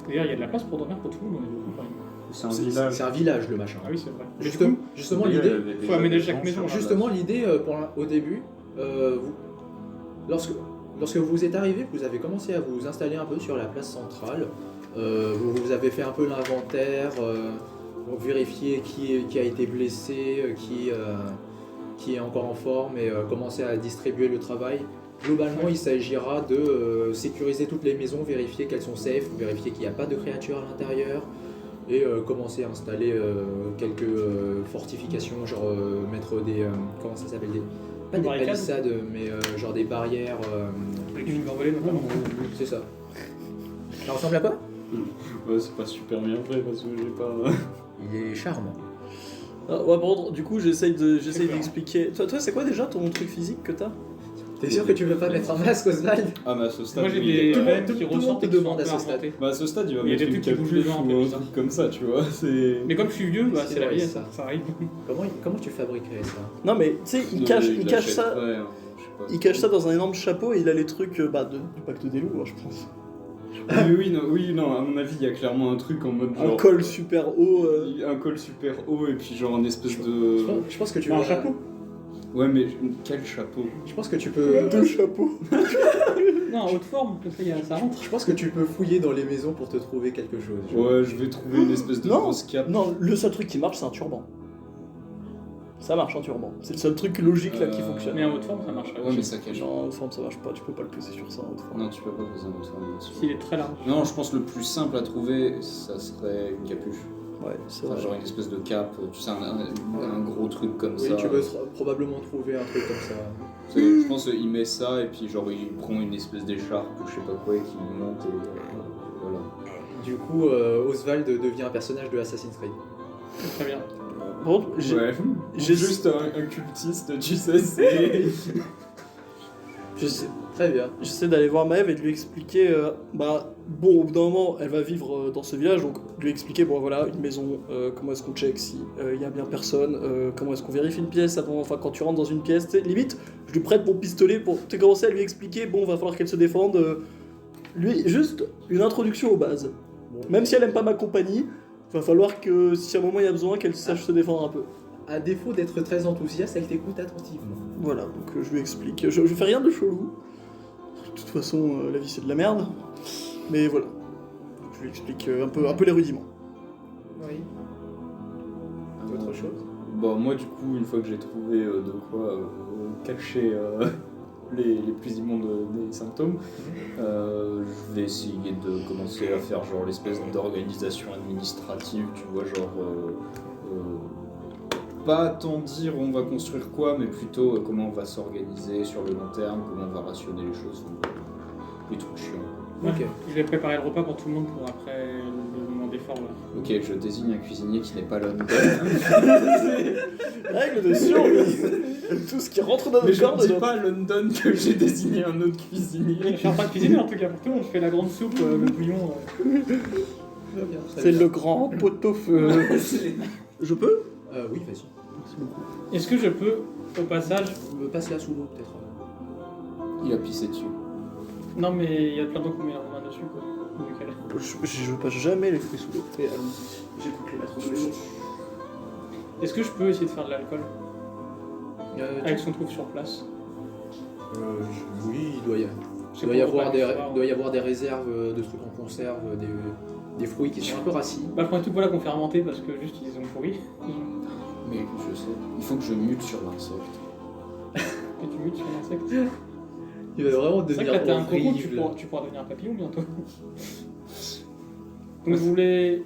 D'ailleurs, il y a de la place pour dormir pour tout le monde, on est beaucoup quand même. C'est un village. C'est un village, le machin. Ah oui, c'est vrai. Mais du Justement, coup, l'idée, faut aménager chaque maison. justement, l'idée au début, lorsque vous êtes arrivé, vous avez commencé à vous installer un peu sur la place centrale. Vous avez fait un peu l'inventaire, vérifier qui a été blessé, qui est encore en forme et commencer à distribuer le travail. Globalement, il s'agira de sécuriser toutes les maisons, vérifier qu'elles sont safe, vérifier qu'il n'y a pas de créatures à l'intérieur et commencer à installer quelques fortifications, genre mettre des... comment ça s'appelle pas Des des barricades palissades, mais genre des barrières... Avec du barbelé notamment. c'est ça. Ça ressemble à quoi? Ouais, c'est pas super bien fait parce que j'ai pas. Il est charmant. Ah, ouais, par contre, du coup, j'essaye C'est clair. d'expliquer. Toi, c'est quoi déjà ton truc physique que t'as? T'es sûr que tu veux pas mettre un masque, Oswald? Ah, mais à ce stade. Moi j'ai oui, il des est pas- veines tout qui le monde ressortent te et qui sont demande un à peu ce stade. argentées. Bah, à ce stade, il va Il y a mettre des une trucs qui bougent capuche dedans, un peu ou un bizarre. truc comme ça, tu vois. C'est. Mais comme je suis vieux, bah, C'est c'est la vrai, vie, ça. ça arrive. Comment tu fabriquerais ça? Non, mais tu sais, il Non, cache, mais il je cache ça. l'achèterais, hein, je sais pas. Il cache ça dans un énorme chapeau et il a les trucs du pacte des loups, moi, je pense. Oui, non, à mon avis, il y a clairement un truc en mode genre. Un col super haut. Un col super haut et puis genre un espèce de. Je pense que tu Un vas- chapeau. Ouais, mais quel chapeau. Je pense que tu peux. Deux chapeaux. Non, en haute forme, comme ça, ça rentre. Je pense que tu peux fouiller dans les maisons pour te trouver quelque chose. Ouais, je vais trouver une espèce de Non. grosse cape. Non, le seul truc qui marche, c'est un turban. Ça marche, un turban. C'est le seul truc logique là qui fonctionne. Mais en haute forme, ça marcherait. Ouais, mais ça cache. Non, en forme, ça marche pas. Tu peux pas le pousser sur ça en haute forme. Non, tu peux pas poser un autre dessus. S'il est très large. Non, je pense que le plus simple à trouver, ça serait une capuche. Ouais, c'est Enfin, vrai. genre une espèce de cape, tu sais, un gros truc comme Oui, ça. tu peux probablement trouver un truc comme ça. Je pense qu'il met ça et puis genre il prend une espèce d'écharpe ou je sais pas quoi et qu'il monte et voilà. Du coup, Oswald devient un personnage de Assassin's Creed. Très bien. Par contre, Ouais, j'ai- juste un cultiste, tu sais, c'est... Très bien. j'essaie d'aller voir Maëv et de lui expliquer. Bon, au bout d'un moment, elle va vivre dans ce village, donc lui expliquer, bon voilà, une maison, comment est-ce qu'on check si il y a bien personne, comment est-ce qu'on vérifie une pièce avant, enfin quand tu rentres dans une pièce, tu sais, limite, je lui prête mon pistolet pour te commencer à lui expliquer, bon, va falloir qu'elle se défende. Lui, juste une introduction aux bases. Bon. Même si elle aime pas ma compagnie, va falloir que si à un moment il y a besoin, qu'elle sache se défendre un peu. À défaut d'être très enthousiaste, elle t'écoute attentivement. Voilà, donc je lui explique. Je fais rien de chelou. De toute façon, la vie c'est de la merde. Mais voilà. Je lui explique un peu les rudiments. Oui. Autre chose? Bon, moi, du coup, une fois que j'ai trouvé de quoi cacher les plus immondes des symptômes, je vais essayer de commencer à faire genre l'espèce d'organisation administrative, tu vois, genre pas tant dire on va construire quoi, mais plutôt comment on va s'organiser sur le long terme, comment on va rationner les choses, les trucs chiants. Ok. Je vais préparer le repas pour tout le monde pour après le moment d'effort. Là. Ok, je désigne un cuisinier qui n'est pas London. Règle de survie. Tout ce qui rentre dans Mais le je corps ne dis pas à London que j'ai désigné un autre Je cuisinier. suis en train de cuisiner en tout cas pour tout le monde. Je fais la grande soupe, le bouillon. C'est le grand pot-au-feu. Je peux? Oui, vas-y. Merci beaucoup. Est-ce que je peux, au passage... Passe là sous l'eau, peut-être. Il a pissé dessus. Non mais il y a plein d'eau qu'on met la main dessus quoi. Vu qu'elle est- Je passe jamais les fruits sous l'eau. Et allons-y. J'écoute les maîtres de l'écho. Est-ce que je peux essayer de faire de l'alcool Tu- avec ce qu'on trouve sur place? Oui, il doit y, Je sais il doit pas, y on va avoir aller des, voir. il doit y avoir des réserves de trucs en conserve, des fruits qui sont un peu rassis. Bah, je prends des trucs voilà, qu'on fait remonter parce que juste ils ont pourri. Mais je sais, il faut que je mute sur l'insecte. Et tu mutes sur l'insecte. Il va vraiment C'est vrai que devenir là t'es un cocon, horrible. tu pourras devenir un papillon bientôt. Donc je voulais.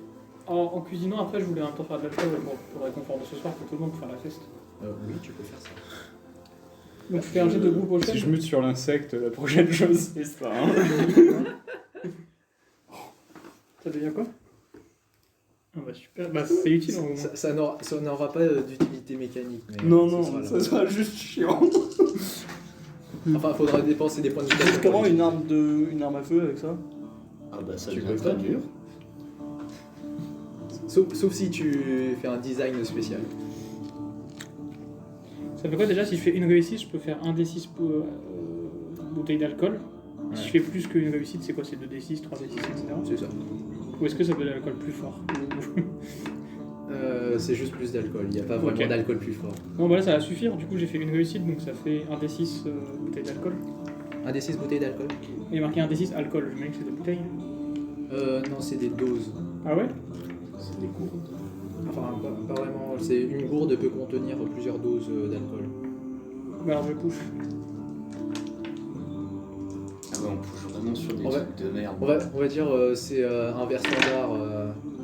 En cuisinant après, je voulais en même temps faire de l'alcool pour le réconfort de ce soir pour tout le monde pour faire la feste. Oui, tu peux faire ça. Donc je fais un jet de groupe au Si chef. je mute sur l'insecte, la prochaine chose c'est ça. Hein. Ça devient quoi? Ah bah super, bah c'est utile au moins. Ça n'aura pas d'utilité mécanique. Mais Non, ce non, sera là. Ça sera juste chiant. Enfin, il faudra dépenser des points de Tu fais comment une arme à feu avec ça? Ah bah ça Tu devient peux très pas. dur. Sauf si tu fais un design spécial. Ça fait quoi déjà? Si je fais une réussite, je peux faire 1d6 bouteilles d'alcool. Si je fais plus qu'une réussite, c'est quoi? C'est 2d6, 3d6, etc. C'est ça. Ou est-ce que ça veut de l'alcool plus fort? C'est juste plus d'alcool. Il n'y a pas vraiment Ok. d'alcool plus fort. Non, bah là ça va suffire. Du coup, j'ai fait une réussite, donc ça fait 1d6 bouteilles d'alcool. Un des 6 bouteilles d'alcool. Il y a marqué 1d6 alcool. Je mets que c'est des bouteilles. Non, c'est des doses. Ah ouais? C'est des gourdes. Enfin, pas vraiment. C'est une gourde peut contenir plusieurs doses d'alcool. Bah alors je couche. Ah ouais, on pousse vraiment sur des On va- trucs de merde. On va dire c'est un verre standard.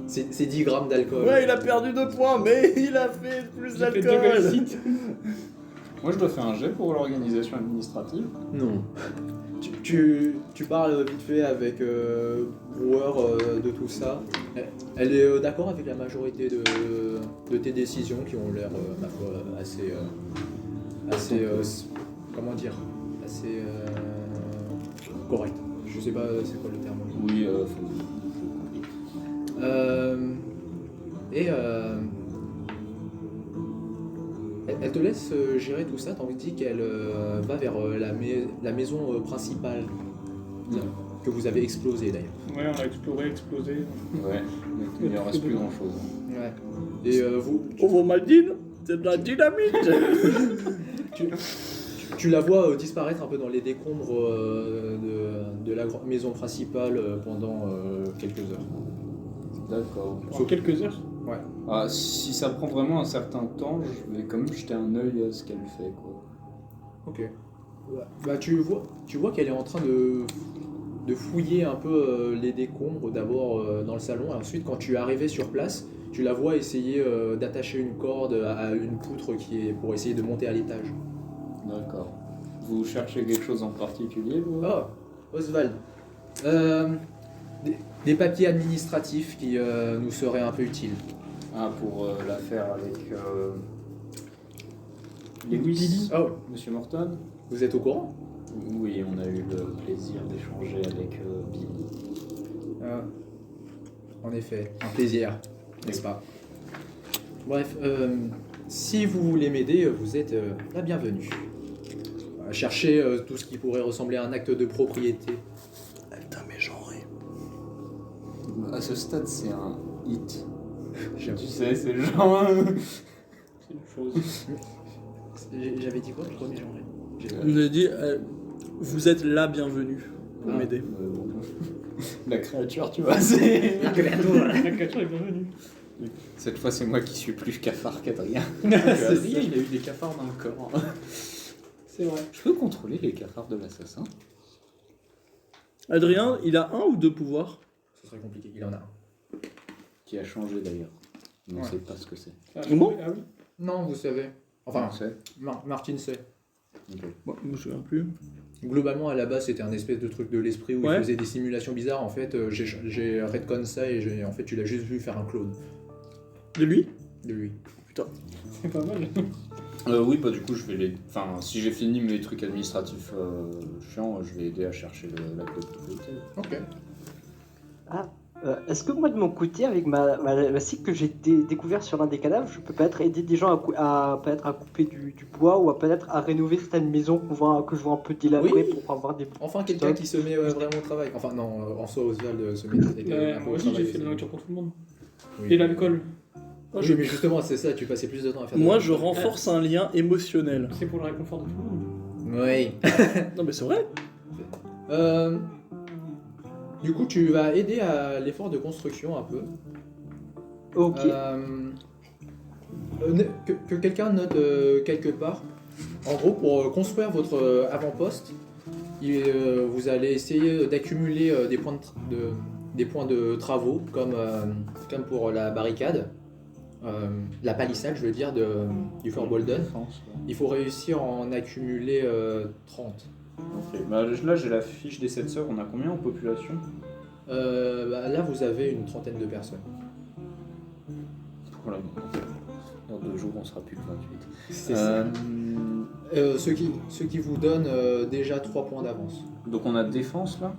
C'est 10 grammes d'alcool. Ouais, il a perdu 2 points, mais il a fait plus J'ai fait 2 d'alcool. réussites. Moi je dois faire un jet pour l'organisation administrative. Non. Tu parles vite fait avec Brewer de tout ça. Elle est d'accord avec la majorité de tes décisions qui ont l'air, ma foi, assez. Comment dire? Assez. Correct. Je sais pas c'est quoi le terme. Oui, Elle te laisse gérer tout ça tandis qu'elle va vers la maison principale que vous avez explosée d'ailleurs. Ouais, on a explosé. ouais, il ne reste plus grand chose. Ouais. Et vous, Oh, Maldine, c'est de la dynamite. tu la vois disparaître un peu dans les décombres de la maison principale pendant quelques heures. D'accord. En quelques heures. Ouais. Ah, si ça prend vraiment un certain temps, je vais quand même jeter un œil à ce qu'elle fait, quoi. Ok. Ouais. Bah tu vois qu'elle est en train de fouiller un peu les décombres d'abord dans le salon et ensuite quand tu es arrivé sur place, tu la vois essayer d'attacher une corde à une poutre qui est pour essayer de monter à l'étage. D'accord. Vous cherchez quelque chose en particulier, vous? Oh, Oswald. Des papiers administratifs qui nous seraient un peu utiles. Ah, pour l'affaire avec Billy. Lewis, Oh, Monsieur Morton? vous êtes au courant? Oui, on a eu le plaisir d'échanger avec Billy. En effet, un plaisir, n'est-ce pas? Bref, si vous voulez m'aider, vous êtes la bienvenue. Cherchez tout ce qui pourrait ressembler à un acte de propriété. Putain, mais genré. À ce stade, c'est un hit. J'avoue. Tu sais, c'est genre... C'est une chose. J'avais dit quoi le premier genre? On a dit, vous êtes la bienvenue pour Ah. m'aider. La créature, tu vois, c'est... La créature est bienvenue. Cette fois, c'est moi qui suis plus cafard qu'Adrien. C'est Il a eu des cafards dans le corps. C'est vrai. Je peux contrôler les cafards de l'assassin. Adrien, il a 1 ou 2 pouvoirs? Ce serait compliqué, il en a un. Qui a changé d'ailleurs. On ne Ouais. sait pas ce que c'est. Comment Ah oui. Non, vous savez. Enfin, On sait. Martin sait. Ok. Bon, je me souviens plus. Globalement, à la base, c'était un espèce de truc de l'esprit où Ouais. il faisait des simulations bizarres. En fait, j'ai redcon ça et en fait, tu l'as juste vu faire un clone De lui? de lui. C'est pas mal. Oui, bah du coup, je vais les. Enfin, si j'ai fini mes trucs administratifs chiants, je vais aider à chercher la clé de propriété. Ok. Est-ce que moi de mon côté, avec ma cycle que j'ai découvert sur l'un des cadavres, je peux peut-être aider des gens à peut-être à couper du bois ou à peut-être à rénover certaines maisons que je vois un peu délabrées Oui. pour avoir des... Enfin, quelqu'un qui se met vraiment au travail. Enfin, non, en soi, Oswald se met un peu Moi au aussi, j'ai travail. fait de la nourriture pour tout le monde. Oui. Et l'alcool. Oui, mais justement, c'est ça, tu passais plus de temps à faire Moi, de- je renforce un lien émotionnel. C'est pour le réconfort de tout le monde. Oui. Non, mais c'est vrai. Du coup, tu vas aider à l'effort de construction un peu. Ok. Que quelqu'un note quelque part. En gros, pour construire votre avant-poste, vous allez essayer d'accumuler des points de travaux, comme pour la barricade, la palissade, je veux dire, du Fort Bolden. Il faut réussir à en accumuler 30. Ok. Bah, là, j'ai la fiche des 7 sœurs. On a combien en population? Là, vous avez une trentaine de personnes. Voilà. Dans 2 jours, on sera plus que 28. C'est ça. Ce qui vous donne déjà 3 points d'avance. Donc on a défense là.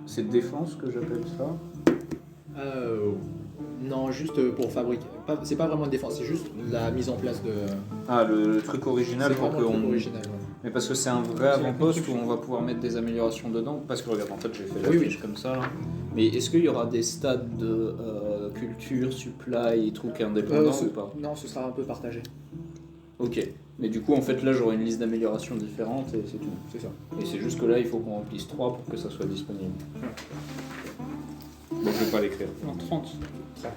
C'est défense que j'appelle ça. Non, juste pour fabriquer. C'est pas vraiment une défense, c'est juste la mise en place de. Ah, le truc original C'est pour vraiment le truc qu'on. original. Ouais. Mais parce que c'est un vrai avant-poste où on va pouvoir mettre des améliorations dedans. Parce que regarde, en fait, j'ai fait la Oui, fiche comme ça. Là. Mais est-ce qu'il y aura des stades de culture, supply et trucs indépendants ou pas? Non, ce sera un peu partagé. Ok. Mais du coup, en fait, là, j'aurai une liste d'améliorations différentes et c'est tout. C'est ça. Et c'est juste que là, il faut qu'on remplisse 3 pour que ça soit disponible. Donc je vais pas l'écrire. Non, 30. 30.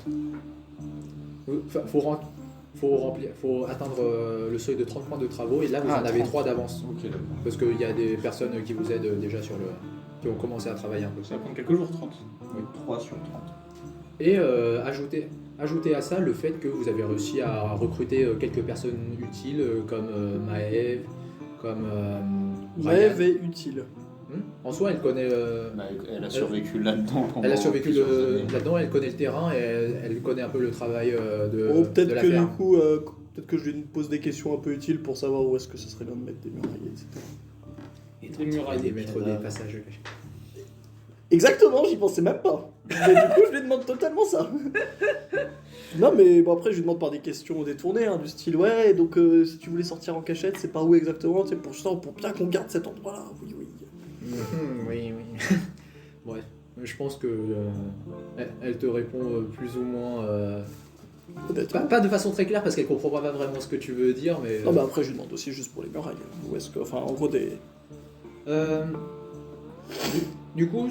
Faut atteindre le seuil de 30 points de travaux et là vous en avez 30. 3 d'avance. Ok, d'accord. Parce qu'il y a des personnes qui vous aident déjà qui ont commencé à travailler un peu. Ça va prendre quelques jours, 30. 3 sur 30. Et ajouter à ça le fait que vous avez réussi à recruter quelques personnes utiles comme Maëv, comme Maëv Ryan. est utile. En soi, elle connaît. Bah, elle a survécu là-dedans. Elle a survécu plusieurs années. là-dedans, elle connaît le terrain et elle connaît un peu le travail de, Bon, de peut-être la que du ferme. coup, peut-être que je lui pose des questions un peu utiles pour savoir où est-ce que ce serait bien de mettre des murailles, etc. Et Des murailles, des mettre des passages. Exactement, j'y pensais même pas. Mais du coup, je lui demande totalement ça. Non, mais bon, après, je lui demande par des questions détournées, hein, du style, ouais, donc si tu voulais sortir en cachette, c'est par où exactement, tu sais, pour bien qu'on garde cet endroit-là, oui, oui. Oui. Bref, je pense que elle te répond plus ou moins. Peut-être. Pas de façon très claire parce qu'elle comprend pas vraiment ce que tu veux dire, mais. Non, mais après, je lui demande aussi juste pour les murailles. Où est-ce que, enfin, en gros, des. Du coup,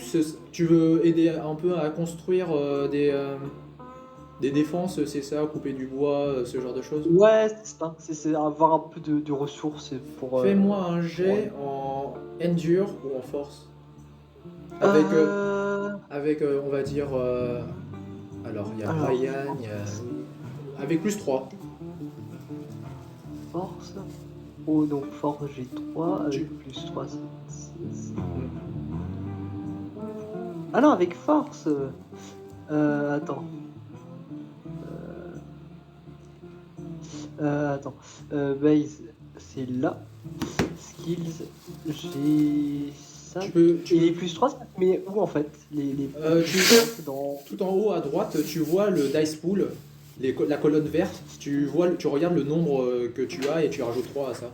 tu veux aider un peu à construire des défenses, c'est ça, couper du bois, ce genre de choses. Ouais, c'est ça. C'est avoir un peu de ressources pour... Fais-moi un jet ouais. en endure ou en force. Avec, on va dire... alors, il y a Alors, Ryan, il y a... Avec plus 3. Force. Oh, donc force, j'ai 3. Tu- Avec plus 3, c'est 6. Ah non, avec force. Attends. Attends. Base, c'est là. Skills, j'ai ça. Tu peux... Et les plus 3, mais où en fait tu- dans... Tout en haut à droite, tu vois le dice pool, la colonne verte. Tu regardes le nombre que tu as et tu rajoutes 3 à ça.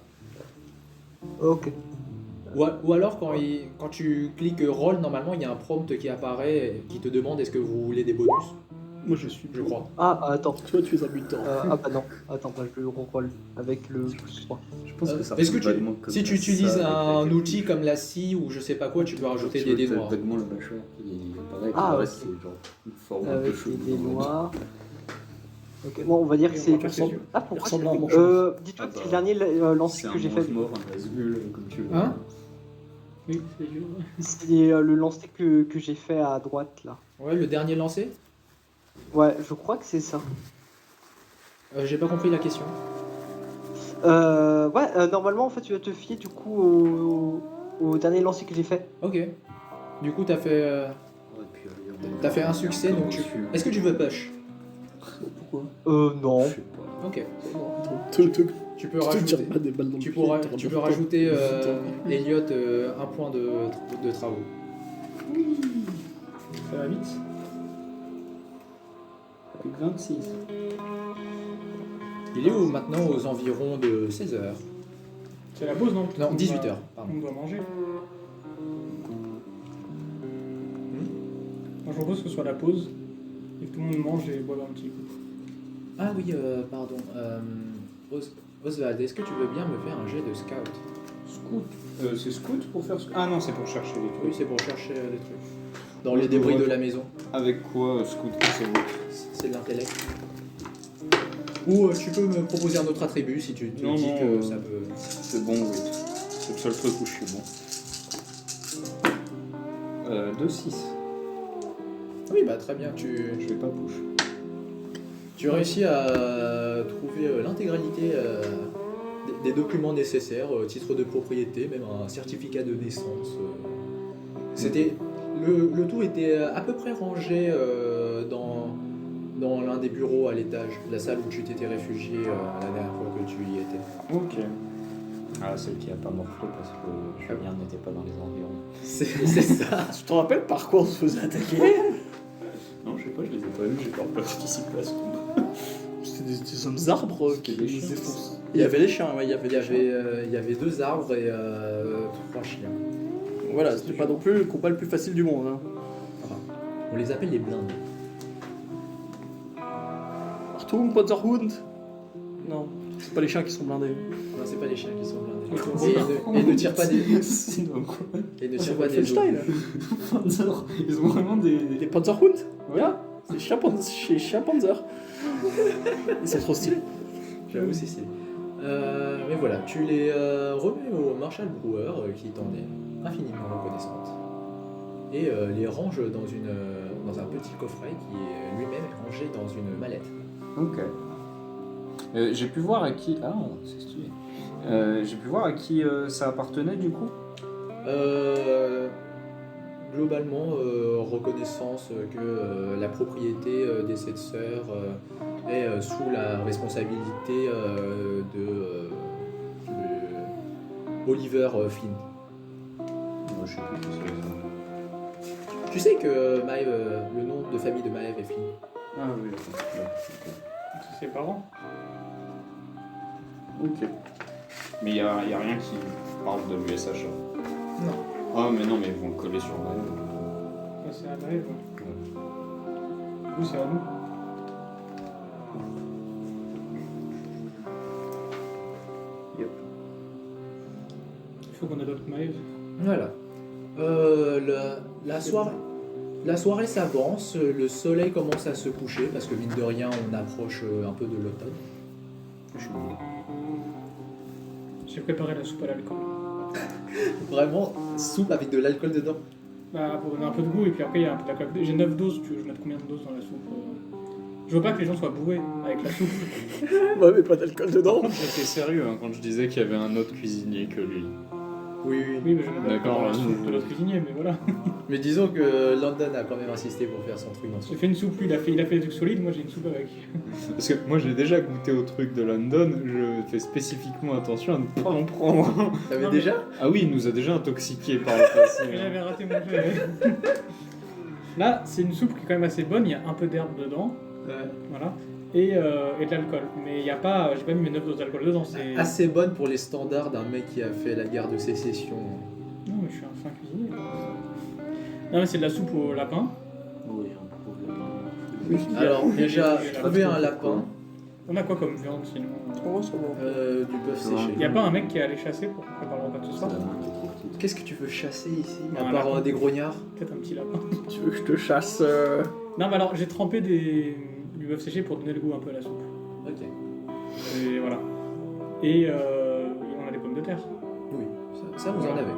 Ok. Ou alors quand tu cliques roll, normalement il y a un prompt qui apparaît qui te demande est-ce que vous voulez des bonus. Moi je suis. je crois. Ah, attends. Toi tu es un mutant. Ah bah non. Attends, bah, je le reroll avec le plus 3. Je pense que ça Est-ce que ressemble vaguement comme si tu ça utilises avec un laquelle outil tu- comme la scie ou je sais pas quoi, tu peux rajouter des dés noirs. Vaguement le mâchoire qui paraît. Ah, le ok. reste, c'est genre une forme un peu Avec chelou les dés dans le- noirs. Ok, bon, on va dire que Et on c'est. va faire ses yeux. Ah, Il pourquoi ressemble à un manchon. dis-toi Ah que c'est bah, le dernier lancer C'est un que j'ai fait. mange-mort, un Nazgûl, comme tu veux. Hein Oui, c'est les yeux. C'est le lancer que j'ai fait à droite là. Ouais, le dernier lancé. Ouais, je crois que c'est ça. J'ai pas compris la question. Normalement en fait tu vas te fier du coup au dernier lancer que j'ai fait. Ok. Du coup, t'as fait, t'as fait un succès, donc tu. Est-ce que tu veux push? Pourquoi Non. Je sais pas. Ok. Tu Tu peux te tires rajouter. pas des balles dans le Tu, pied, pourras, t'auras tu bien peux fait. rajouter Elliot un point de travaux. Ça va vite. Avec 26. Il est où maintenant aux environs de 16h? C'est la pause, non Non, On 18h, doit- pardon. On doit manger. Moi, je propose que ce soit la pause et que tout le monde mange et boive un petit coup. Ah oui, pardon. Oswald, est-ce que tu veux bien me faire un jet de scout? Scout. C'est scout pour faire. Ah non, c'est pour chercher les Oui, trucs. c'est pour chercher des trucs. Dans les débris de la maison. Avec quoi, scout, c'est vous? C'est de l'intellect. Ou tu peux me proposer un autre attribut si tu te Non, dis non, que ça peut. C'est bon, oui. C'est le seul truc où je suis bon. 2-6. Oui, bah très bien. Tu Je vais pas push. réussis à trouver l'intégralité des documents nécessaires, titre de propriété, même un certificat de naissance. C'était le tout était à peu près rangé dans l'un des bureaux à l'étage, la salle où tu t'étais réfugié la dernière fois que tu y étais. Ok. Ah, celle qui a pas morflé parce que Julien n'était pas dans les environs. C'est ça. Tu te rappelles par quoi on se faisait attaquer? Non, je sais pas, je les ai pas vus, j'ai pas participé à ce combat. C'était des hommes arbres qui C'était des nous chiens. défoncent. Il y avait les chiens, ouais, il y avait Il y des chiens. il y avait 2 arbres et 3 chiens. Voilà, c'était pas non plus le combat le plus facile du monde. Hein. On les appelle les blindés. Artung, Panzerhund. Non, c'est pas les chiens qui sont blindés. Non, c'est pas les chiens qui sont blindés. Ok. Et ne tire pas des. Sinon quoi? Et ne C'est tire pas des. Wolfenstein. Ils ont vraiment des. Les Panzerhund. Voilà, c'est chiens Panzer. Ils sont trop stylés. J'avoue, c'est stylé. Mais voilà, tu les remets au Marshal Brewer qui t'en est infiniment reconnaissante. Et les range dans un petit coffret qui est lui-même rangé dans une mallette. Ok. J'ai pu voir à qui. Ah, c'est stylé. J'ai pu voir à qui ça appartenait du coup. Globalement, reconnaissance que la propriété des 7 sœurs est sous la responsabilité de Oliver Flynn. Je sais plus qui c'est ça. Tu sais que Maeve, le nom de famille de Maeve est Flynn. Ah oui, d'accord. C'est ses parents. Ok. Mais il y a rien qui parle de l'USH. Non. Ah, mais non, mais ils vont le coller sur la. Ça, c'est à Maëv, ouais. Du coup, c'est à nous. Yep. Il faut qu'on adopte Maëv. Voilà. La soirée s'avance, le soleil commence à se coucher parce que mine de rien on approche un peu de l'automne. J'ai préparé la soupe à l'alcool. Vraiment, soupe avec de l'alcool dedans. Bah, pour donner un peu de goût, et puis après, il y a un peu d'alcool. J'ai 9 doses, tu veux que je mette combien de doses dans la soupe Je veux pas que les gens soient bourrés avec la soupe. Ouais, mais pas d'alcool dedans. J'étais sérieux hein, quand je disais qu'il y avait un autre cuisinier que lui. Oui, oui. Oui, mais je mets D'accord, dans la ouais. soupe de l'autre cuisinier, mais voilà. Mais disons que London a quand même insisté pour faire son truc dans ce J'ai fait une soupe, lui, il a fait des trucs solides, moi j'ai une soupe avec. Parce que moi j'ai déjà goûté au truc de London, je fais spécifiquement attention à ne pas en prendre. T'avais Non, déjà Ah oui, il nous a déjà intoxiqués par le passé. Mais j'avais raté mon jet. Là, c'est une soupe qui est quand même assez bonne, il y a un peu d'herbe dedans, voilà, et de l'alcool. Mais il y a pas, j'ai pas mis mes 9 doses d'alcool dedans, c'est... Assez bonne pour les standards d'un mec qui a fait la guerre de sécession. Non, mais je suis un fin cuisinier. Non, mais c'est de la soupe au lapin, Oui, un pauvre lapin. Alors, déjà, Il y a trouver un lapin, On a quoi comme viande sinon Oh, ça va. du bœuf séché. Il y a pas un mec qui est allé chasser pour préparer le repas de ce soir? Qu'est-ce que tu veux chasser ici Un À part lapin. des grognards? Peut-être un petit lapin. Tu veux que je te chasse Non, mais alors j'ai trempé du bœuf séché pour donner le goût un peu à la soupe. Ok. Et voilà. Et on a des pommes de terre. Oui, ça vous en avez.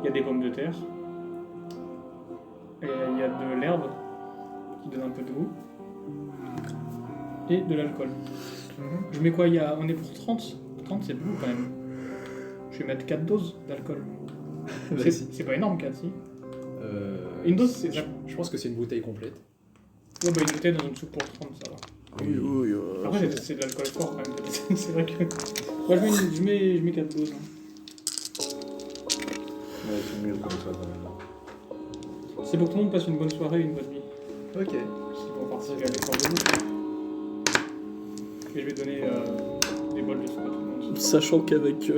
Il y a des pommes de terre. Et il y a de l'herbe qui donne un peu de goût. Et de l'alcool. Je mets quoi On est pour 30. 30 c'est beaucoup quand même. Je vais mettre 4 doses d'alcool. Vas-y. C'est pas énorme 4 si. Euh, Une dose c'est... Je pense que c'est une bouteille complète. Ouais, bah une bouteille dans une soupe pour 30 ça va. Oui. Après c'est de l'alcool fort quand même peut-être. C'est vrai que... Moi je mets 4 doses. Hein. Ouais, c'est mieux comme ça quand même. C'est pour que tout le monde passe une bonne soirée et une bonne nuit. Ok. Ils vont partir à l'effort de nous. Et je vais donner des bols de soupe à tout le monde. Sachant qu'avec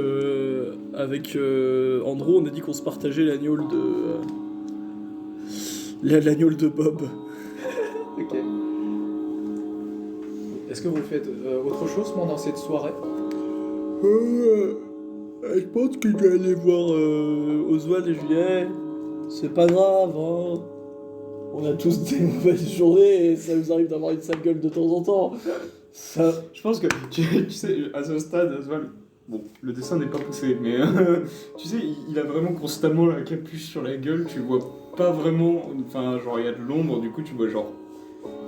Andrew, on a dit qu'on se partageait l'agneau de Bob. Ok. Est-ce que vous faites autre chose pendant cette soirée? Je pense que je vais aller voir Oswald et Julien. C'est pas grave, hein. On a tous des mauvaises journées et ça nous arrive d'avoir une sale gueule de temps en temps. Ça... Je pense que, tu sais, à ce stade, Oswald, bon, le dessin n'est pas poussé, mais tu sais, il a vraiment constamment la capuche sur la gueule, tu vois pas vraiment, enfin, genre, il y a de l'ombre, du coup, tu vois, genre,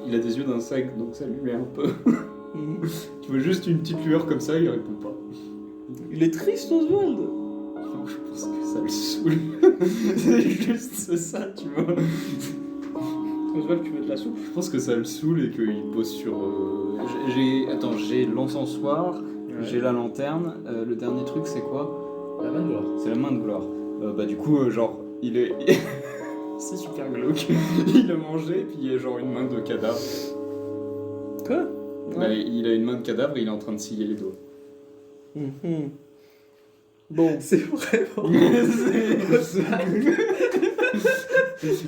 il a des yeux d'insecte, donc ça lui met un peu. Tu vois juste une petite lueur comme ça, il répond pas. Il est triste, Oswald. Donc, je pense que ça le saoule. C'est juste ça, tu vois. Oswald, tu veux de la soupe? Je pense que ça le saoule et qu'il pose sur. J'ai l'encensoir, j'ai la lanterne. Le dernier truc, c'est quoi? La main de gloire. C'est la main de gloire. Bah, du coup, genre, il est. C'est super glauque. Il a mangé, et puis il y a genre une main de cadavre. Quoi? Bah, il a une main de cadavre et il est en train de scier les doigts. Bon. C'est vraiment.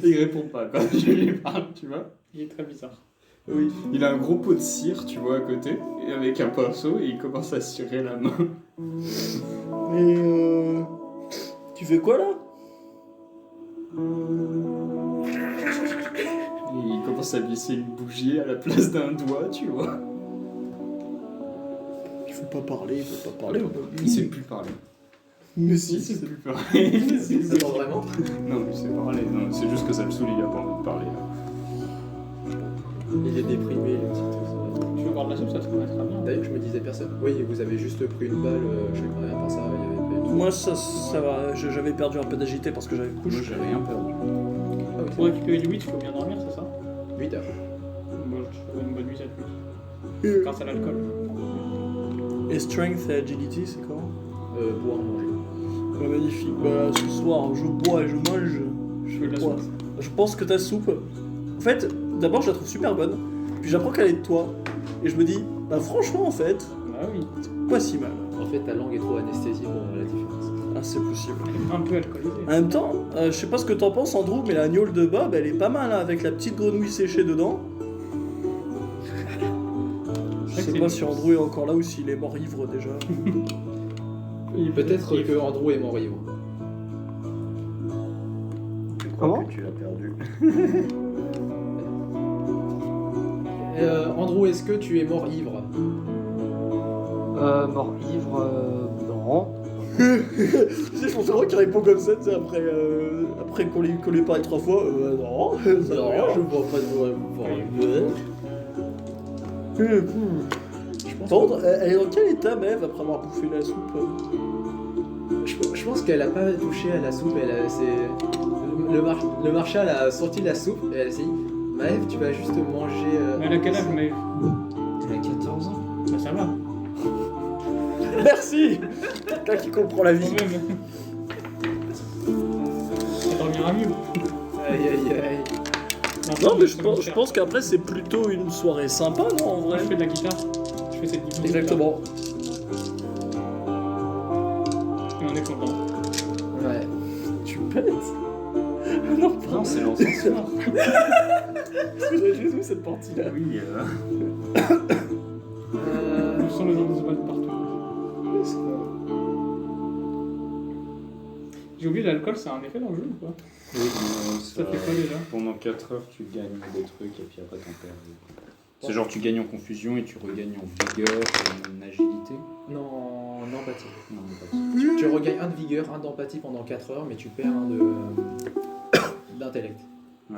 Il répond pas quand je lui parle, tu vois. Il est très bizarre. Oui. Il a un gros pot de cire, tu vois, à côté, et avec un pinceau, et il commence à cirer la main. Mais tu fais quoi là? Et il commence à glisser une bougie à la place d'un doigt, tu vois. Il faut pas parler. Il sait plus parler. Mais Il si, sait plus parler. Attends, vraiment? Non, il sait parler. Non, c'est juste que ça le saoule, il a pas envie de parler. Là. Il est déprimé, le petit. Tu veux boire de la soupe, ça te remettra bien. D'ailleurs, je me disais personne. Oui, vous avez juste pris une balle, je sais pas, à part ça, il y avait pas du tout. Moi ça va, j'avais perdu un peu d'agité parce que j'avais Moi, couché. j'ai rien perdu. Ah oui, Pour récupérer du 8, il faut bien dormir, c'est ça? 8 heures. Moi, je fais une bonne nuit cette nuit. Grâce à l'alcool. Et strength et agility, c'est quoi? Boire, manger. Ouais, magnifique. Bah, ce soir, je bois et je mange. Je fais de la Quoi? soupe. Je pense que ta soupe. En fait, d'abord, je la trouve super bonne. Puis j'apprends qu'elle est de toi. Et je me dis, bah, franchement, en fait, Ah oui. c'est pas si mal. En fait, ta langue est trop anesthésiée pour la différence. Ah, c'est possible. Un peu alcoolisé. En même temps, je sais pas ce que t'en penses, Andrew, mais la gnôle de Bob, elle est pas mal, hein, avec la petite grenouille séchée dedans. Je sais pas si Andrew est encore là ou s'il est mort ivre déjà. Peut-être que Andrew est mort ivre. Je crois Comment que tu l'as perdu. Andrew, est-ce que tu es mort ivre? Mort ivre, non. Je pense vraiment qu'il répond comme ça, tu sais, après qu'on l'ait parlé 3 fois. Non, ça va rien, je vois pas de Tendre, elle est dans quel état, Maeve, après avoir bouffé la soupe? Je pense qu'elle a pas touché à la soupe. Le marshal a sorti la soupe et elle s'est dit Maëv, tu vas juste manger. Mais elle a quel âge, Maëv? Elle a 14 ans. Bah ça va. Merci. Quelqu'un qui comprend la vie. Quand même. Ça dormira mieux. Aïe aïe aïe. Non, mais je pense qu'après, c'est plutôt une soirée sympa, non, en Moi vrai? je fais de la guitare. Je fais cette musique. Exactement. Et on est content. Ouais. Tu pètes? Non, Non, c'est l'encensoir. Parce que j'avais joué cette partie-là. Oui, Je sens le nom de balles partout. J'ai oublié l'alcool, ça a un effet dans le jeu ou pas? Ça fait quoi déjà? Pendant 4 heures, tu gagnes des trucs et puis après t'en perds. C'est genre tu gagnes en confusion et tu regagnes en vigueur et en agilité. Non, en empathie. Non, pas Tu regagnes un de vigueur, un d'empathie pendant 4 heures, mais tu perds un d'intellect. Ouais.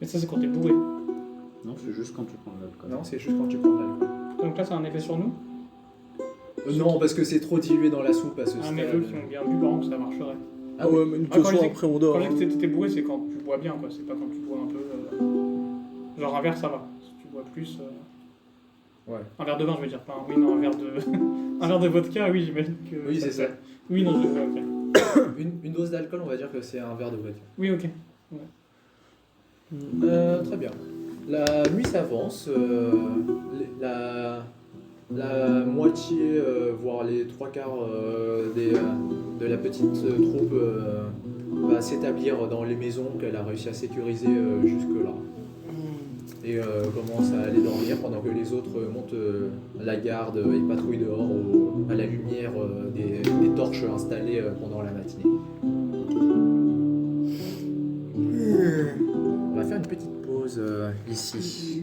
Mais ça, c'est quand t'es bourré. Non, c'est juste quand tu prends de l'alcool. Non, c'est juste quand tu prends de l'alcool. Donc là, ça a un effet sur nous? Non, parce que c'est trop dilué dans la soupe à ce Ah, stade. mais eux qui ont bien bu, par contre, ça marcherait. Ah ouais, mais de Ah, toute quand façon, je dis- après on dort. Quand je hein. dis que t'es bourré, c'est quand tu bois bien, quoi. C'est pas quand tu bois un peu. Genre un verre, ça va. Si tu bois plus. Ouais. Un verre de vin, je veux dire. Pas oui, non, un verre de. un verre de vodka, oui, j'imagine que. Oui, c'est le ça. fait. Oui, non, ok. Une dose d'alcool, on va dire que c'est un verre de vodka. Oui, ok. Très bien. La nuit s'avance. La moitié, voire les 3/4 de la petite troupe va s'établir dans les maisons qu'elle a réussi à sécuriser jusque-là. Et commence à aller dormir pendant que les autres montent la garde et patrouillent dehors à la lumière des torches installées pendant la matinée. On va faire une petite pause ici.